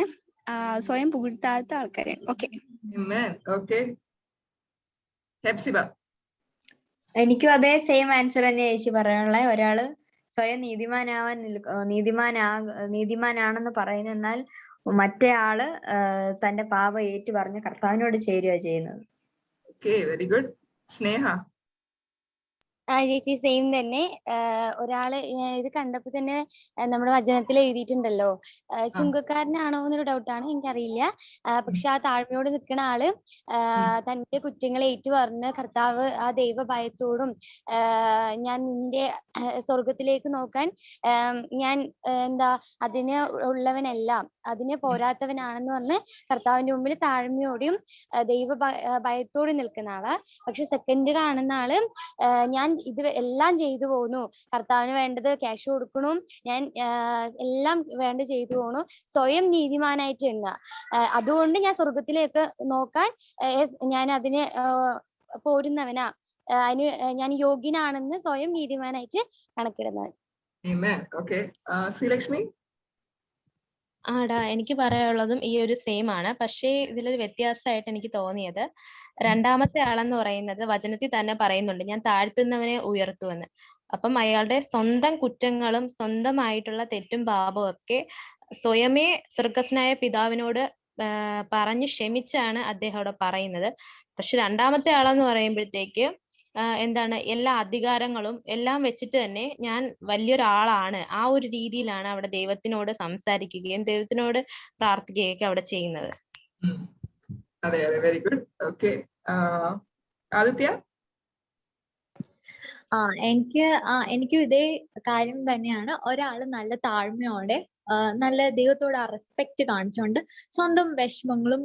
സ്വയം പുകഴ്ത്താത്ത ആൾക്കാരെയാണ്. ഓക്കെ. ഓക്കെ. ഹെപ്സിബ. എനിക്കും അതേ സെയിം ആൻസർ തന്നെ ചേച്ചി പറയാനുള്ളത്. ഒരാള് സ്വയം നീതിമാനാണെന്ന് പറയുന്നു, എന്നാൽ മറ്റേ ആള് തന്റെ പാപം ഏറ്റു പറഞ്ഞ് കർത്താവിനോട് ചേരുക ചെയ്യുന്നത്. Okay, very good. സ്നേഹ. ചേച്ചി സെയിം തന്നെ. ഒരാള് ഇത് കണ്ടപ്പോ തന്നെ നമ്മുടെ വചനത്തിൽ എഴുതിയിട്ടുണ്ടല്ലോ, ചുങ്കക്കാരനാണോ എന്നൊരു ഡൗട്ടാണ്, എനിക്കറിയില്ല. പക്ഷെ ആ താഴ്മയോട് നിൽക്കുന്ന ആള് തന്റെ കുറ്റങ്ങൾ ഏറ്റു പറഞ്ഞ് കർത്താവ് ആ ദൈവ ഭയത്തോടും ഞാൻ നിന്റെ സ്വർഗത്തിലേക്ക് നോക്കാൻ ഞാൻ അതിന് ഉള്ളവനല്ല, അതിന് പോരാത്തവനാണെന്ന് പറഞ്ഞ് കർത്താവിന്റെ മുമ്പിൽ താഴ്മയോടെയും ദൈവ ഭയത്തോടും നിൽക്കുന്ന ആളാ. പക്ഷെ സെക്കൻഡ് കാണുന്ന ആള് ഞാൻ ഇത് എല്ലാം ചെയ്തു പോന്നു, കർത്താവിന് വേണ്ടത് ക്യാഷ് കൊടുക്കണു, ഞാൻ എല്ലാം വേണ്ട ചെയ്തു പോണു, സ്വയം നീതിമാനായിട്ട് എണ്ണുക, അതുകൊണ്ട് ഞാൻ സ്വർഗത്തിലേക്ക് നോക്കാൻ ഞാൻ അതിന് പോരുന്നവനാ, അതിന് ഞാൻ യോഗ്യനാണെന്ന് സ്വയം നീതിമാനായിട്ട് കണക്കിടുന്നത്. ശ്രീലക്ഷ്മി. ആടാ, എനിക്ക് പറയാനുള്ളതും ഈ ഒരു സെയിം ആണ്. പക്ഷേ ഇതിലൊരു വ്യത്യാസമായിട്ട് എനിക്ക് തോന്നിയത്, രണ്ടാമത്തെ ആളെന്ന് പറയുന്നത് വചനത്തിൽ തന്നെ പറയുന്നുണ്ട്, ഞാൻ താഴ്ത്തുന്നവനെ ഉയർത്തുമെന്ന്. അപ്പം അയാളുടെ സ്വന്തം കുറ്റങ്ങളും സ്വന്തമായിട്ടുള്ള തെറ്റും പാപവും ഒക്കെ സ്വയമേ സ്വർഗസ്നായ പിതാവിനോട് പറഞ്ഞു ക്ഷമിച്ചാണ് അദ്ദേഹം അവിടെ പറയുന്നത്. പക്ഷെ രണ്ടാമത്തെ ആളെന്ന് പറയുമ്പോഴത്തേക്ക് എല്ലാ അധികാരങ്ങളും എല്ലാം വെച്ചിട്ട് തന്നെ ഞാൻ വലിയൊരാളാണ്, ആ ഒരു രീതിയിലാണ് അവിടെ ദൈവത്തിനോട് സംസാരിക്കുകയും ദൈവത്തിനോട് പ്രാർത്ഥിക്കുകയൊക്കെ അവിടെ ചെയ്യുന്നത്. അതെ, വെരി ഗുഡ്. ഓക്കെ, ആദിത്യ. എനിക്കും ഇതേ കാര്യം തന്നെയാണ്. ഒരാള് നല്ല താഴ്മയോടെ നല്ല ദൈവത്തോട് ആ റെസ്പെക്ട് കാണിച്ചുകൊണ്ട് സ്വന്തം വിഷമങ്ങളും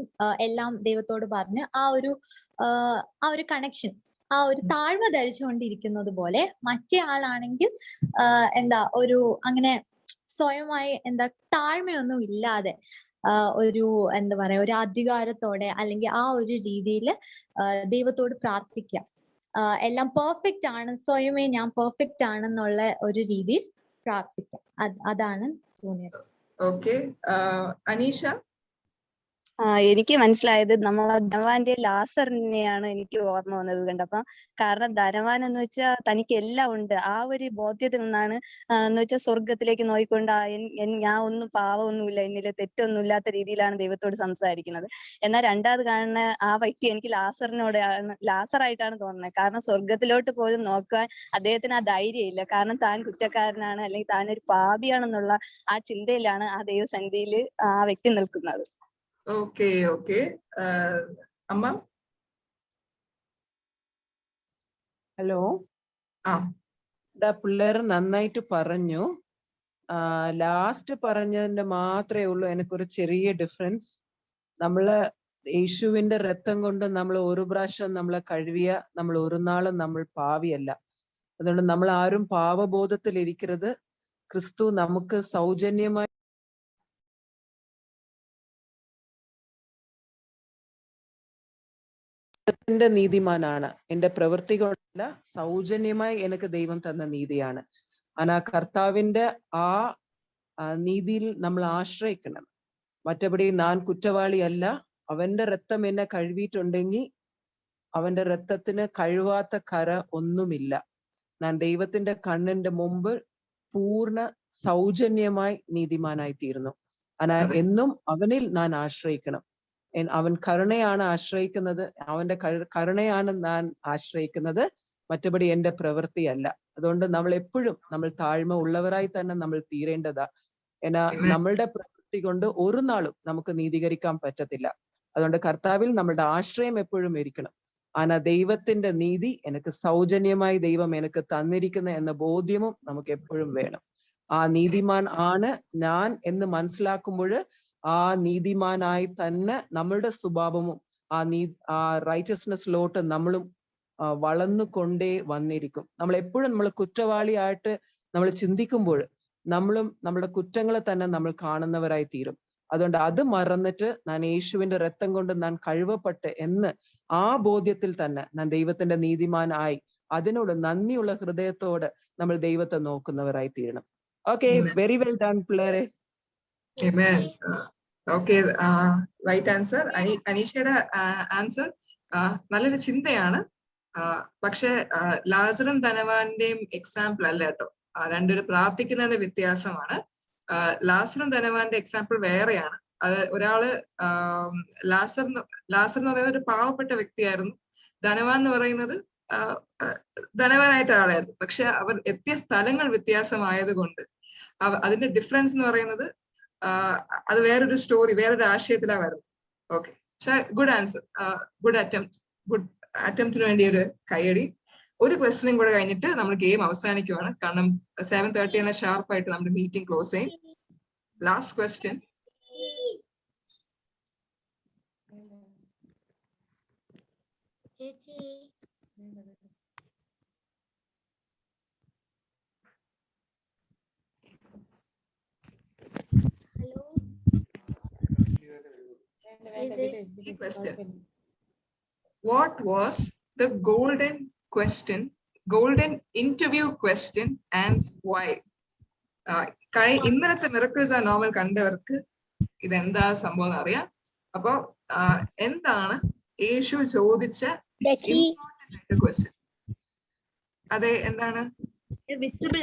എല്ലാം ദൈവത്തോട് പറഞ്ഞ് ആ ഒരു കണക്ഷൻ, ആ ഒരു താഴ്മ ധരിച്ചുകൊണ്ടിരിക്കുന്നത് പോലെ, മറ്റേ ആളാണെങ്കിൽ അങ്ങനെ സ്വയമായി താഴ്മയൊന്നും ഇല്ലാതെ ഒരു ഒരു അധികാരത്തോടെ അല്ലെങ്കിൽ ആ ഒരു രീതിയിൽ ദൈവത്തോട് പ്രാർത്ഥിക്കാം. എല്ലാം പെർഫെക്റ്റ് ആണ്, സ്വയമേ ഞാൻ പെർഫെക്റ്റ് ആണെന്നുള്ള ഒരു രീതിയിൽ പ്രാർത്ഥിക്കാം. അതാണ് തോന്നിയത്. ഓക്കെ, അനീഷ. എനിക്ക് മനസ്സിലായത് നമ്മളെ ധനവാന്റെ ലാസറിനെയാണ് എനിക്ക് ഓർമ്മ വന്നത് കണ്ടപ്പോ. കാരണം ധനവാൻ എന്ന് വെച്ചാൽ തനിക്ക് എല്ലാം ഉണ്ട്, ആ ഒരു ബോധ്യത്തിൽ നിന്നാണ് എന്ന് വെച്ചാൽ സ്വർഗത്തിലേക്ക് നോക്കിക്കൊണ്ട് ഞാൻ ഒന്നും പാവമൊന്നുമില്ല, എന്നിലെ തെറ്റൊന്നും ഇല്ലാത്ത രീതിയിലാണ് ദൈവത്തോട് സംസാരിക്കുന്നത്. എന്നാൽ രണ്ടാമത് കാണുന്ന ആ വ്യക്തി എനിക്ക് ലാസറായിട്ടാണ് തോന്നുന്നത്. കാരണം സ്വർഗത്തിലോട്ട് പോലും നോക്കാൻ അദ്ദേഹത്തിന് ആ ധൈര്യം ഇല്ല. കാരണം താൻ കുറ്റക്കാരനാണ് അല്ലെങ്കിൽ താൻ ഒരു പാപിയാണെന്നുള്ള ആ ചിന്തയിലാണ് ആ ദൈവസന്നിധിയിൽ ആ വ്യക്തി നിൽക്കുന്നത്. ഓക്കെ, അമ്മ. ഹലോ. പിള്ളേർ നന്നായിട്ട് പറഞ്ഞു. ലാസ്റ്റ് പറഞ്ഞതിന്റെ മാത്രമേ ഉള്ളൂ എനിക്കൊരു ചെറിയ ഡിഫറൻസ്. നമ്മള് യേശുവിന്റെ രക്തം കൊണ്ട് നമ്മൾ ഒരു പ്രാവശ്യം നമ്മളെ കഴുകിയ നമ്മൾ ഒരു നാളും നമ്മൾ പാവിയല്ല. അതുകൊണ്ട് നമ്മൾ ആരും പാവബോധത്തിൽ ഇരിക്കരുത്. ക്രിസ്തു നമുക്ക് സൗജന്യമായി ത്തിന്റെ നീതിമാനാണ്, എന്റെ പ്രവൃത്തി കൊണ്ടല്ല, സൗജന്യമായി എനിക്ക് ദൈവം തന്ന നീതിയാണ്. കർത്താവിന്റെ ആ നീതിയിൽ നമ്മൾ ആശ്രയിക്കണം. മറ്റപടി ഞാൻ കുറ്റവാളിയല്ല, അവന്റെ രക്തം എന്നെ കഴുകിയിട്ടുണ്ടെങ്കിൽ അവന്റെ രക്തത്തിന് കഴുവാത്ത കര ഒന്നുമില്ല. ഞാൻ ദൈവത്തിന്റെ കണ്ണിന്റെ മുമ്പ് പൂർണ്ണ സൗജന്യമായി നീതിമാനായി തീർന്നു. എന്നും അവനിൽ ഞാൻ ആശ്രയിക്കണം. അവൻ കരുണയാണ് ആശ്രയിക്കുന്നത്, അവന്റെ കരുണയാണ് ഞാൻ ആശ്രയിക്കുന്നത്, മറ്റപടി എന്റെ പ്രവൃത്തിയല്ല. അതുകൊണ്ട് നമ്മൾ എപ്പോഴും നമ്മൾ താഴ്മ ഉള്ളവരായി തന്നെ നമ്മൾ തീരേണ്ടതാ. നമ്മളുടെ പ്രവൃത്തി കൊണ്ട് ഒരു നാളും നമുക്ക് നീതീകരിക്കാൻ പറ്റത്തില്ല. അതുകൊണ്ട് കർത്താവിൽ നമ്മളുടെ ആശ്രയം എപ്പോഴും ഇരിക്കണം. ദൈവത്തിന്റെ നീതി എനിക്ക് സൗജന്യമായി ദൈവം എനിക്ക് തന്നിരിക്കുന്ന എന്ന ബോധ്യവും നമുക്ക് എപ്പോഴും വേണം. ആ നീതിമാൻ ആണ് ഞാൻ എന്ന് മനസ്സിലാക്കുമ്പോൾ ആ നീതിമാനായി തന്നെ നമ്മളുടെ സ്വഭാവവും ആ റൈറ്റസ്നെസ്സിലോട്ട് നമ്മളും വളർന്നുകൊണ്ടേ വന്നിരിക്കും. നമ്മൾ എപ്പോഴും നമ്മൾ കുറ്റവാളിയായിട്ട് നമ്മൾ ചിന്തിക്കുമ്പോൾ നമ്മളും നമ്മുടെ കുറ്റങ്ങളെ തന്നെ നമ്മൾ കാണുന്നവരായി തീരും. അതുകൊണ്ട് അത് മറന്നിട്ട് ഞാൻ യേശുവിന്റെ രക്തം കൊണ്ട് ഞാൻ കഴുവപ്പെട്ട് എന്ന് ആ ബോധ്യത്തിൽ തന്നെ ഞാൻ ദൈവത്തിന്റെ നീതിമാനായി അതിനോട് നന്ദിയുള്ള ഹൃദയത്തോട് നമ്മൾ ദൈവത്തെ നോക്കുന്നവരായി തീരണം. ഓക്കെ, വെരി വെൽ ഡൺ പിള്ളേരെ. Amen. Okay, right answer. അനീഷയുടെ ആൻസർ നല്ലൊരു ചിന്തയാണ്. പക്ഷെ ലാസറും ധനവാന്റെയും എക്സാമ്പിൾ അല്ല കേട്ടോ. രണ്ടുപേരും പ്രാർത്ഥിക്കുന്നതിന്റെ വ്യത്യാസമാണ്. ലാസറും ധനവാന്റെ എക്സാമ്പിൾ വേറെയാണ്. അത് ഒരാള് ലാസർ എന്ന് പറയുന്നത് ഒരു പാവപ്പെട്ട വ്യക്തിയായിരുന്നു. ധനവാൻ എന്ന് പറയുന്നത് ധനവാനായിട്ട് ആളായിരുന്നു. പക്ഷെ അവർ എത്തിയ സ്ഥലങ്ങൾ വ്യത്യാസമായത് കൊണ്ട് അതിന്റെ ഡിഫറൻസ് എന്ന് പറയുന്നത് അത് വേറൊരു സ്റ്റോറി, വേറൊരു ആശയത്തിലാണ് വരുന്നത്. ഓക്കെ, പക്ഷെ ഗുഡ് ആൻസർ, ഗുഡ് അറ്റംപ്റ്റിന് വേണ്ടി ഒരു കൈയടി. ഒരു ക്വസ്റ്റ്യനും കൂടെ കഴിഞ്ഞിട്ട് നമ്മൾ ഗെയിം അവസാനിക്കുവാണ്. കാരണം 7:30 എന്ന ഷാർപ്പായിട്ട് നമ്മുടെ മീറ്റിംഗ് ക്ലോസ് ചെയ്യും. Last question. Question. What was the golden interview question and why? ഇന്നലത്തെ മിറക്കിൾസ് ആ നോവൽ കണ്ടവർക്ക് ഇതെന്താ സംഭവം എന്ന് അറിയാം. അപ്പൊ എന്താണ് യേശു ചോദിച്ച ഇമ്പോർട്ടന്റ് ക്വസ്റ്റ്യൻ? അതെ, എന്താണ്? വിസിബിൾ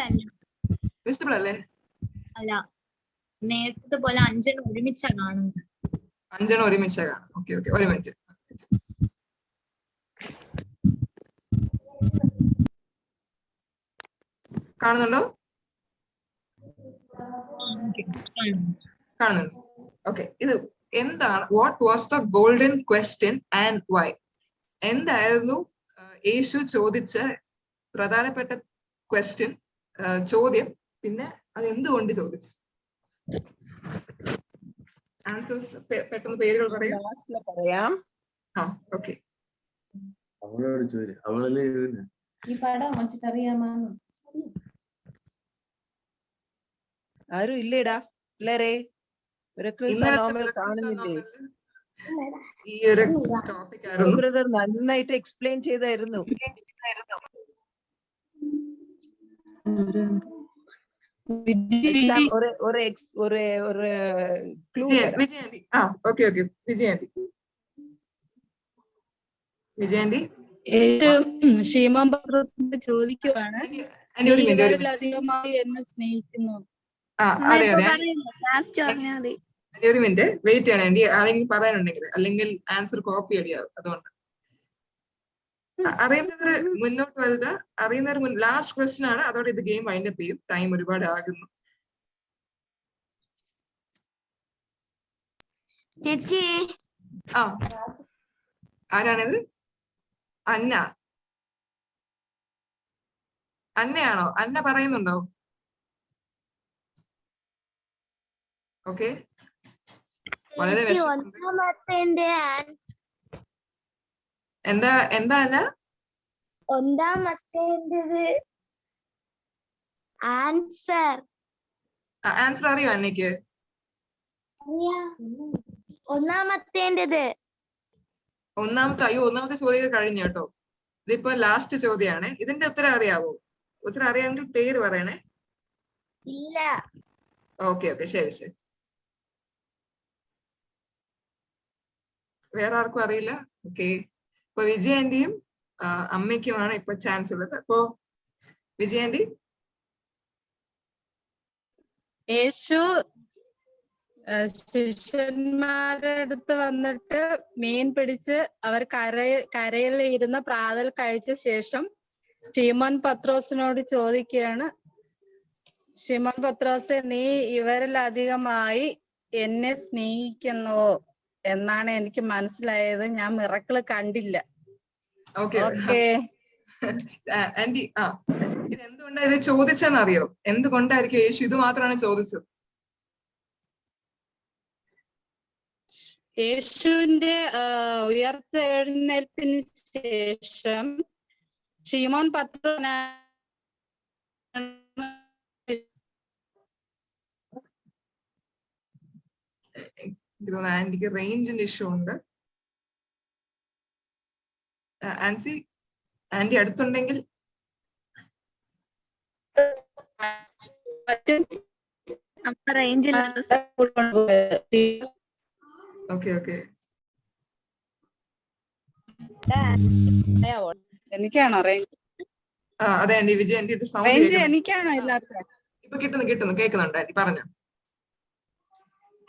അല്ലേ? അല്ല, നേരത്തെ പോലെ 5 ഒരുമിച്ചാ കാണുന്നത്. 5 ഒരുമിച്ചാ കാണും. ഓക്കെ, ഒരു മിനിറ്റ്. കാണുന്നുണ്ടോ? കാണുന്നുണ്ട്. ഓക്കെ, ഇത് എന്താണ്? What was the golden question and why? എന്തായിരുന്നു യേശു ചോദിച്ച പ്രധാനപ്പെട്ട ചോദ്യം, പിന്നെ അത് എന്തുകൊണ്ട് ചോദിച്ചു? ആൻസേഴ്സ് പെട്ടെന്ന് പേരുകൾ പറയാം. ഓക്കെ. ഈ പടം അറിയാമാന്ന് ആരും ഇല്ലേടാ പിള്ളേരെ? നോവൽ കാണുന്നില്ലേ? ഈ ഒരു ടോപ്പിക് ആയിരുന്നു. ബ്രദർ നന്നായിട്ട് എക്സ്പ്ലെയിൻ ചെയ്തായിരുന്നു. വിജയന്തി ശീമോൻ പത്രോസിനോട് ചോദിക്കുവാണ്, അധികമായി എന്നെ സ്നേഹിക്കുന്നു. ഒരു മിനിറ്റ് വെയിറ്റ് ചെയ്യണം ആന്റി, ആരെങ്കിലും പറയാനുണ്ടെങ്കിൽ, അല്ലെങ്കിൽ ആൻസർ കോപ്പി അടിയാവും. അതുകൊണ്ട് അറിയുന്നവര് മുന്നോട്ട് വരിക. അറിയുന്നവർ ലാസ്റ്റ് ക്വസ്റ്റ്യൻ ആണ്. അതോടെ ഇത് ഗെയിം വൈൻഡപ്പ് ചെയ്യും. ടൈം ഒരുപാട് ആകുന്നു. ചേച്ചി, ആരാണിത്? അന്നയാണോ? അന്ന പറയുന്നുണ്ടോ? ഓക്കെ, വളരെ എന്താ അന്ന? ആൻസർ അറിയോ അന്നയ്ക്ക്? ഒന്നാമത്തേത്. അയ്യോ, ഒന്നാമത്തെ ചോദ്യം കഴിഞ്ഞു കേട്ടോ. ഇതിപ്പോ ലാസ്റ്റ് ചോദ്യമാണ്. ഇതിന്റെ ഉത്തരം അറിയാവോ? ഉത്തരം അറിയാമെങ്കിൽ പേര് പറയണേ. ഇല്ല. ഓക്കെ, ശരി. വേറെ ആർക്കും അറിയില്ല? ഓക്കെ, ഇപ്പൊ വിജയന്റിയും അമ്മയ്ക്കുമാണ് ഇപ്പൊ ചാൻസ് ഉള്ളത്. അപ്പോ വിജയന്റി. യേശു ശിഷ്യന്മാരുടെ അടുത്ത് വന്നിട്ട് മീൻ പിടിച്ച് അവർ കരയിൽ ഇരുന്ന് പ്രാതൽ കഴിച്ച ശേഷം ശീമോൻ പത്രോസിനോട് ചോദിക്കുകയാണ്, ശീമോൻ പത്രോസെ, നീ ഇവരിലധികമായി എന്നെ സ്നേഹിക്കുന്നുവോ എന്നാണ് എനിക്ക് മനസ്സിലായത്. ഞാൻ മിറക്കിള് കണ്ടില്ല. ഓക്കെ ആന്റി, ഇത് എന്തുകൊണ്ടാണ് ഇത് ചോദിച്ചെന്നറിയോ? എന്തുകൊണ്ടായിരിക്കും യേശു ഇത് മാത്രമാണ് ചോദിച്ചത്? യേശുവിന്റെ ഉയർത്തെഴുന്നേൽപ്പിന് ശേഷം ശീമോൻ പത്രോസ് ആന്റിക്ക് റേഞ്ചിന്റെ ഇഷ്യൂ ഉണ്ട്. ആന്റി അടുത്തുണ്ടെങ്കിൽ അമ്മ റേഞ്ചിൽ ഓക്കെ ഓക്കെ. എനിക്കാണോ റേഞ്ച്? അതെ ആന്റി, വിജയ് ആന്റിയുടെ സൗണ്ട് റേഞ്ച് കേൾക്കുന്നു. എനിക്കാണോ ഇല്ലാത്ത? ഇപ്പൊ കിട്ടുന്നു കേൾക്കുന്നുണ്ട് ആന്റി, പറഞ്ഞു.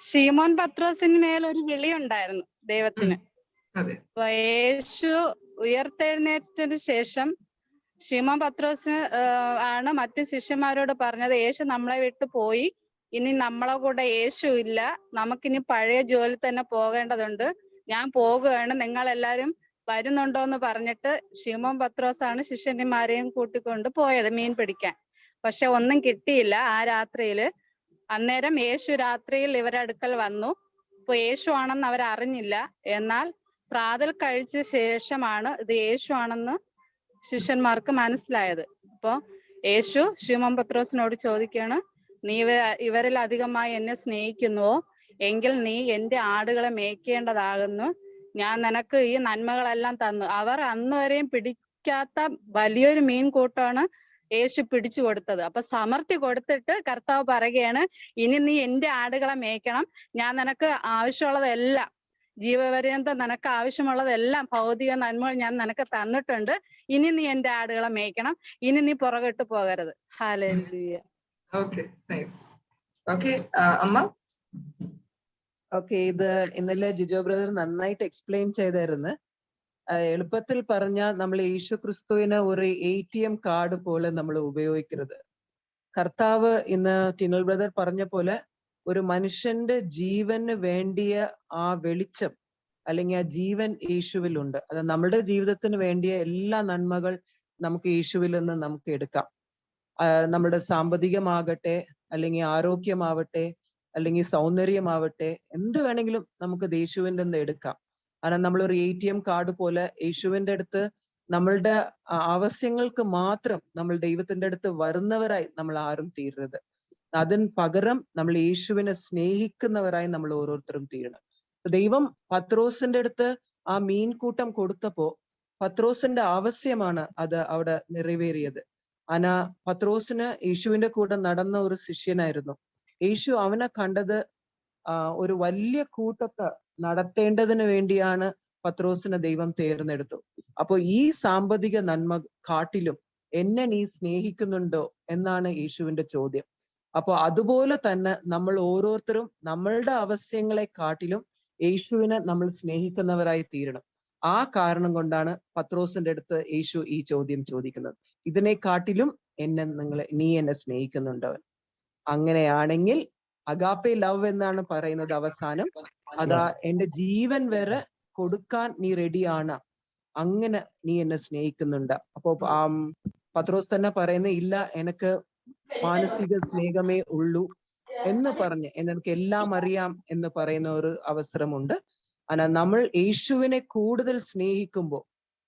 ശീമോൻ പത്രോസിന് മേൽ ഒരു വിളി ഉണ്ടായിരുന്നു ദൈവത്തിന്. അതെ. അപ്പൊ യേശു ഉയർത്തെഴുന്നേറ്റതിന് ശേഷം ശീമോൻ പത്രോസിന് ആണ് മറ്റു ശിഷ്യന്മാരോട് പറഞ്ഞത്, യേശു നമ്മളെ വിട്ടു പോയി, ഇനി നമ്മളെ കൂടെ യേശു ഇല്ല, നമുക്കിനി പഴയ ജോലി തന്നെ പോകേണ്ടതുണ്ട്, ഞാൻ പോകുകയാണ്, നിങ്ങൾ എല്ലാരും വരുന്നുണ്ടോ എന്ന് പറഞ്ഞിട്ട് ശീമോൻ പത്രോസാണ് ശിഷ്യന്മാരെയും കൂട്ടിക്കൊണ്ട് പോയത് മീൻ പിടിക്കാൻ. പക്ഷെ ഒന്നും കിട്ടിയില്ല ആ രാത്രിയില്. അന്നേരം യേശു രാത്രിയിൽ ഇവരുടെ അടുക്കൽ വന്നു. ഇപ്പൊ യേശു ആണെന്ന് അവർ അറിഞ്ഞില്ല. എന്നാൽ പ്രാതൽ കഴിച്ച ശേഷമാണ് ഇത് യേശു ആണെന്ന് ശിഷ്യന്മാർക്ക് മനസ്സിലായത്. അപ്പൊ യേശു ശിമോൻ പത്രോസിനോട് ചോദിക്കുകയാണ്, നീ ഇവരിൽ അധികമായി എന്നെ സ്നേഹിക്കുന്നുവോ? എങ്കിൽ നീ എന്റെ ആടുകളെ മേയ്ക്കേണ്ടതാകുന്നു. ഞാൻ നിനക്ക് ഈ നന്മകളെല്ലാം തന്നു. അവർ അന്നുവരെയും പിടിക്കാത്ത വലിയൊരു മീൻ കൂട്ടമാണ് യേശു പിടിച്ചു കൊടുത്തത്. അപ്പൊ സമർത്ഥി കൊടുത്തിട്ട് കർത്താവ് പറയുകയാണ്, ഇനി നീ എന്റെ ആടുകളെ മേയ്ക്കണം, ഞാൻ നിനക്ക് ആവശ്യമുള്ളതെല്ലാം, ജീവപര്യന്തം നിനക്ക് ആവശ്യമുള്ളതെല്ലാം, ഭൗതിക നന്മകൾ ഞാൻ നിനക്ക് തന്നിട്ടുണ്ട്, ഇനി നീ എന്റെ ആടുകളെ മേയ്ക്കണം, ഇനി നീ പുറകോട്ട് പോകരുത്. ഹല്ലേലൂയ. Okay, nice. ഓക്കെ അമ്മ. ഓക്കെ, ഇത് ഇന്നലെ ജിജോ ബ്രദർ നന്നായിട്ട് എക്സ്പ്ലെയിൻ ചെയ്തായിരുന്നു. എളുപ്പത്തിൽ പറഞ്ഞാൽ നമ്മൾ യേശു ക്രിസ്തുവിനെ ഒരു ATM കാർഡ് പോലെ നമ്മൾ ഉപയോഗിക്കരുത്. കർത്താവ് ഇന്ന് ടിനൽ ബ്രദർ പറഞ്ഞ പോലെ ഒരു മനുഷ്യന്റെ ജീവന് വേണ്ടിയ ആ വെളിച്ചം അല്ലെങ്കിൽ ആ ജീവൻ യേശുവിലുണ്ട്. അത് നമ്മുടെ ജീവിതത്തിന് വേണ്ടിയ എല്ലാ നന്മകൾ നമുക്ക് യേശുവിൽ നിന്ന് നമുക്ക് എടുക്കാം. നമ്മുടെ സാമ്പത്തികമാകട്ടെ, അല്ലെങ്കിൽ ആരോഗ്യമാവട്ടെ, അല്ലെങ്കിൽ സൗന്ദര്യമാവട്ടെ, എന്ത് വേണമെങ്കിലും നമുക്ക് യേശുവിൻ്റെ നിന്ന് എടുക്കാം. കാരണം നമ്മളൊരു ATM കാർഡ് പോലെ യേശുവിൻ്റെ അടുത്ത് നമ്മളുടെ ആവശ്യങ്ങൾക്ക് മാത്രം നമ്മൾ ദൈവത്തിന്റെ അടുത്ത് വരുന്നവരായി നമ്മൾ ആരും തീരരുത്. അതിന് പകരം നമ്മൾ യേശുവിനെ സ്നേഹിക്കുന്നവരായി നമ്മൾ ഓരോരുത്തരും തീരണം. ദൈവം പത്രോസിന്റെ അടുത്ത് ആ മീൻകൂട്ടം കൊടുത്തപ്പോ പത്രോസിന്റെ ആവശ്യമാണ് അത് അവിടെ നിറവേറിയത്. പത്രോസിന് യേശുവിന്റെ കൂടെ നടന്ന ഒരു ശിഷ്യനായിരുന്നു. യേശു അവനെ കണ്ടത് ഒരു വലിയ കൂട്ടത്തെ നടത്തേണ്ടതിന് വേണ്ടിയാണ് പത്രോസിനെ ദൈവം തേർന്നെടുത്തു. അപ്പൊ ഈ സാമ്പത്തിക നന്മ കാട്ടിലും എന്നെ നീ സ്നേഹിക്കുന്നുണ്ടോ എന്നാണ് യേശുവിന്റെ ചോദ്യം. അപ്പൊ അതുപോലെ തന്നെ നമ്മൾ ഓരോരുത്തരും നമ്മളുടെ ആവശ്യങ്ങളെ കാട്ടിലും യേശുവിനെ നമ്മൾ സ്നേഹിക്കുന്നവരായി തീരണം. ആ കാരണം കൊണ്ടാണ് പത്രോസിന്റെ അടുത്ത് യേശു ഈ ചോദ്യം ചോദിക്കുന്നത്, ഇതിനെ കാട്ടിലും നീ എന്നെ സ്നേഹിക്കുന്നുണ്ടോ? അങ്ങനെയാണെങ്കിൽ അഗാപ്പെ ലവ് എന്നാണ് പറയുന്നത് അവസാനം. അതാ എന്റെ ജീവൻ വരെ കൊടുക്കാൻ നീ റെഡിയാണ്, അങ്ങനെ നീ എന്നെ സ്നേഹിക്കുന്നുണ്ട്. അപ്പൊ പത്രോസ് തന്നെ പറയുന്ന, ഇല്ല എനിക്ക് മാനസിക സ്നേഹമേ ഉള്ളൂ എന്ന് പറഞ്ഞ് എനിക്ക് എല്ലാം അറിയാം എന്ന് പറയുന്ന ഒരു അവസരമുണ്ട്. നമ്മൾ യേശുവിനെ കൂടുതൽ സ്നേഹിക്കുമ്പോൾ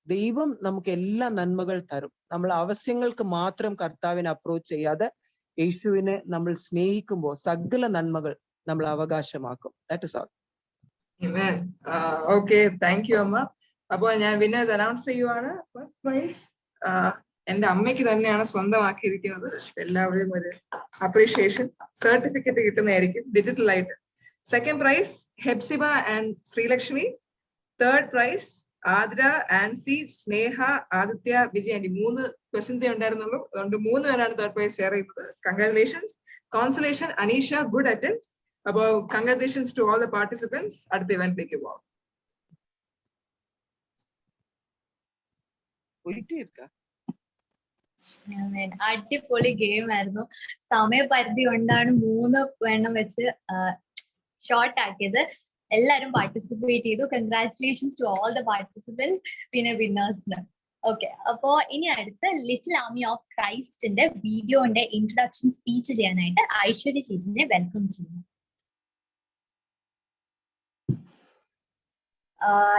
ദൈവം നമുക്ക് എല്ലാ നന്മകൾ തരും. നമ്മൾ ആവശ്യങ്ങൾക്ക് മാത്രം കർത്താവിനെ അപ്രോച്ച് ചെയ്യാതെ യേശുവിനെ നമ്മൾ സ്നേഹിക്കുമ്പോൾ സകല നന്മകൾ നമ്മൾ അവകാശമാക്കും. That is all. ആമേൻ. ഓക്കെ, താങ്ക് യു അമ്മ. അപ്പോൾ ഞാൻ വിന്നേഴ്സ് അനൗൺസ് ചെയ്യുവാണ്. ഫസ്റ്റ് പ്രൈസ് എന്റെ അമ്മയ്ക്ക് തന്നെയാണ് സ്വന്തമാക്കിയിരിക്കുന്നത്. എല്ലാവരും ഒരു അപ്രീഷിയേഷൻ സർട്ടിഫിക്കറ്റ് കിട്ടുന്നതായിരിക്കും ഡിജിറ്റൽ ആയിട്ട്. Second prize Hepzibah and Sreelakshmi. Third prize Aadra, Ancy, Sneha, Aditya, Vijay aunty. 3 ക്വസ്റ്റ്യൻസേ ഉണ്ടായിരുന്നുള്ളൂ, അതുകൊണ്ട് 3 പേരാണ് തേർഡ് പ്രൈസ് ഷെയർ ചെയ്യുന്നത്. Congratulations. Consolation Anisha, good attempt. അപ്പോൾ congratulations to all the participants. അടുത്ത ഇവന്റിലേക്ക് പോവാം. അടിപൊളി ഗെയിം ആയിരുന്നു. സമയപരിധി കൊണ്ടാണ് 3 എണ്ണം വെച്ച് ഷോർട്ട് ആക്കിയത്. എല്ലാരും പാർട്ടിസിപ്പേറ്റ് ചെയ്തു. Congratulations to all the participants, പിന്നെ വിന്നേഴ്സിന്. ഓക്കെ, അപ്പോ ഇനി അടുത്ത് ലിറ്റിൽ ആർമി ഓഫ് ക്രൈസ്റ്റിന്റെ വീഡിയോന്റെ ഇൻട്രൊഡക്ഷൻ സ്പീച്ച് ചെയ്യാനായിട്ട് ഐശ്വര്യ ചേച്ചിനെ വെൽക്കം ചെയ്യുന്നു.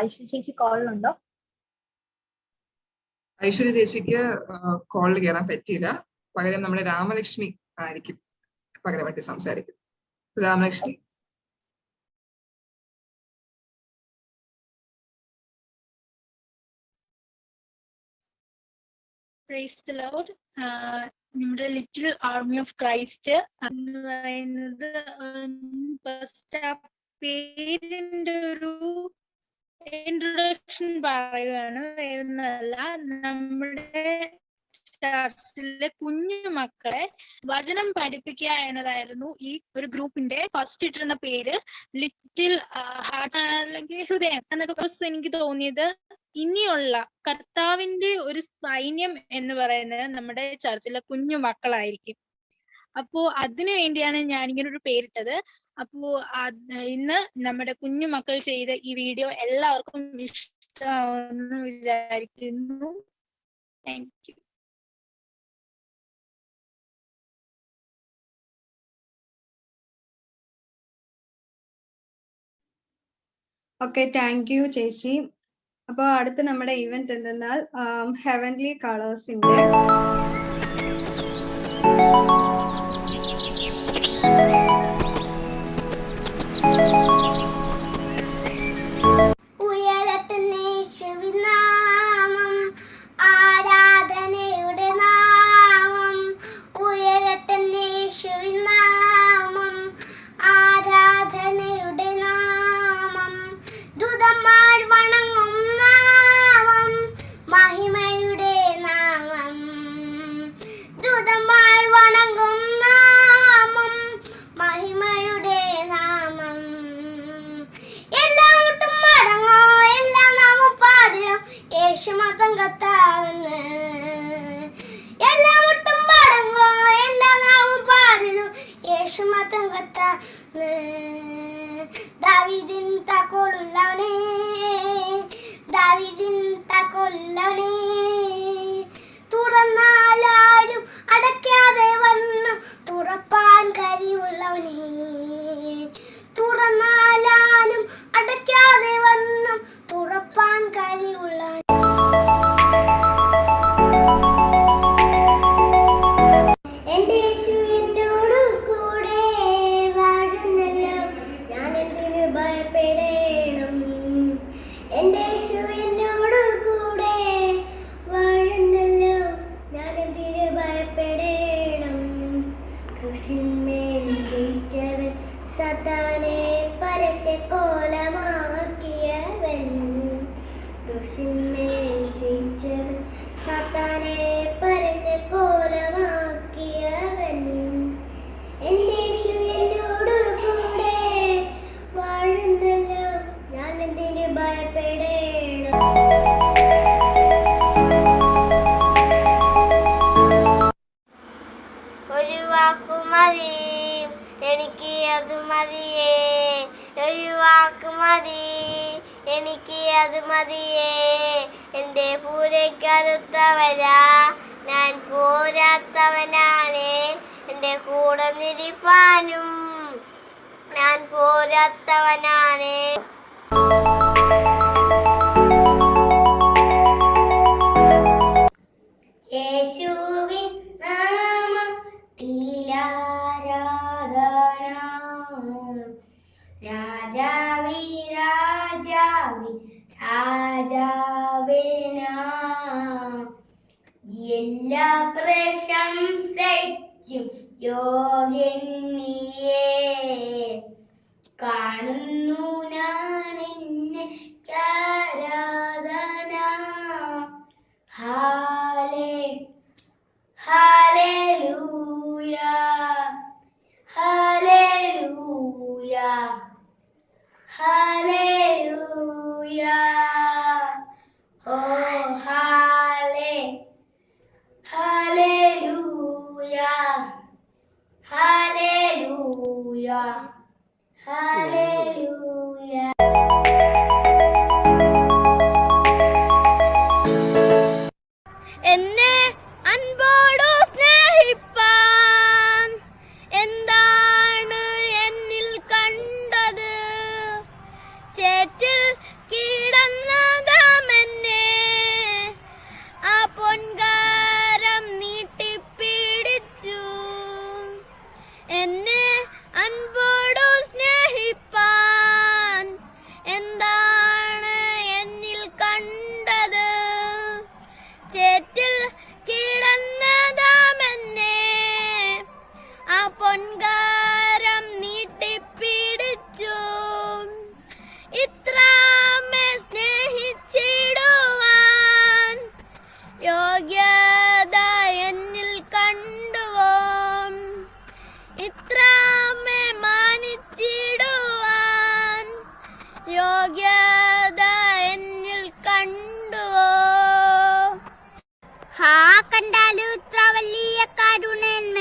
ഐശ്വര്യ ചേച്ചി കോളിലുണ്ടോ? ഐശ്വര്യ ചേച്ചിക്ക് കോളിൽ കയറാൻ പറ്റിയില്ല. പകരം നമ്മുടെ രാമലക്ഷ്മി ആയിരിക്കും പകരമായിട്ട് സംസാരിക്കും. രാമലക്ഷ്മി. Praise the Lord. നമ്മുടെ ലിറ്റിൽ ആർമി ഓഫ് ക്രൈസ്റ്റ് എന്ന് പറയുന്നത് ഫസ്റ്റ് ആ പേരിന്റെ ഒരു ഇൻട്രൊഡക്ഷൻ പറയുകയാണ്. വേറൊന്നല്ല, നമ്മുടെ ചർച്ചിലെ കുഞ്ഞു മക്കളെ വചനം പഠിപ്പിക്കുക എന്നതായിരുന്നു ഈ ഒരു ഗ്രൂപ്പിന്റെ ഫസ്റ്റ് ഇട്ടിരുന്ന പേര്. ലിറ്റിൽ ഹാർട്ട് അല്ലെങ്കിൽ ഹൃദയം എന്നൊക്കെ എനിക്ക് തോന്നിയത് ഇനിയുള്ള കർത്താവിന്റെ ഒരു സൈന്യം എന്ന് പറയുന്നത് നമ്മുടെ ചർച്ചിലെ കുഞ്ഞു മക്കളായിരിക്കും. അപ്പോ അതിനു വേണ്ടിയാണ് ഞാൻ ഇങ്ങനെ ഒരു പേരിട്ടത്. അപ്പോ ഇന്ന് നമ്മുടെ കുഞ്ഞു മക്കൾ ചെയ്ത ഈ വീഡിയോ എല്ലാവർക്കും ഇഷ്ടമാവുമെന്ന് വിചാരിക്കുന്നു. Thank you. Okay, thank U ചേച്ചി. അപ്പൊ അടുത്ത നമ്മുടെ ഇവന്റ് എന്തെന്നാൽ ഹെവൻലി കളേഴ്സിന്റെ തുറന്നാലാരും അടയ്ക്കാതെ വണ്ണം തുറപ്പാൻ കഴിവുള്ളവനേ, തുറന്നാലാരും അടയ്ക്കാതെ വണ്ണം തുറപ്പാൻ കഴിവുള്ളവൻ. എന്റെ യേശു എന്നോട് കൂടെ വാഴുന്നല്ലോ, ഞാൻ എന്തിനു ഭയപ്പെടേണം. എന്റെ യേശു എന്നോട് കൂടെ വാഴുന്നല്ലോ, ഞാൻ എന്തിനു ഭയപ്പെടേണം. കൃഷിന്മേൽ ജയിച്ചവൻ, സത്താനെ പരസ്യക്കോലമാക്കിയവൻ. കൃഷിന്മേൽ ജയിച്ചവൻ, സത്താനെ പരസ്യക്കോലമാക്കിയവൻ. എന്റെ യേശു എന്നോട് കൂടെ വാഴുന്നല്ലോ, ഞാൻ എന്തിനു ഭയപ്പെടേണം. ഒരു വാക്കു മതി എനിക്ക് അത് മതിയേ, ഒരു വാക്ക് മതി എനിക്ക് അത് മതിയേ. എന്റെ പൂരക്കറുത്തവരാ ഞാൻ പോരാത്തവനാണ്, എന്റെ കൂടെ നിരിപ്പാനും ഞാൻ പോരാത്തവനാണ്. യേശുവിൻ നാമം തീരാരാധന, രാജാവി രാജാവി രാജാവേന, എല്ലാ പ്രശംസയ്ക്കും യോഗ്യൻ നീയേ. കാണുന്നു ഞാൻ എന്നെ ആരാധന. ഹല്ലേലൂയ ഹല്ലേലൂയ ഹല്ലേലൂയ. ഓ ഹല്ലേലൂയ ഹല്ലേലൂയ ഹല്ലേലൂയ. എന്നെ അൻപോടു സ്നേഹിപ്പാൻ എന്താണ് എന്നിൽ കണ്ടത്? ചേറ്റിൽ കിടന്നതാമെന്നെ ആ പൊൻകാരം നീട്ടിപ്പിടിച്ചു. എന്നെ അൻപോടു സ്നേഹിപ്പാൻ എന്താണ് എന്നിൽ കണ്ടത്? ചേറ്റിൽ കിടന്നതാമെന്നെ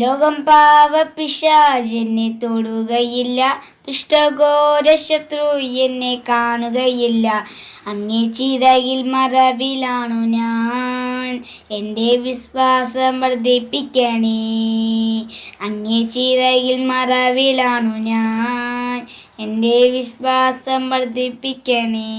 ലോകം പാവപിശാചെന്നെ തൊടുകയില്ല, ദുഷ്ടഘോര ശത്രു എന്നെ കാണുകയില്ല. അങ്ങേ ചിറകിൽ മറവിലാണു ഞാൻ, എൻ്റെ വിശ്വാസം വർദ്ധിപ്പിക്കണേ. അങ്ങേ ചിറകിൽ മറവിലാണു ഞാൻ, എൻ്റെ വിശ്വാസം വർദ്ധിപ്പിക്കണേ.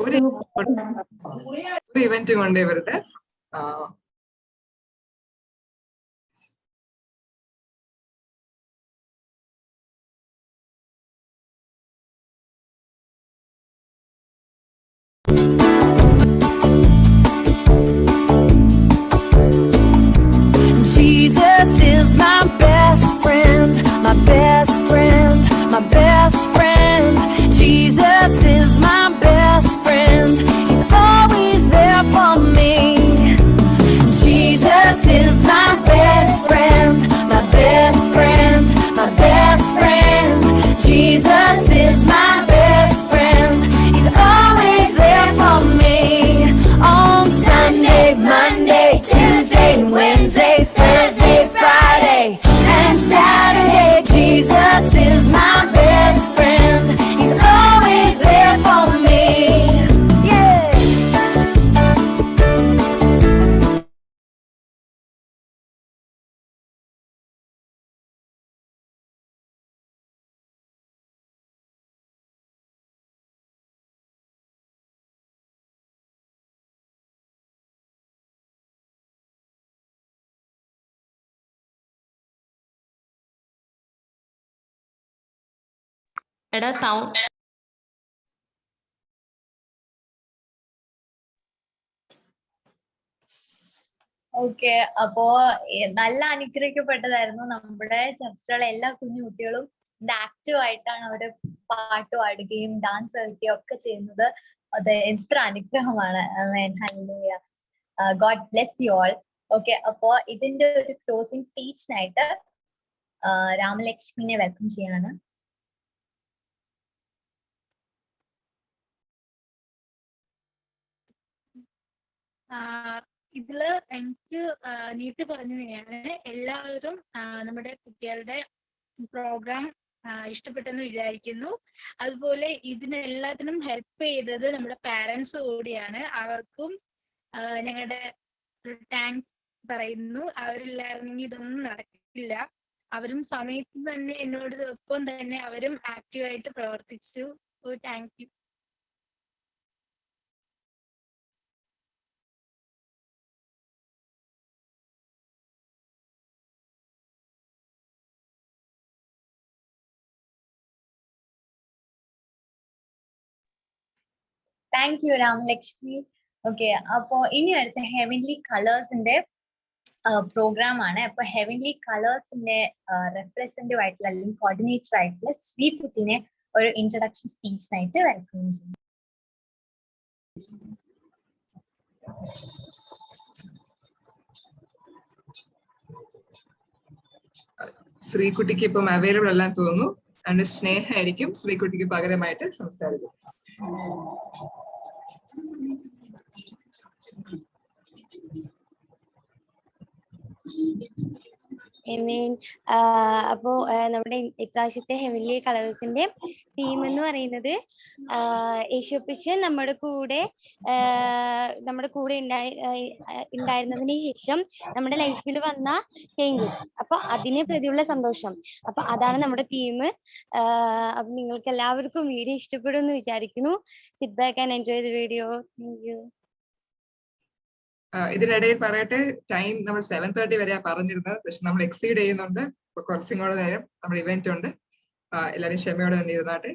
ഒരു ഇവന്റും ഉണ്ട് ഇവരുടെ. Jesus is my best friend, my best friend, my best friend. Jesus is my best friend, he's always there for me. Jesus is my best friend, my best friend, my best friend. Jesus is my best friend, he's always there for me. On Sunday, Monday, Tuesday, Wednesday, Thursday, Friday, and Saturday, Jesus is my best friend, he's always there for me. Yeah. എടാ സൗണ്ട് ഓക്കെ, അപ്പോ നല്ല അനുഗ്രഹിക്കപ്പെട്ടതായിരുന്നു. നമ്മുടെ ചർച്ചിലുള്ള എല്ലാ കുഞ്ഞു കുട്ടികളും ആക്റ്റീവ് ആയിട്ടാണ് അവര് പാട്ട് പാടുകയും ഡാൻസ് കളിക്കുകയും ഒക്കെ ചെയ്യുന്നത്. അത് എത്ര അനുഗ്രഹമാണ്. Hallelujah. God bless you all. Okay, അപ്പോ ഇതിന്റെ ഒരു ക്ലോസിംഗ് സ്പീച്ചിനായിട്ട് രാമലക്ഷ്മിനെ വെൽക്കം ചെയ്യാണ്. ഇതില് എനിക്ക് നീട്ടി പറഞ്ഞു തന്നെയാണ് എല്ലാവരും നമ്മുടെ കുട്ടികളുടെ പ്രോഗ്രാം ഇഷ്ടപ്പെട്ടെന്ന് വിചാരിക്കുന്നു. അതുപോലെ ഇതിനെല്ലാത്തിനും ഹെൽപ്പ് ചെയ്തത് നമ്മുടെ പാരന്റ്സ് കൂടിയാണ്. അവർക്കും ഞങ്ങളുടെ താങ്ക്സ് പറയുന്നു. അവരില്ലായിരുന്നെങ്കിൽ ഇതൊന്നും നടക്കില്ല. അവരും സമയത്ത് തന്നെ എന്നോട് ഒപ്പം തന്നെ അവരും ആക്റ്റീവായിട്ട് പ്രവർത്തിച്ചു. Thank you. Thank you Ramalakshmi. Okay, അപ്പോ ഇനി അടുത്ത ഹെവൻലി കളേഴ്സിന്റെ പ്രോഗ്രാം ആണ്. അപ്പൊ ഹെവൻലി കളേഴ്സിന്റെ റെപ്രസെന്റീവ് ആയിട്ടുള്ള അല്ലെങ്കിൽ കോർഡിനേറ്റർ ആയിട്ടുള്ള ശ്രീകുട്ടിനെ ഒരു ഇൻട്രൊഡക്ഷൻ സ്പീച്ചിനായിട്ട് വെൽക്കം ചെയ്യും. ശ്രീകുട്ടിക്ക് ഇപ്പം അവൈലബിൾ അല്ലാന്ന് തോന്നുന്നു. അതുകൊണ്ട് സ്നേഹ ആയിരിക്കും ശ്രീകുട്ടിക്ക് പകരമായിട്ട് സംസാരിക്കും. അപ്പോ നമ്മുടെ ഇപ്രാവശ്യത്തെ ഹെവൻലി കളേഴ്സിന്റെ തീം എന്ന് പറയുന്നത് യേശുപ്പച്ചൻ നമ്മുടെ കൂടെ ഉണ്ടായിരുന്നതിന് ശേഷം നമ്മുടെ ലൈഫിൽ വന്ന ചേഞ്ചസ്, അപ്പൊ അതിനെ പ്രതിയുള്ള സന്തോഷം. അപ്പൊ അതാണ് നമ്മുടെ തീം. അപ്പൊ നിങ്ങൾക്ക് എല്ലാവർക്കും വീഡിയോ ഇഷ്ടപ്പെടും എന്ന് വിചാരിക്കുന്നു. Sit back and enjoy the video. Thank you. ഇതിനിടയിൽ പറയട്ടെ, ടൈം നമ്മൾ 7:30 വരെയാ പറഞ്ഞിരുന്നത്. പക്ഷെ നമ്മൾ എക്സീഡ് ചെയ്യുന്നുണ്ട്. ഇപ്പൊ കുറച്ചും കൂടെ നേരം നമ്മുടെ ഇവന്റ് ഉണ്ട്. എല്ലാവരും ക്ഷമയോടെ തന്നെ ഇരുന്നാട്ടെ.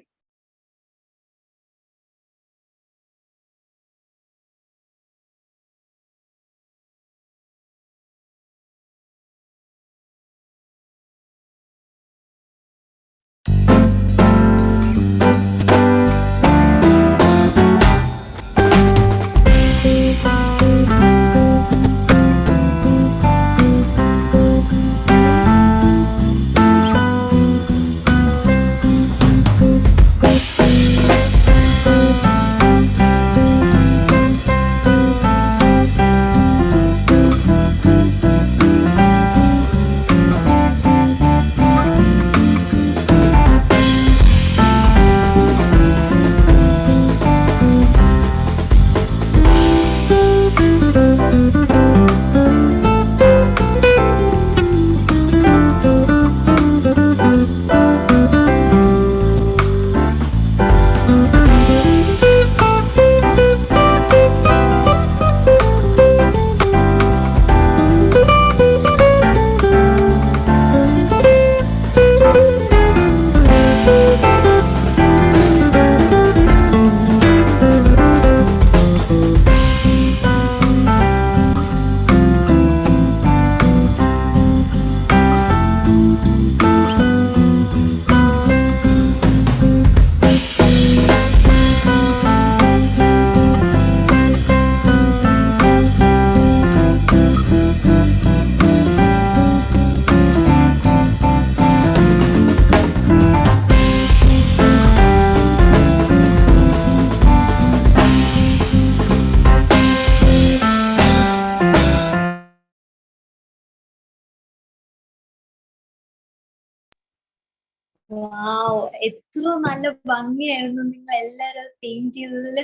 വാവ്, എത്ര നല്ല ഭംഗിയായിരുന്നു നിങ്ങൾ എല്ലാവരും പെയിന്റ് ചെയ്തതിൽ.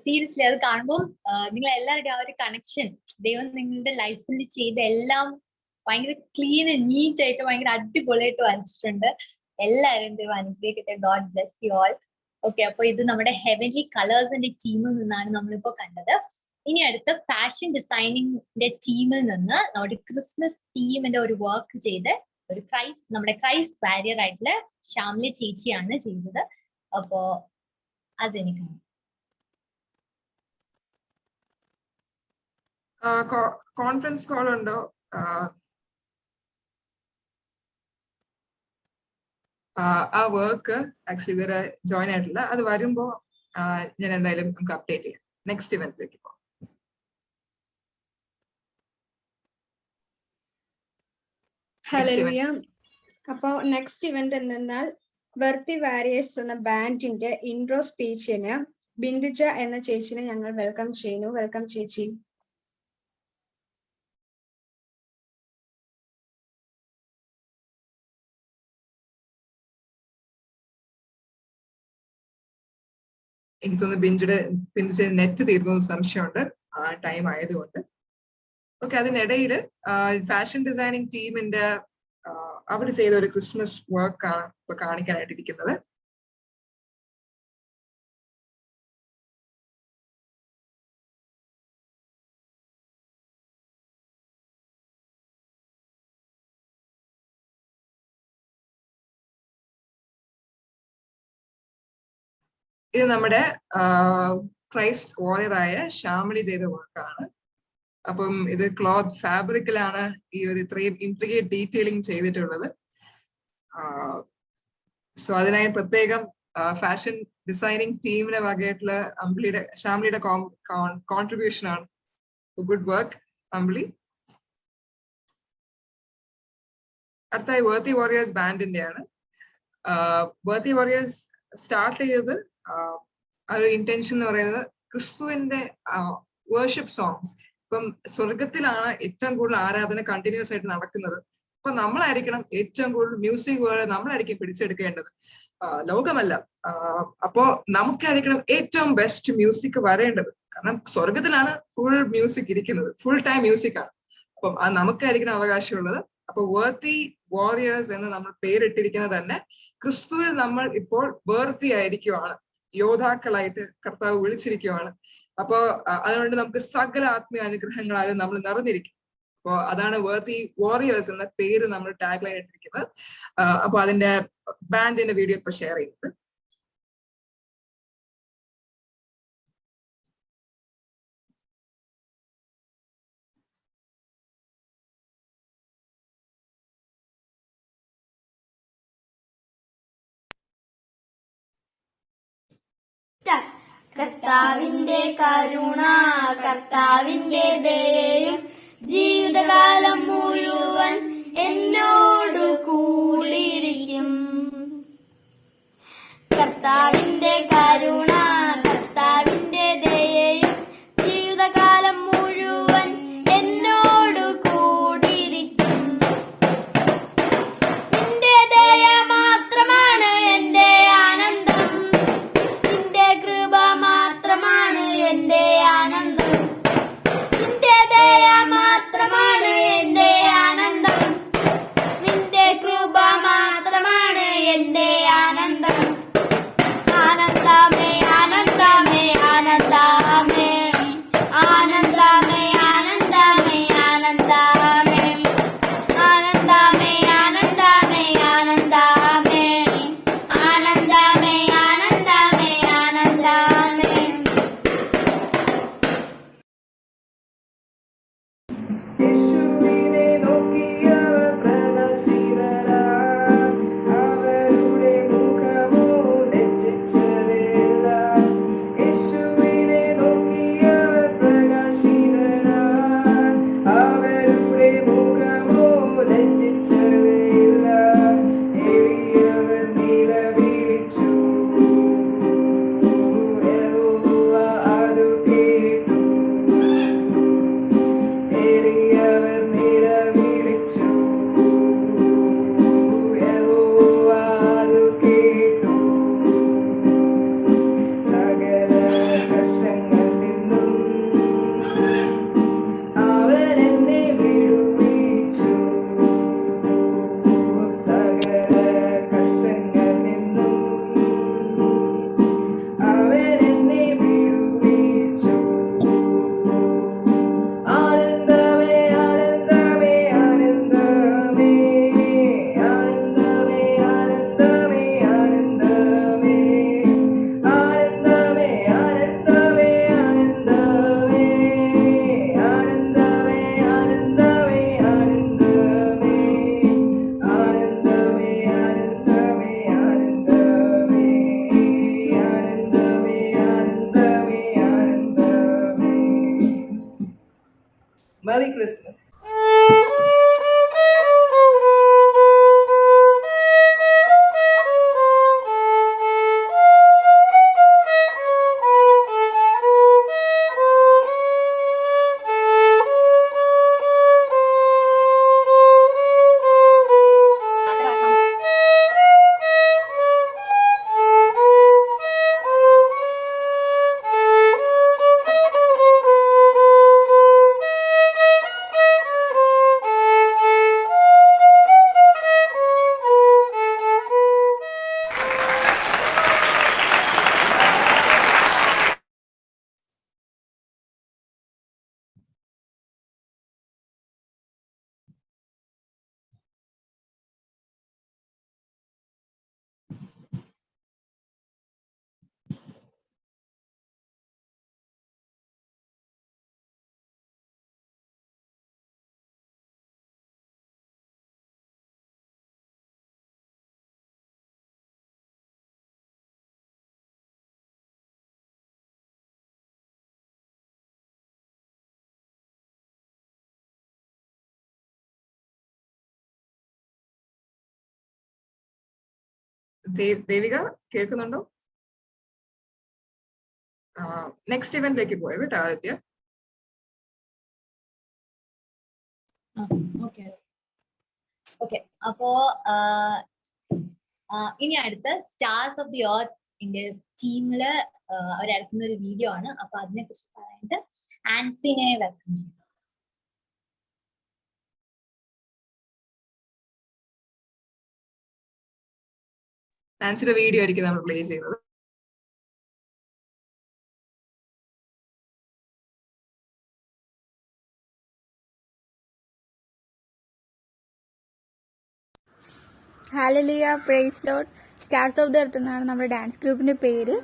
സീരിയസ്ലി അത് കാണുമ്പോൾ നിങ്ങൾ എല്ലാവരുടെ ആ ഒരു കണക്ഷൻ ദൈവം നിങ്ങളുടെ ലൈഫിൽ ചെയ്ത എല്ലാം ഭയങ്കര ക്ലീൻ ആൻഡ് നീറ്റ് ആയിട്ട് ഭയങ്കര അടിപൊളിയായിട്ട് വരച്ചിട്ടുണ്ട്. എല്ലാവരും ദൈവം അനുഗ്രഹിക്കട്ടെ. God bless you all. Okay, അപ്പൊ ഇത് നമ്മുടെ ഹെവൻലി കളേഴ്സിന്റെ ടീമിൽ നിന്നാണ് നമ്മളിപ്പോ കണ്ടത്. ഇനി അടുത്ത ഫാഷൻ ഡിസൈനിങ്ങിന്റെ ടീമിൽ നിന്ന് നമ്മുടെ ക്രിസ്മസ് ടീമിന്റെ ഒരു വർക്ക് ചെയ്ത് ഒരു നമ്മുടെ ക്രൈസ്റ്റ് ബാരിയർ ആയിട്ടുള്ള ശ്യാമിലി ചേച്ചിയാണ് ചെയ്തത്. അപ്പോ അതെനിക്ക് കോൺഫറൻസ് കോൾ ഉണ്ടോ? ആ വർക്ക് ആക്ച്വലി ഇതുവരെ ജോയിൻ ആയിട്ടില്ല. അത് വരുമ്പോ ഞാൻ എന്തായാലും നമുക്ക് അപ്ഡേറ്റ് ചെയ്യാം. നെക്സ്റ്റ് ഇവന്റിലേക്ക് പോകാം. ഹല്ലേലൂയ. അപ്പോ നെക്സ്റ്റ് ഇവന്റ് എന്തെന്നാൽ വർത്തി വാരിയേഴ്സ് എന്ന ബാൻഡിന്റെ ഇൻട്രോ സ്പീച്ചിന് ബിന്ദുജ എന്ന ചേച്ചിനെ ഞങ്ങൾ വെൽക്കം ചെയ്യുന്നു. വെൽക്കം ചേച്ചി. എനിക്ക് തോന്നുന്നു ബിന്ദുജയുടെ നെറ്റ് തീർന്നു സംശയമുണ്ട്, ആ ടൈം ആയതുകൊണ്ട്. ഓക്കെ, അതിനിടയിൽ ഫാഷൻ ഡിസൈനിങ് ടീമിന്റെ അവർ ചെയ്ത ഒരു ക്രിസ്മസ് വർക്കാണ് ഇപ്പൊ കാണിക്കാനായിട്ടിരിക്കുന്നത്. ഇത് നമ്മുടെ ക്രൈസ്റ്റ് വാരിയറായ ശ്യാമിലി ചെയ്ത വർക്കാണ്. അപ്പം ഇത് ക്ലോത്ത് ഫാബ്രിക്കിലാണ് ഈ ഒരു ഇത്രയും ഇൻട്രിഗേറ്റ് ഡീറ്റെയിലിംഗ് ചെയ്തിട്ടുള്ളത്. സോ അതിനായി പ്രത്യേകം ഫാഷൻ ഡിസൈനിങ് ടീമിന്റെ വകയായിട്ടുള്ള ശ്യാമിലിയുടെ കോൺട്രിബ്യൂഷൻ ആണ്. ഗുഡ് വർക്ക് അമ്പിളി. അടുത്തായി വർത്തി വാരിയേഴ്സ് ബാൻഡിന്റെ ആണ്. വർത്തി വാരിയേഴ്സ് സ്റ്റാർട്ട് ചെയ്തത് ഒരു ഇന്റൻഷൻ എന്ന് പറയുന്നത് ക്രിസ്തുവിന്റെ വേർഷിപ്പ് സോങ്സ്. ഇപ്പം സ്വർഗത്തിലാണ് ഏറ്റവും കൂടുതൽ ആരാധന കണ്ടിന്യൂസ് ആയിട്ട് നടക്കുന്നത്. അപ്പൊ നമ്മളായിരിക്കണം ഏറ്റവും കൂടുതൽ മ്യൂസിക് വേൾഡ് നമ്മളായിരിക്കും പിടിച്ചെടുക്കേണ്ടത്, ലോകമല്ല. അപ്പോ നമുക്കായിരിക്കണം ഏറ്റവും ബെസ്റ്റ് മ്യൂസിക് വരേണ്ടത്. കാരണം സ്വർഗത്തിലാണ് ഫുൾ മ്യൂസിക് ഇരിക്കുന്നത്, ഫുൾ ടൈം മ്യൂസിക് ആണ്. അപ്പം അത് നമുക്കായിരിക്കണം അവകാശമുള്ളത്. അപ്പൊ വർത്തി വാരിയേഴ്സ് എന്ന് നമ്മൾ പേരിട്ടിരിക്കുന്നത് തന്നെ ക്രിസ്തുവിൽ നമ്മൾ ഇപ്പോൾ വേർത്തി ആയിരിക്കുവാണ്, യോദ്ധാക്കളായിട്ട് കർത്താവ് വിളിച്ചിരിക്കുവാണ്. അപ്പോ അതുകൊണ്ട് നമുക്ക് സകല ആത്മീയ അനുഗ്രഹങ്ങളാലും നമ്മൾ നിറഞ്ഞിരിക്കും. അപ്പോ അതാണ് വർത്തി വാരിയേഴ്സ് എന്ന പേര് നമ്മൾ ടാഗ് ലൈൻ ഇട്ടിരിക്കുന്നത്. അപ്പൊ അതിന്റെ ബാൻഡിന്റെ വീഡിയോ ഇപ്പൊ ഷെയർ ചെയ്യുന്നത്. കർത്താവിന്റെ കരുണ കർത്താവിന്റെ ദയയും ജീവിതകാലം മുഴുവൻ എന്നോടു കൂടിയിരിക്കും. കർത്താവിന്റെ കരുണ കർത്താവിന്റെ ദയയും ജീവിതകാലം മുഴുവൻ എന്നോടു കൂടിയിരിക്കും. നിന്റെ ദയ മാത്രമാണ് എന്റെ ആനന്ദം, നിന്റെ കൃപ മാത്രമാണ് എന്റെ ആനന്ദം, നിന്റെ ദയ മാത്രമാണ് എന്റെ ആനന്ദം, നിന്റെ കൃപ മാത്രമാണ് എന്റെ ആനന്ദം. ആനന്ദമേ Christmas. ദേവിക കേൾക്കുന്നുണ്ടോ? നെക്സ്റ്റ് ഇവന്റിലേക്ക് പോയോ കേട്ടോ ആദിത്യ. ഓക്കെ, അപ്പോ ഇനി അടുത്ത സ്റ്റാർസ് ഓഫ് ദി എർത്ത് ടീമില് അവരിറക്കുന്ന ഒരു വീഡിയോ ആണ്. അപ്പൊ അതിനെ കുറിച്ച് പറയാനായിട്ട് ആൻസിനെ വെൽക്കം ചെയ്യും. ആൻസിയുടെ വീഡിയോ ആയിരിക്കും നമ്മൾ പ്ലേ ചെയ്യുന്നത്. Hallelujah, praise Lord. Stars of the earth എന്നാണ് നമ്മുടെ ഡാൻസ് ഗ്രൂപ്പിന്റെ പേര്.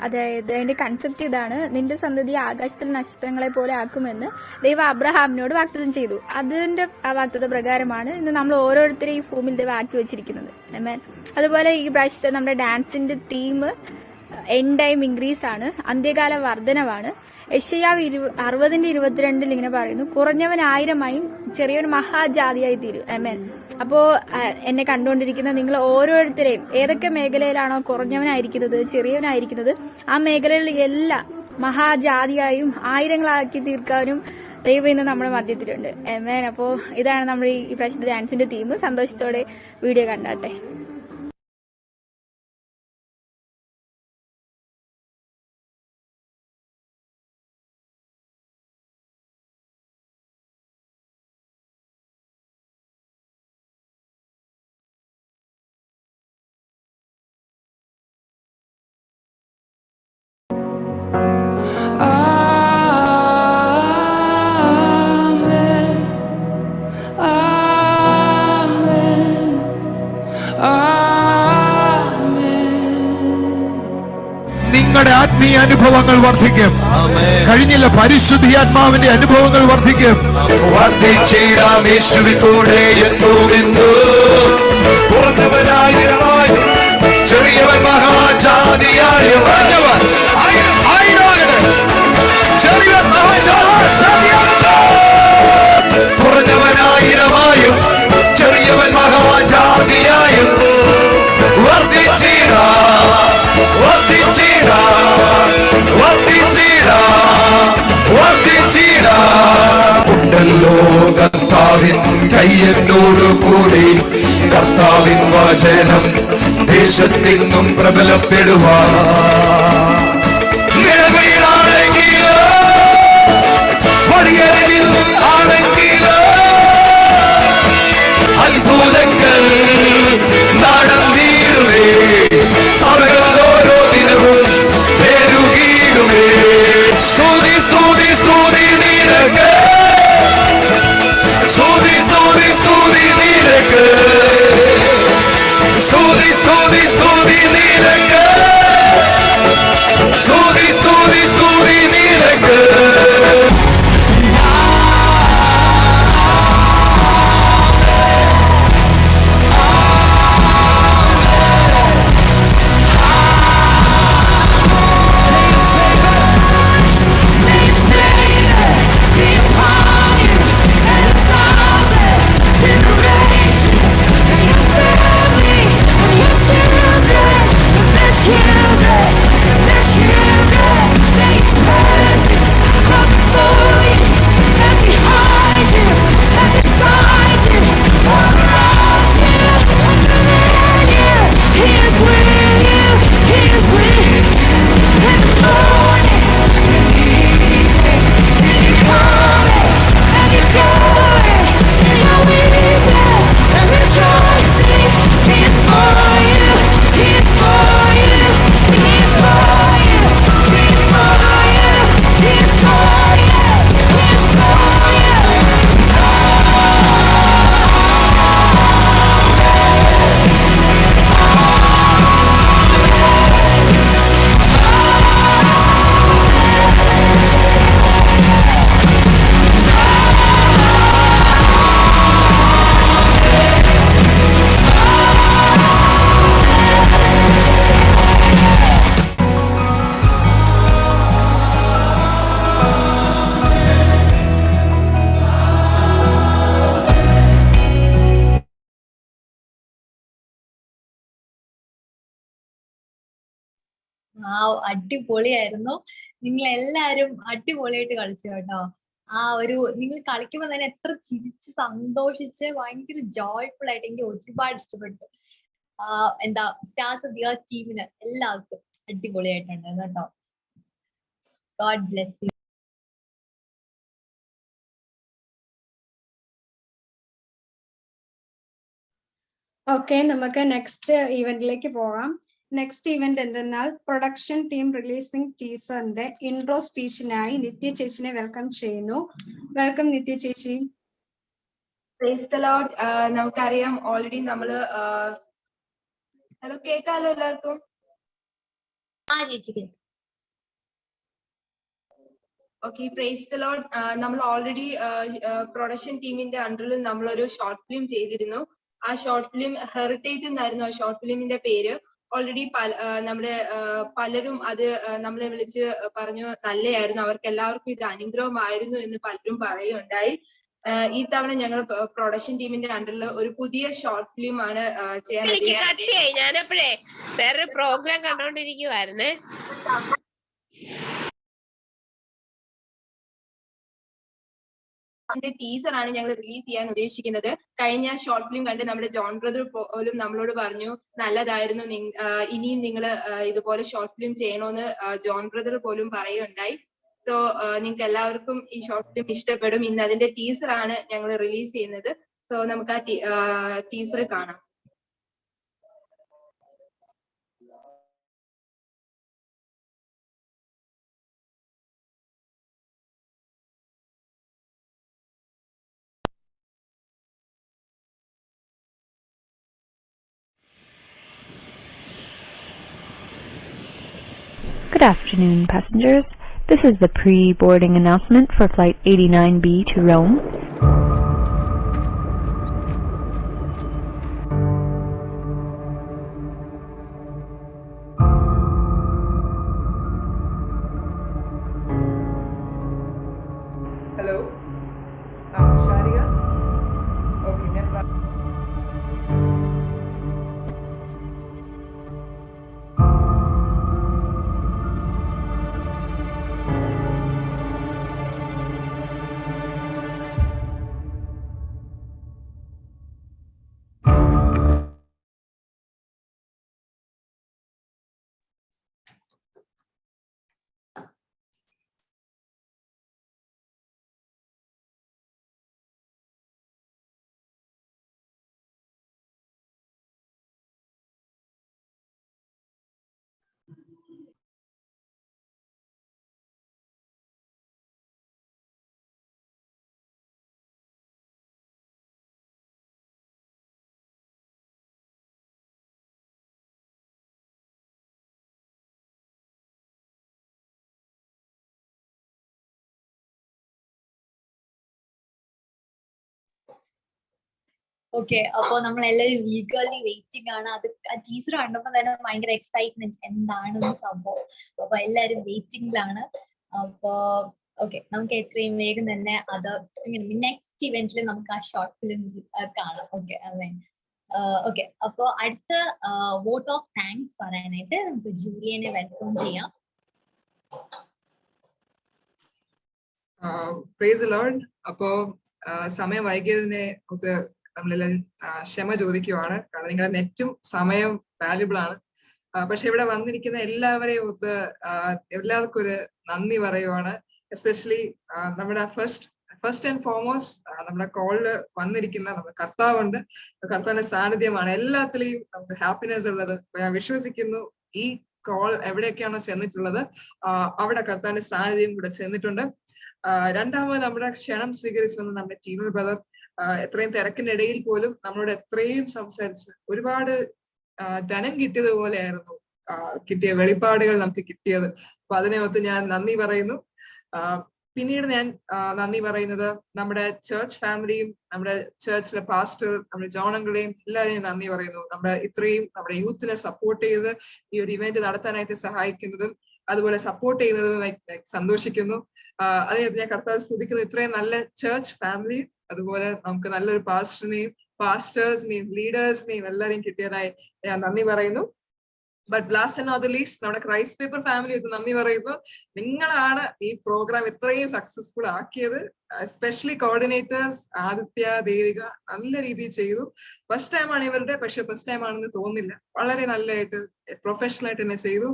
അതായത് അതിന്റെ കൺസെപ്റ്റ് ഇതാണ്: നിന്റെ സന്തതി ആകാശത്തിലെ നക്ഷത്രങ്ങളെ പോലെ ആക്കുമെന്ന് ദൈവം അബ്രഹാമിനോട് വാഗ്ദത്തം ചെയ്തു. അതിന്റെ ആ വാഗ്ദത്ത പ്രകാരമാണ് ഇന്ന് നമ്മൾ ഓരോരുത്തരെയും ഈ ഭൂമിയിൽ ദൈവം ആക്കി വെച്ചിരിക്കുന്നത്. ആമേൻ. അതുപോലെ ഈ പ്രാവശ്യത്തെ നമ്മുടെ ഡാൻസിന്റെ തീം എൻഡ് ടൈം ഇൻക്രീസ് ആണ്, അന്ത്യകാല വർധനവാണ്. യെശയ്യാവ് 60:22 ഇങ്ങനെ പറയുന്നു: കുറഞ്ഞവൻ 1000ആയും ചെറിയവൻ മഹാജാതിയായി തീരും. ആമേൻ. അപ്പോ എന്നെ കണ്ടുകൊണ്ടിരിക്കുന്ന നിങ്ങൾ ഓരോരുത്തരെയും ഏതൊക്കെ മേഖലയിലാണോ കുറഞ്ഞവനായിരിക്കുന്നത്, ചെറിയവനായിരിക്കുന്നത്, ആ മേഖലകളിൽ എല്ലാം മഹാജാതിയായും ആയിരങ്ങളാക്കി തീർക്കാനും ദൈവം ഇന്ന് നമ്മുടെ മധ്യത്തിലുണ്ട്. ആമേൻ. അപ്പോ ഇതാണ് നമ്മുടെ ഈ പ്രാവശ്യത്തെ ഡാൻസിന്റെ തീം. സന്തോഷത്തോടെ വീഡിയോ കണ്ടാട്ടെ. നിങ്ങളുടെ ആത്മീയ അനുഭവങ്ങൾ വർദ്ധിക്കും. കഴിഞ്ഞില്ല, പരിശുദ്ധാത്മാവിന്റെ അനുഭവങ്ങൾ വർദ്ധിക്കും. യേശുവിലൂടെ ചെറിയവൻ മഹാജാതിയായും കുറഞ്ഞവനായിരമായും ചെറിയവൻ മഹാജാതിയായും ഉണ്ടല്ലോ കർത്താവിൻ കയ്യെന്നോടു കൂടി, കർത്താവിൻ വചനം ദേശത്തെങ്ങും പ്രബലപ്പെടുവാൻ. അത്ഭുതങ്ങൾ നടന്നിടുവേ, സഭകൾ ഓരോ ദിനവും പെരുകിടുവേ. സ്തുതി സ്തുതി സ്തുതി നിനക്ക്, സ്തുതി സ്തുതി സ്തുതി നിനക്ക്, സ്തുതി സ്തുതി സ്തുതി നിനക്ക്, സ്തുതി സ്തുതി സ്തുതി നിനക്ക്. അടിപൊളിയായിരുന്നു. നിങ്ങൾ എല്ലാരും അടിപൊളിയായിട്ട് കളിച്ചു കേട്ടോ. നിങ്ങൾ കളിക്കുമ്പോൾ തന്നെ എത്ര ചിരിച്ച് സന്തോഷിച്ച് ഭയങ്കര ജോയ്ഫുൾ ആയിട്ട് എനിക്ക് ഒരുപാട് ഇഷ്ടപ്പെട്ടു. സ്റ്റാർസ് ഓഫ് ദി എർത്ത് ടീമിന് എല്ലാവർക്കും അടിപൊളിയായിട്ടുണ്ടായിരുന്നു കേട്ടോ. God bless U. ഓക്കെ, നമുക്ക് നെക്സ്റ്റ് ഈവന്റിലേക്ക് പോകാം. നെക്സ്റ്റ് ഈവന്റ് എന്തെന്നാൽ പ്രൊഡക്ഷൻ ടീം റിലീസിംഗ് ടീസറിന്റെ ഇൻട്രോ സ്പീച്ചിനായി നിത്യ ചേച്ചിനെ വെൽക്കം ചെയ്യുന്നു. വെൽക്കം നിത്യ ചേച്ചി. Price the Lord. നമുക്കറിയാം ഓൾറെഡി നമ്മള് ഹലോ കേൾക്കാമല്ലോ എല്ലാവർക്കും? Okay, price the Lord. നമ്മൾ ഓൾറെഡി പ്രൊഡക്ഷൻ ടീമിന്റെ അണ്ടറിൽ നമ്മളൊരു ഷോർട്ട് ഫിലിം ചെയ്തിരുന്നു. ആ ഷോർട്ട് ഫിലിം ഹെറിറ്റേജ് എന്നായിരുന്നു ആ ഷോർട്ട് ഫിലിമിന്റെ പേര്. ഓൾറെഡി നമ്മുടെ പലരും അത് നമ്മളെ വിളിച്ച് പറഞ്ഞു നല്ലതായിരുന്നു, അവർക്ക് എല്ലാവർക്കും ഇത് അനുഗ്രഹമായിരുന്നു എന്ന് പലരും പറയുകയുണ്ടായി. ഈ തവണ ഞങ്ങൾ പ്രൊഡക്ഷൻ ടീമിന്റെ അണ്ടറിൽ ഒരു പുതിയ ഷോർട്ട് ഫിലിം ആണ് ചെയ്യാൻ ഉദ്ദേശിച്ചത്. ഞാനപ്പോഴേ വേറൊരു പ്രോഗ്രാം കണ്ടോണ്ടിരിക്കുവായിരുന്നേ. അതിന്റെ ടീസറാണ് ഞങ്ങൾ റിലീസ് ചെയ്യാൻ ഉദ്ദേശിക്കുന്നത്. കഴിഞ്ഞ ഷോർട്ട് ഫിലിം കണ്ട് നമ്മുടെ ജോൺ ബ്രദർ പോലും നമ്മളോട് പറഞ്ഞു നല്ലതായിരുന്നു, ഇനിയും നിങ്ങൾ ഇതുപോലെ ഷോർട്ട് ഫിലിം ചെയ്യണമെന്ന് ജോൺ ബ്രദർ പോലും പറയുകയുണ്ടായി. സോ നിങ്ങൾക്ക് എല്ലാവർക്കും ഈ ഷോർട്ട് ഫിലിം ഇഷ്ടപ്പെടും. ഇന്ന് അതിന്റെ ടീസറാണ് ഞങ്ങൾ റിലീസ് ചെയ്യുന്നത്. സോ നമുക്ക് ആ ടീസർ കാണാം. Good afternoon, passengers. This is the pre-boarding announcement for Flight 89B to Rome. Hello, Sharia. Okay, okay, അപ്പൊ നമ്മൾ എല്ലാവരും ഈഗർലി വെയിറ്റിംഗ് ആണ്. അത് ടീച്ചർ കണ്ടപ്പോ തന്നെ ഭയങ്കര എക്സൈറ്റ്മെന്റ്, എന്താണെന്ന് സംഭവം. അപ്പൊ എല്ലാരും വെയിറ്റിംഗിലാണ്. അപ്പൊ ഓക്കെ, നമുക്ക് എത്രയും വേഗം തന്നെ അത് നെക്സ്റ്റ് ഇവന്റിൽ നമുക്ക് ആ ഷോർട്ട് ഫിലിം കാണാം. Okay, okay. അപ്പൊ അടുത്ത വോട്ട് ഓഫ് താങ്ക്സ് പറയാനായിട്ട് നമുക്ക് ജൂലിയനെ വെൽക്കം ചെയ്യാം. Price the Lord. അപ്പോ സമയം വൈകിയതിനെ നമ്മളെല്ലാവരും ക്ഷമ ചോദിക്കുവാണ്. കാരണം നിങ്ങളുടെ നെറ്റും സമയം വാല്യുബിൾ ആണ്. പക്ഷെ ഇവിടെ വന്നിരിക്കുന്ന എല്ലാവരെയും എല്ലാവർക്കും ഒരു നന്ദി പറയുവാണ്. എസ്പെഷ്യലി നമ്മുടെ ഫസ്റ്റ് ആൻഡ് ഫോർമോസ്റ്റ് നമ്മുടെ കോളില് വന്നിരിക്കുന്ന നമ്മുടെ കർത്താവുണ്ട്. കർത്താവിന്റെ സാന്നിധ്യമാണ് എല്ലാത്തിലെയും നമുക്ക് ഹാപ്പിനെസ് ഉള്ളത്. ഞാൻ വിശ്വസിക്കുന്നു ഈ കോൾ എവിടെയൊക്കെയാണോ ചെന്നിട്ടുള്ളത് അവിടെ കർത്താവിന്റെ സാന്നിധ്യം ഇവിടെ ചെന്നിട്ടുണ്ട്. രണ്ടാമത് നമ്മുടെ ക്ഷണം സ്വീകരിച്ചു വന്ന നമ്മുടെ ടീനു ബ്രദർ എത്രയും തിരക്കിനിടയിൽ പോലും നമ്മളോട് എത്രയും സംസാരിച്ച് ഒരുപാട് ധനം കിട്ടിയതുപോലെയായിരുന്നു കിട്ടിയ വെളിപ്പാടുകൾ നമുക്ക് കിട്ടിയത്. അപ്പൊ അതിനെ ഒത്ത് ഞാൻ നന്ദി പറയുന്നു. പിന്നീട് ഞാൻ നന്ദി പറയുന്നത് നമ്മുടെ ചർച്ച് ഫാമിലിയും നമ്മുടെ ചർച്ചിലെ പാസ്റ്റർ നമ്മുടെ ജോണങ്ങളെയും എല്ലാവരെയും നന്ദി പറയുന്നു. ഇത്രയും നമ്മുടെ യൂത്തിനെ സപ്പോർട്ട് ചെയ്ത് ഈ ഒരു ഇവന്റ് നടത്താനായിട്ട് സഹായിക്കുന്നതും അതുപോലെ സപ്പോർട്ട് ചെയ്യുന്നതും സന്തോഷിക്കുന്നു. അതിനെ ഞാൻ കർത്താവ് സ്തുതിക്കുന്നു. ഇത്രയും നല്ല ചർച്ച് ഫാമിലി അതുപോലെ നമുക്ക് നല്ലൊരു പാസ്റ്റേഴ്സിനെയും ലീഡേഴ്സിനെയും എല്ലാവരെയും കിട്ടിയതായി ഞാൻ നന്ദി പറയുന്നു. But last and not the least നമ്മുടെ ക്രൈസ്റ്റ് പേപ്പർ ഫാമിലിക്ക് നന്ദി പറയുന്നു. നിങ്ങളാണ് ഈ പ്രോഗ്രാം ഇത്രയും സക്സസ്ഫുൾ ആക്കിയത്. എസ്പെഷ്യലി കോർഡിനേറ്റേഴ്സ് ആദിത്യ, ദേവിക നല്ല രീതിയിൽ ചെയ്തു. ഫസ്റ്റ് ടൈം ആണ് ഇവരുടെ, പക്ഷെ ഫസ്റ്റ് ടൈം ആണെന്ന് തോന്നുന്നില്ല. വളരെ നല്ലതായിട്ട് പ്രൊഫഷണൽ ആയിട്ട് തന്നെ ചെയ്തു.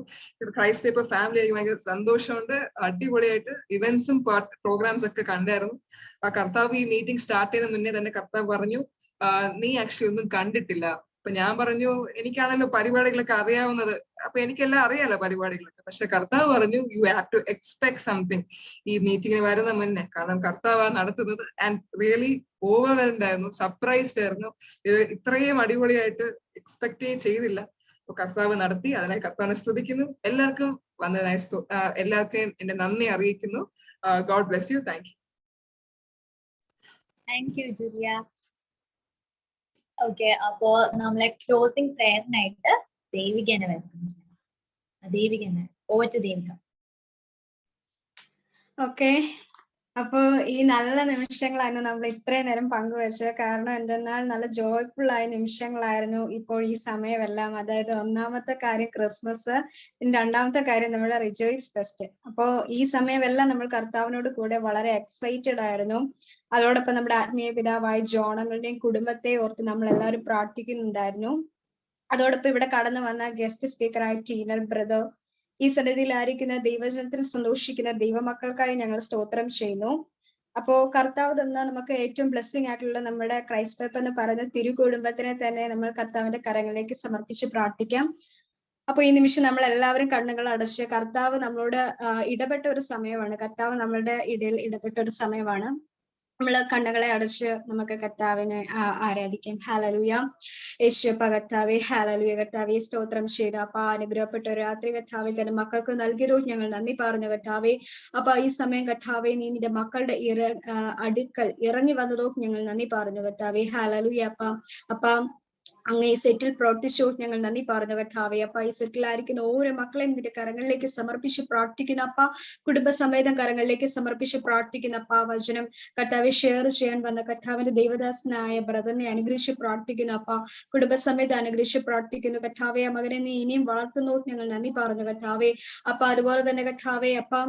ക്രൈസ്റ്റ് പേപ്പർ ഫാമിലി എനിക്ക് ഭയങ്കര സന്തോഷമുണ്ട്. അടിപൊളിയായിട്ട് ഇവന്റ്സും പ്രോഗ്രാംസ് ഒക്കെ കണ്ടായിരുന്നു. ആ കർത്താവ് ഈ മീറ്റിംഗ് സ്റ്റാർട്ട് ചെയ്യുന്ന മുന്നേ തന്നെ കർത്താവ് പറഞ്ഞു, നീ ആക്ച്വലി ഒന്നും കണ്ടിട്ടില്ല. അപ്പൊ ഞാൻ പറഞ്ഞു, എനിക്കാണല്ലോ പരിപാടികളൊക്കെ അറിയാവുന്നത്, അപ്പൊ എനിക്കെല്ലാം അറിയാലോ പരിപാടികളൊക്കെ. പക്ഷെ കർത്താവ് പറഞ്ഞു, you have to expect something ഈ മീറ്റിങ്ങിന് വരുന്ന മുന്നേ. കാരണം കർത്താവ് നടത്തുന്നത്. ആൻഡ് റിയലി ഓവർവെൽഡ് ആയിരുന്നു, സർപ്രൈസ്ഡ് ആയിരുന്നു. ഇത് ഇത്രയും അടിപൊളിയായിട്ട് എക്സ്പെക്ട് ചെയ്തില്ല. അപ്പൊ കർത്താവ് നടത്തി, അതിനായി കർത്താവിനെ സ്തുതിക്കുന്നു. എല്ലാവർക്കും വന്നതായി എല്ലാവർക്കും എന്റെ നന്ദി അറിയിക്കുന്നു. God bless U. Thank you. Thank U Julia. Okay, അപ്പോ നമ്മളെ ക്ലോസിംഗ് പ്രയറിനായിട്ട് ദേവികനെ വെൽക്കം ചെയ്യാം. ദേവികനെ, ഓവർ ടു ദേവിക. ഓക്കെ, അപ്പോ ഈ നല്ല നിമിഷങ്ങളായിരുന്നു നമ്മൾ ഇത്രയും നേരം പങ്കുവെച്ചത്. കാരണം എന്തെന്നാൽ നല്ല ജോയ്ഫുൾ ആയ നിമിഷങ്ങളായിരുന്നു ഇപ്പോൾ ഈ സമയമെല്ലാം. അതായത് ഒന്നാമത്തെ കാര്യം ക്രിസ്മസ്, രണ്ടാമത്തെ കാര്യം നമ്മുടെ റിജോയ്സ് ഫെസ്റ്റ്. അപ്പോ ഈ സമയമെല്ലാം നമ്മൾ കർത്താവിനോട് കൂടെ വളരെ എക്സൈറ്റഡ് ആയിരുന്നു. അതോടൊപ്പം നമ്മുടെ ആത്മീയ പിതാവായ ജോണങ്ങളുടെയും കുടുംബത്തെ ഓർത്ത് നമ്മൾ എല്ലാവരും പ്രാർത്ഥിക്കുന്നുണ്ടായിരുന്നു. അതോടൊപ്പം ഇവിടെ കടന്നു വന്ന ഗസ്റ്റ് സ്പീക്കറായ ടീനർ ബ്രദർ, ഈ സന്നിധിയിലായിരിക്കുന്ന ദൈവജനത്തിൽ സന്തോഷിക്കുന്ന ദൈവമക്കൾക്കായി ഞങ്ങൾ സ്തോത്രം ചെയ്യുന്നു. അപ്പോ കർത്താവ് തന്ന നമുക്ക് ഏറ്റവും ബ്ലെസ്സിങ് ആയിട്ടുള്ള നമ്മുടെ ക്രൈസ്റ്റ് പേപ്പർ എന്ന് പറയുന്ന തിരുകുടുംബത്തിനെ തന്നെ നമ്മൾ കർത്താവിന്റെ കരങ്ങളിലേക്ക് സമർപ്പിച്ച് പ്രാർത്ഥിക്കാം. അപ്പൊ ഈ നിമിഷം നമ്മൾ എല്ലാവരും കണ്ണുകൾ അടച്ച് കർത്താവ് നമ്മളോട് ഇടപെട്ട ഒരു സമയമാണ്. കർത്താവ് നമ്മളുടെ ഇടയിൽ ഇടപെട്ട ഒരു സമയമാണ്. നമ്മൾ കണ്ണുകളെ അടച്ച് നമുക്ക് കർത്താവിനെ ആരാധിക്കാം. ഹല്ലേലൂയ. യേശുവപ്പ കർത്താവേ, ഹല്ലേലൂയ കർത്താവേ, സ്തോത്രം ചെയ്ത അപ്പ അനുഗ്രഹപ്പെട്ട ഒരു രാത്രി കർത്താവെ തന്നെ മക്കൾക്ക് നൽകിയതോ ഞങ്ങൾ നന്ദി പറഞ്ഞു കർത്താവേ. അപ്പൊ ഈ സമയം കർത്താവെ നീ നിന്റെ മക്കളുടെ അടുക്കൽ ഇറങ്ങി വന്നതോ ഞങ്ങൾ നന്ദി പറഞ്ഞു കർത്താവേ. ഹല്ലേലൂയ. അപ്പ അങ്ങ് ഈ സെറ്റിൽ പ്രവർത്തിച്ചു ഞങ്ങൾ നന്ദി പറഞ്ഞു കർത്താവേ. അപ്പ ഈ സെറ്റിലായിരിക്കുന്ന ഓരോ മക്കളെയും നിന്റെ കരങ്ങളിലേക്ക് സമർപ്പിച്ച് പ്രാർത്ഥിക്കുന്ന അപ്പ, കുടുംബസമേതം കരങ്ങളിലേക്ക് സമർപ്പിച്ച് പ്രാർത്ഥിക്കുന്ന അപ്പ, വചനം കർത്താവെ ഷെയർ ചെയ്യാൻ വന്ന കർത്താവിന്റെ ദൈവദാസനായ ബ്രദറിനെ അനുഗ്രഹിച്ച് പ്രാർത്ഥിക്കുന്നു അപ്പ, കുടുംബസമേതം അനുഗ്രഹിച്ച് പ്രാർത്ഥിക്കുന്നു കർത്താവെ. ആ മകനെ നീ ഇനിയും വളർത്തുന്നു ഞങ്ങൾ നന്ദി പറഞ്ഞു കർത്താവെ. അപ്പ അതുപോലെ തന്നെ കർത്താവെ അപ്പ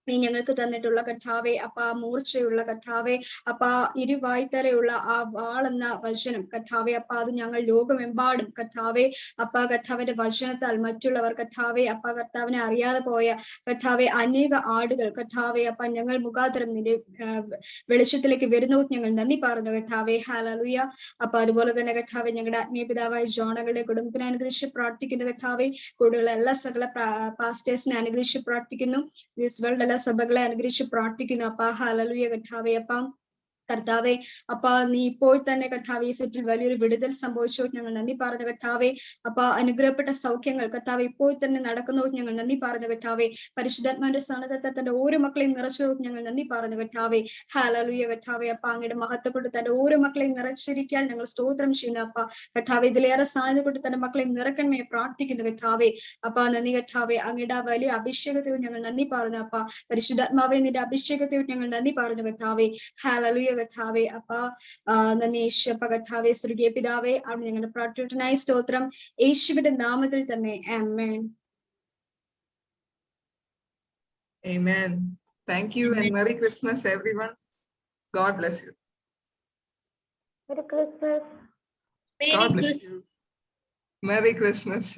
നീ ഞങ്ങൾക്ക് തന്നിട്ടുള്ള കർത്താവെ അപ്പ, മൂർച്ചയുള്ള കർത്താവെ അപ്പ, ഇരുവായ്ത്തലയുള്ള ആ വാളെന്ന വചനം കർത്താവെ അപ്പ, അത് ഞങ്ങൾ ലോകമെമ്പാടും കർത്താവെ അപ്പ, കർത്താവിന്റെ വചനത്താൽ മറ്റുള്ളവർ കർത്താവെ അപ്പ, കർത്താവിനെ അറിയാതെ പോയ കർത്താവെ അനേക ആടുകൾ കർത്താവെ അപ്പ, ഞങ്ങൾ മുഖാന്തരം നിന്റെ വെളിച്ചത്തിലേക്ക് വരുന്നു ഞങ്ങൾ നന്ദി പറഞ്ഞു കർത്താവെ. ഹല്ലേലൂയ. അപ്പ അതുപോലെ തന്നെ കർത്താവെ ഞങ്ങളുടെ ആത്മീയ പിതാവായ ജോണകളുടെ കുടുംബത്തിനെ അനുഗ്രഹിച്ച് പ്രാർത്ഥിക്കുന്ന കർത്താവെ, കൂടുതലുള്ള എല്ലാ സകല പാസ്റ്റേഴ്സിനെ അനുഗ്രഹിച്ച് പ്രാർത്ഥിക്കുന്നു. വേൾഡ് സഭകളെ അനുഗ്രഹിച്ച് പ്രാർത്ഥിക്കുന്നു അപ്പ. ഹല്ലേലൂയ കർത്താവേ. അപ്പ കർത്താവെ അപ്പ, നീ ഇപ്പോൾ തന്നെ കർത്താവെ ഈ സെറ്റിൽ വലിയൊരു വിടുതൽ സംഭവിച്ചു ഞങ്ങൾ നന്ദി പറഞ്ഞു കർത്താവെ. അപ്പ അനുഗ്രഹപ്പെട്ട സൗഖ്യങ്ങൾ കർത്താവെ ഇപ്പോൾ തന്നെ നടക്കുന്നു ഞങ്ങൾ നന്ദി പറഞ്ഞു കർത്താവെ. പരിശുദ്ധാത്മാവിന്റെ സാന്നിധ്യത്തെ തന്റെ ഓരോ മക്കളെയും നിറച്ചു ഞങ്ങൾ നന്ദി പറഞ്ഞു കർത്താവെ. ഹല്ലേലൂയ കർത്താവെ. അപ്പ അങ്ങയുടെ മഹത്വം കൊണ്ട് തന്റെ ഓരോ മക്കളെയും നിറച്ചിരിക്കാൻ ഞങ്ങൾ സ്തോത്രം ചെയ്യുന്നു അപ്പ. കർത്താവെ ഇതിലേറെ സാന്നിധ്യം കൊണ്ട് തന്റെ മക്കളെ നിറക്കണമേ പ്രാർത്ഥിക്കുന്നു കർത്താവെ. അപ്പ നന്ദി കർത്താവെ. അങ്ങയുടെ വലിയ അഭിഷേകത്തെ ഞങ്ങൾ നന്ദി പറഞ്ഞു അപ്പ. പരിശുദ്ധാത്മാവെ നിന്റെ അഭിഷേകത്തെ ഞങ്ങൾ നന്ദി പറഞ്ഞു കർത്താവെ. ഹല്ലേലൂയ കർത്താവെ. അപ്പ നന്ദി യേശുവപ്പ കർത്താവെ. സ്വർഗീയ പിതാവേ, അവിടെ ഞങ്ങളുടെ പ്രാർത്ഥനയായി സ്തോത്രം യേശുവിന്റെ നാമത്തിൽ തന്നെ. ആമേൻ. Amen. Thank you and Merry Christmas everyone. God bless you. Merry Christmas. God bless you. Merry Christmas.